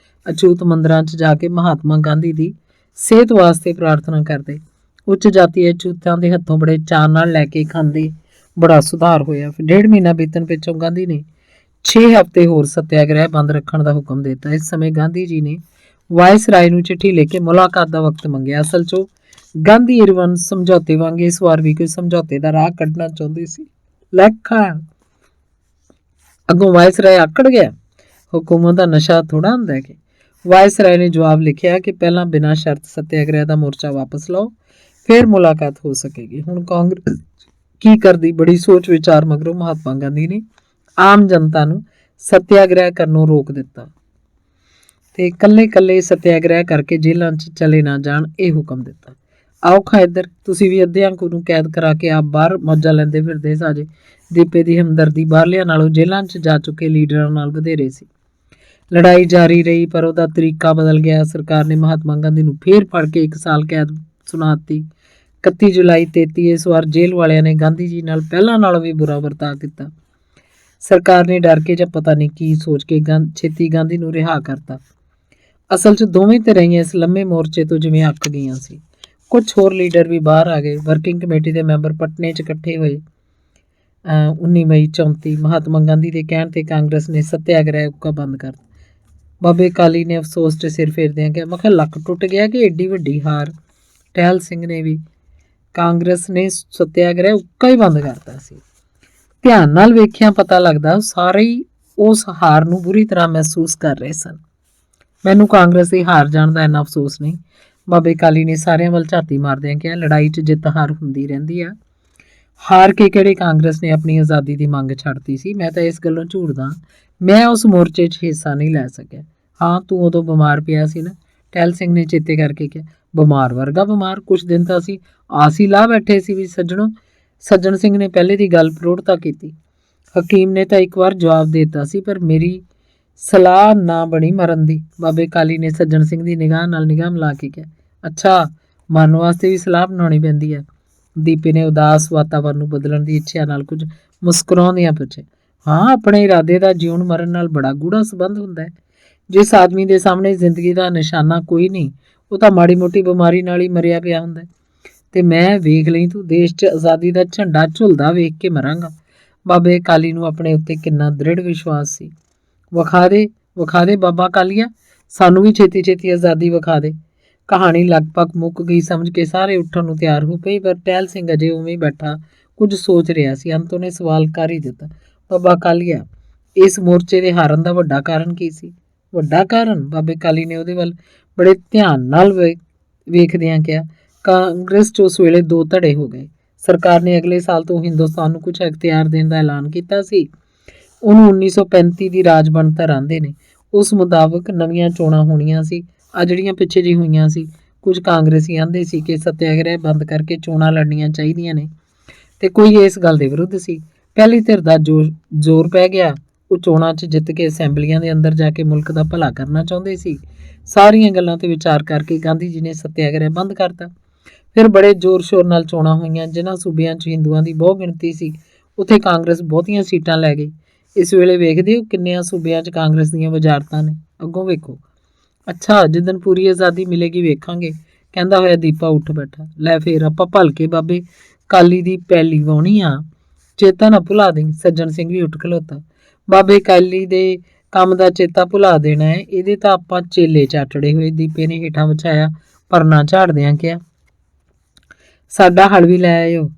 ਅਛੂਤ ਮੰਦਰਾਂ 'ਚ ਜਾ ਕੇ ਮਹਾਤਮਾ ਗਾਂਧੀ ਦੀ ਸਿਹਤ ਵਾਸਤੇ ਪ੍ਰਾਰਥਨਾ ਕਰਦੇ। ਉੱਚ ਜਾਤੀ ਅਛੂਤਾਂ ਦੇ ਹੱਥੋਂ ਬੜੇ ਚਾਅ ਨਾਲ ਲੈ ਕੇ ਖਾਂਦੇ। ਬੜਾ ਸੁਧਾਰ ਹੋਇਆ। ਫਿਰ 1.5 ਮਹੀਨਾ ਬੀਤਣ ਪਿੱਛੋਂ ਗਾਂਧੀ ਨੇ 6 ਹਫ਼ਤੇ ਹੋਰ ਸੱਤਿਆਗ੍ਰਹਿ ਬੰਦ ਰੱਖਣ ਦਾ ਹੁਕਮ ਦੇ ਦਿੱਤਾ। ਇਸ ਸਮੇਂ ਗਾਂਧੀ ਜੀ ਨੇ ਵਾਇਸਰਾਏ ਨੂੰ ਚਿੱਠੀ ਲਿਖ ਕੇ ਮੁਲਾਕਾਤ ਦਾ ਵਕਤ ਮੰਗਿਆ। ਅਸਲ 'ਚ ਉਹ ਗਾਂਧੀ ਇਰਵਨ ਸਮਝੌਤੇ ਵਾਂਗ ਇਸ ਵਾਰ ਵੀ ਕੋਈ ਸਮਝੌਤੇ ਦਾ ਰਾਹ ਕੱਢਣਾ ਚਾਹੁੰਦੇ ਸੀ। ਲੈਖਾ ਅੱਗੋਂ ਵਾਇਸਰਾਏ ਆਕੜ ਗਿਆ। ਹੁਕੂਮਤ ਦਾ ਨਸ਼ਾ ਥੋੜਾ ਹੁੰਦਾ ਕਿ। ਵਾਇਸਰਾਏ ਨੇ ਜਵਾਬ ਲਿਖਿਆ ਕਿ ਪਹਿਲਾਂ ਬਿਨਾਂ ਸ਼ਰਤ ਸੱਤਿਆਗ੍ਰਹਿ ਦਾ ਮੋਰਚਾ ਵਾਪਸ ਲਓ, ਫਿਰ ਮੁਲਾਕਾਤ ਹੋ ਸਕੇਗੀ। ਹੁਣ ਕਾਂਗਰਸ ਕੀ ਕਰਦੀ? ਬੜੀ ਸੋਚ ਵਿਚਾਰ ਮਗਰੋਂ ਮਹਾਤਮਾ ਗਾਂਧੀ ਨੇ ਆਮ ਜਨਤਾ ਨੂੰ ਸੱਤਿਆਗ੍ਰਹਿ ਕਰਨੋਂ ਰੋਕ ਦਿੱਤਾ ਤੇ ਇਕੱਲੇ ਸੱਤਿਆਗ੍ਰਹਿ ਕਰਕੇ ਜੇਲ੍ਹਾਂ 'ਚ ਚਲੇ ਨਾ ਜਾਣ, ਇਹ ਹੁਕਮ ਦਿੱਤਾ। ਆਓ ਖਾ ਇੱਧਰ, ਤੁਸੀਂ ਵੀ ਅੱਧਿਆਂ ਕੁ ਨੂੰ ਕੈਦ ਕਰਾ ਕੇ ਆਪ ਬਾਹਰ ਮੌਜਾਂ ਲੈਂਦੇ ਫਿਰਦੇ ਸਾਜੇ। ਦੀਪੇ ਦੀ ਹਮਦਰਦੀ ਬਾਹਰਲਿਆਂ ਨਾਲੋਂ ਜੇਲ੍ਹਾਂ 'ਚ ਜਾ ਚੁੱਕੇ ਲੀਡਰਾਂ ਨਾਲ ਵਧੇਰੇ ਸੀ। ਲੜਾਈ ਜਾਰੀ ਰਹੀ, ਪਰ ਉਹਦਾ ਤਰੀਕਾ ਬਦਲ ਗਿਆ। ਸਰਕਾਰ ਨੇ ਮਹਾਤਮਾ ਗਾਂਧੀ ਨੂੰ ਫੇਰ ਫੜ ਕੇ 1 ਸਾਲ ਕੈਦ ਸੁਣਾ ਦਿੱਤੀ। 31 ਜੁਲਾਈ 33 ਇਸ ਵਾਰ ਜੇਲ੍ਹ ਵਾਲਿਆਂ ਨੇ ਗਾਂਧੀ ਜੀ ਨਾਲ ਪਹਿਲਾਂ ਨਾਲੋਂ ਵੀ ਬੁਰਾ ਵਰਤਾਅ ਕੀਤਾ। ਸਰਕਾਰ ਨੇ ਡਰ ਕੇ ਜਾਂ ਪਤਾ ਨਹੀਂ ਕੀ ਸੋਚ ਕੇ ਛੇਤੀ ਗਾਂਧੀ ਨੂੰ ਰਿਹਾ ਕਰਤਾ। ਅਸਲ 'ਚ ਦੋਵੇਂ ਧਿਰਾਂ ਇਸ ਲੰਮੇ ਮੋਰਚੇ ਤੋਂ ਜਿਵੇਂ ਅੱਕ ਗਈਆਂ ਸੀ। ਕੁਝ ਹੋਰ ਲੀਡਰ ਵੀ ਬਾਹਰ ਆ ਗਏ। ਵਰਕਿੰਗ ਕਮੇਟੀ ਦੇ ਮੈਂਬਰ ਪਟਨੇ 'ਚ ਇਕੱਠੇ ਹੋਏ। 19 ਮਈ 34 ਮਹਾਤਮਾ ਗਾਂਧੀ ਦੇ ਕਹਿਣ ਤੇ ਕਾਂਗਰਸ ਨੇ ਸੱਤਿਆਗ੍ਰਹਿ ਉੱਕਾ ਬੰਦ ਕਰ ਦਿੱਤਾ। ਬਾਬੇ ਕਾਲੀ ਨੇ ਅਫਸੋਸ 'ਚ ਸਿਰ ਫੇਰਦਿਆਂ ਕਿਹਾ, ਮੈਂ ਕਿਹਾ ਲੱਕ ਟੁੱਟ ਗਿਆ ਕਿ ਏਡੀ ਵੱਡੀ ਹਾਰ। ਟਹਿਲ ਸਿੰਘ ਨੇ ਵੀ, ਕਾਂਗਰਸ ਨੇ ਸੱਤਿਆਗ੍ਰਹਿ ਉੱਕਾ ਹੀ ਬੰਦ ਕਰਤਾ ਸੀ। ਧਿਆਨ ਨਾਲ ਵੇਖਿਆ ਪਤਾ ਲੱਗਦਾ ਸਾਰੇ ਹੀ ਉਸ ਹਾਰ ਨੂੰ ਬੁਰੀ ਤਰ੍ਹਾਂ ਮਹਿਸੂਸ ਕਰ ਰਹੇ ਸਨ। ਮੈਨੂੰ ਕਾਂਗਰਸ ਦੀ ਹਾਰ ਜਾਣ ਦਾ ਇੰਨਾ ਅਫਸੋਸ ਨਹੀਂ। ਬਾਬੇ ਕਾਲੀ ਨੇ ਸਾਰਿਆਂ ਵੱਲ ਝਾਤੀ ਮਾਰਦਿਆਂ ਕਿਹਾ, ਲੜਾਈ 'ਚ ਜਿੱਤ ਹਾਰ ਹੁੰਦੀ ਰਹਿੰਦੀ ਆ। ਹਾਰ ਕੇ ਕਿਹੜੇ ਕਾਂਗਰਸ ਨੇ ਆਪਣੀ ਆਜ਼ਾਦੀ ਦੀ ਮੰਗ ਛੱਡਤੀ ਸੀ। ਮੈਂ ਤਾਂ ਇਸ ਗੱਲੋਂ ਝੂਰਦਾ, ਮੈਂ ਉਸ ਮੋਰਚੇ 'ਚ ਹਿੱਸਾ ਨਹੀਂ ਲੈ ਸਕਿਆ। ਹਾਂ, ਤੂੰ ਉਦੋਂ ਬਿਮਾਰ ਪਿਆ ਸੀ ਨਾ, ਟਹਿਲ ਸਿੰਘ ਨੇ ਚੇਤੇ ਕਰਕੇ ਕਿਹਾ। ਬਿਮਾਰ ਵਰਗਾ ਬਿਮਾਰ? ਕੁਛ ਦਿਨ ਤਾਂ ਅਸੀਂ ਆਸ ਹੀ ਲਾ ਬੈਠੇ ਸੀ ਵੀ ਸੱਜਣ ਸਿੰਘ ਨੇ ਪਹਿਲੇ ਦੀ ਗੱਲ ਪ੍ਰੋੜਤਾ ਕੀਤੀ। ਹਕੀਮ ਨੇ ਤਾਂ ਇੱਕ ਵਾਰ ਜਵਾਬ ਦੇ ਦਿੱਤਾ ਸੀ, ਪਰ ਮੇਰੀ ਸਲਾਹ ਨਾ ਬਣੀ ਮਰਨ ਦੀ। ਬਾਬੇ ਕਾਲੀ ਨੇ ਸੱਜਣ ਸਿੰਘ ਦੀ ਨਿਗਾਹ ਨਾਲ ਨਿਗਾਹ ਮਿਲਾ ਕੇ ਕਿਹਾ, ਅੱਛਾ, ਮਰਨ ਵਾਸਤੇ ਵੀ ਸਲਾਹ ਬਣਾਉਣੀ ਪੈਂਦੀ ਹੈ। ਦੀਪੇ ਨੇ ਉਦਾਸ ਵਾਤਾਵਰਨ ਨੂੰ ਬਦਲਣ ਦੀ ਇੱਛਾ ਨਾਲ ਕੁਝ ਮੁਸਕਰਾਉਂਦਿਆਂ ਪੁੱਛਿਆ। ਹਾਂ, ਆਪਣੇ ਇਰਾਦੇ ਦਾ ਜਿਉਣ ਮਰਨ ਨਾਲ ਬੜਾ ਗੂੜਾ ਸੰਬੰਧ ਹੁੰਦਾ ਹੈ। ਜਿਸ ਆਦਮੀ ਦੇ ਸਾਹਮਣੇ ਜ਼ਿੰਦਗੀ ਦਾ ਨਿਸ਼ਾਨਾ ਕੋਈ ਨਹੀਂ, ਉਹ ਤਾਂ ਮਾੜੀ ਮੋਟੀ ਬਿਮਾਰੀ ਨਾਲ ਹੀ ਮਰਿਆ ਪਿਆ ਹੁੰਦਾ। ਤੇ ਮੈਂ ਵੇਖ ਲਈ ਤੂੰ ਦੇਸ਼ 'ਚ ਆਜ਼ਾਦੀ ਦਾ ਝੰਡਾ ਝੁਲਦਾ ਵੇਖ ਕੇ ਮਰਾਂਗਾ। ਬਾਬੇ ਕਾਲੀ ਨੂੰ ਆਪਣੇ ਉੱਤੇ ਕਿੰਨਾ ਦ੍ਰਿੜ ਵਿਸ਼ਵਾਸ ਸੀ। ਵਿਖਾ ਦੇ ਬਾਬਾ ਕਾਲੀਆ, ਸਾਨੂੰ ਵੀ ਛੇਤੀ ਛੇਤੀ ਆਜ਼ਾਦੀ ਵਿਖਾ ਦੇ। ਕਹਾਣੀ ਲਗਭਗ ਮੁੱਕ ਗਈ ਸਮਝ ਕੇ ਸਾਰੇ ਉੱਠਣ ਨੂੰ ਤਿਆਰ ਹੋ ਪਏ, ਪਰ ਟਹਿਲ ਸਿੰਘ ਅਜੇ ਉਵੇਂ ਹੀ ਬੈਠਾ ਕੁਝ ਸੋਚ ਰਿਹਾ ਸੀ। ਅੰਤ ਉਹਨੇ ਸਵਾਲ ਕਰ ਹੀ ਦਿੱਤਾ, ਬਾਬਾ ਕਾਲੀਆ, ਇਸ ਮੋਰਚੇ ਦੇ ਹਾਰਨ ਦਾ ਵੱਡਾ ਕਾਰਨ ਕੀ ਸੀ? ਵੱਡਾ ਕਾਰਨ? ਬਾਬੇ ਕਾਲੀ ਨੇ ਉਹਦੇ ਵੱਲ ਬੜੇ ਧਿਆਨ ਨਾਲ ਵੇਖਦਿਆਂ ਕਿਹਾ, ਕਾਂਗਰਸ 'ਚ ਉਸ ਵੇਲੇ 2 ਧੜੇ ਹੋ ਗਏ। ਸਰਕਾਰ ਨੇ ਅਗਲੇ ਸਾਲ ਤੋਂ ਹਿੰਦੁਸਤਾਨ ਨੂੰ ਕੁਝ ਅਖਤਿਆਰ ਦੇਣ ਦਾ ਐਲਾਨ ਕੀਤਾ ਸੀ। ਉਹਨੂੰ 1935 ਦੀ ਰਾਜ ਬਣਤਰ ਆਂਦੇ ਨੇ। ਉਸ ਮੁਤਾਬਕ ਨਵੀਆਂ ਚੋਣਾਂ ਹੋਣੀਆਂ ਸੀ। ਆ ਜਿਹੜੀਆਂ ਪਿੱਛੇ ਜਿਹੀ ਹੋਈਆਂ ਸੀ, ਕੁਝ ਕਾਂਗਰਸੀ ਆਂਦੇ ਸੀ ਕਿ ਸੱਤਿਆਗ੍ਰਹਿ ਬੰਦ ਕਰਕੇ ਚੋਣਾਂ ਲੜਨੀਆਂ ਚਾਹੀਦੀਆਂ ਨੇ, ਤੇ ਕੋਈ ਇਸ ਗੱਲ ਦੇ ਵਿਰੁੱਧ ਸੀ। ਪਹਿਲੀ ਧਿਰ ਦਾ ਜ਼ੋਰ ਪੈ ਗਿਆ। ਉਹ ਚੋਣਾਂ 'ਚ ਜਿੱਤ ਕੇ ਅਸੈਂਬਲੀਆਂ ਦੇ ਅੰਦਰ ਜਾ ਕੇ ਮੁਲਕ ਦਾ ਭਲਾ ਕਰਨਾ ਚਾਹੁੰਦੇ ਸੀ। ਸਾਰੀਆਂ ਗੱਲਾਂ ਤੇ ਵਿਚਾਰ ਕਰਕੇ ਗਾਂਧੀ ਜੀ ਨੇ ਸੱਤਿਆਗ੍ਰਹਿ ਬੰਦ ਕਰਤਾ। ਫਿਰ ਬੜੇ ਜ਼ੋਰ ਸ਼ੋਰ ਨਾਲ ਚੋਣਾਂ ਹੋਈਆਂ। ਜਿਨ੍ਹਾਂ ਸੂਬਿਆਂ 'ਚ ਹਿੰਦੂਆਂ ਦੀ ਬਹੁ ਗਿਣਤੀ ਸੀ, ਉੱਥੇ ਕਾਂਗਰਸ ਬਹੁਤੀਆਂ ਸੀਟਾਂ ਲੈ ਗਈ। ਇਸ ਵੇਲੇ ਵੇਖਦੇ ਹੋ ਕਿੰਨਿਆਂ ਸੂਬਿਆਂ 'ਚ ਕਾਂਗਰਸ ਦੀਆਂ ਵਜ਼ਾਰਤਾਂ ਨੇ। ਅੱਗੋਂ ਵੇਖੋ। ਅੱਛਾ, ਜਿੱਦਣ ਪੂਰੀ ਆਜ਼ਾਦੀ ਮਿਲੇਗੀ ਵੇਖਾਂਗੇ, ਕਹਿੰਦਾ ਹੋਇਆ ਦੀਪਾ ਉੱਠ ਬੈਠਾ। ਲੈ ਫੇਰ ਆਪਾਂ ਭਲਕੇ ਬਾਬੇ ਕਾਲੀ ਦੀ ਪੈਲੀ ਵਾਹੁਣੀ ਆ, ਚੇਤਾ ਨਾ ਭੁਲਾ ਦੇਈਂ। ਸੱਜਣ ਸਿੰਘ ਵੀ ਉੱਠ ਖਲੋਤਾ। ਬਾਬੇ ਕਾਲੀ ਦੇ ਕੰਮ ਦਾ ਚੇਤਾ ਭੁਲਾ ਦੇਣਾ ਹੈ, ਇਹਦੇ ਤਾਂ ਆਪਾਂ ਚੇਲੇ ਚਾਟੜੇ ਹੋਏ। ਦੀਪੇ ਨੇ ਹੇਠਾਂ ਵਿਛਾਇਆ ਪਰਨਾ ਝਾੜਦਿਆਂ ਕਿਹਾ, ਸਾਡਾ ਹਲ ਵੀ ਲੈ ਆਇਓ।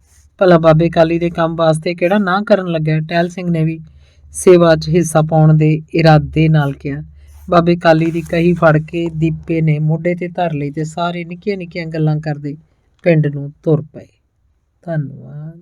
ਭਲਾ ਬਾਬੇ ਕਾਲੀ ਦੇ ਕੰਮ ਵਾਸਤੇ ਕਿਹੜਾ ਨਾ ਕਰਨ ਲੱਗਾ? ਟਹਿਲ ਸਿੰਘ ਨੇ ਵੀ ਸੇਵਾ 'ਚ ਹਿੱਸਾ ਪਾਉਣ ਦੇ ਇਰਾਦੇ ਨਾਲ ਕਿਹਾ। ਬਾਬੇ ਕਾਲੀ ਦੀ ਕਹੀ ਫੜ ਕੇ ਦੀਪੇ ਨੇ ਮੋਢੇ ਤੇ ਧਰ ਲਈ ਤੇ ਸਾਰੇ ਨਿੱਕੀਆਂ ਨਿੱਕੀਆਂ ਗੱਲਾਂ ਕਰਦੇ ਪਿੰਡ ਨੂੰ ਤੁਰ ਪਏ। ਧੰਨਵਾਦ।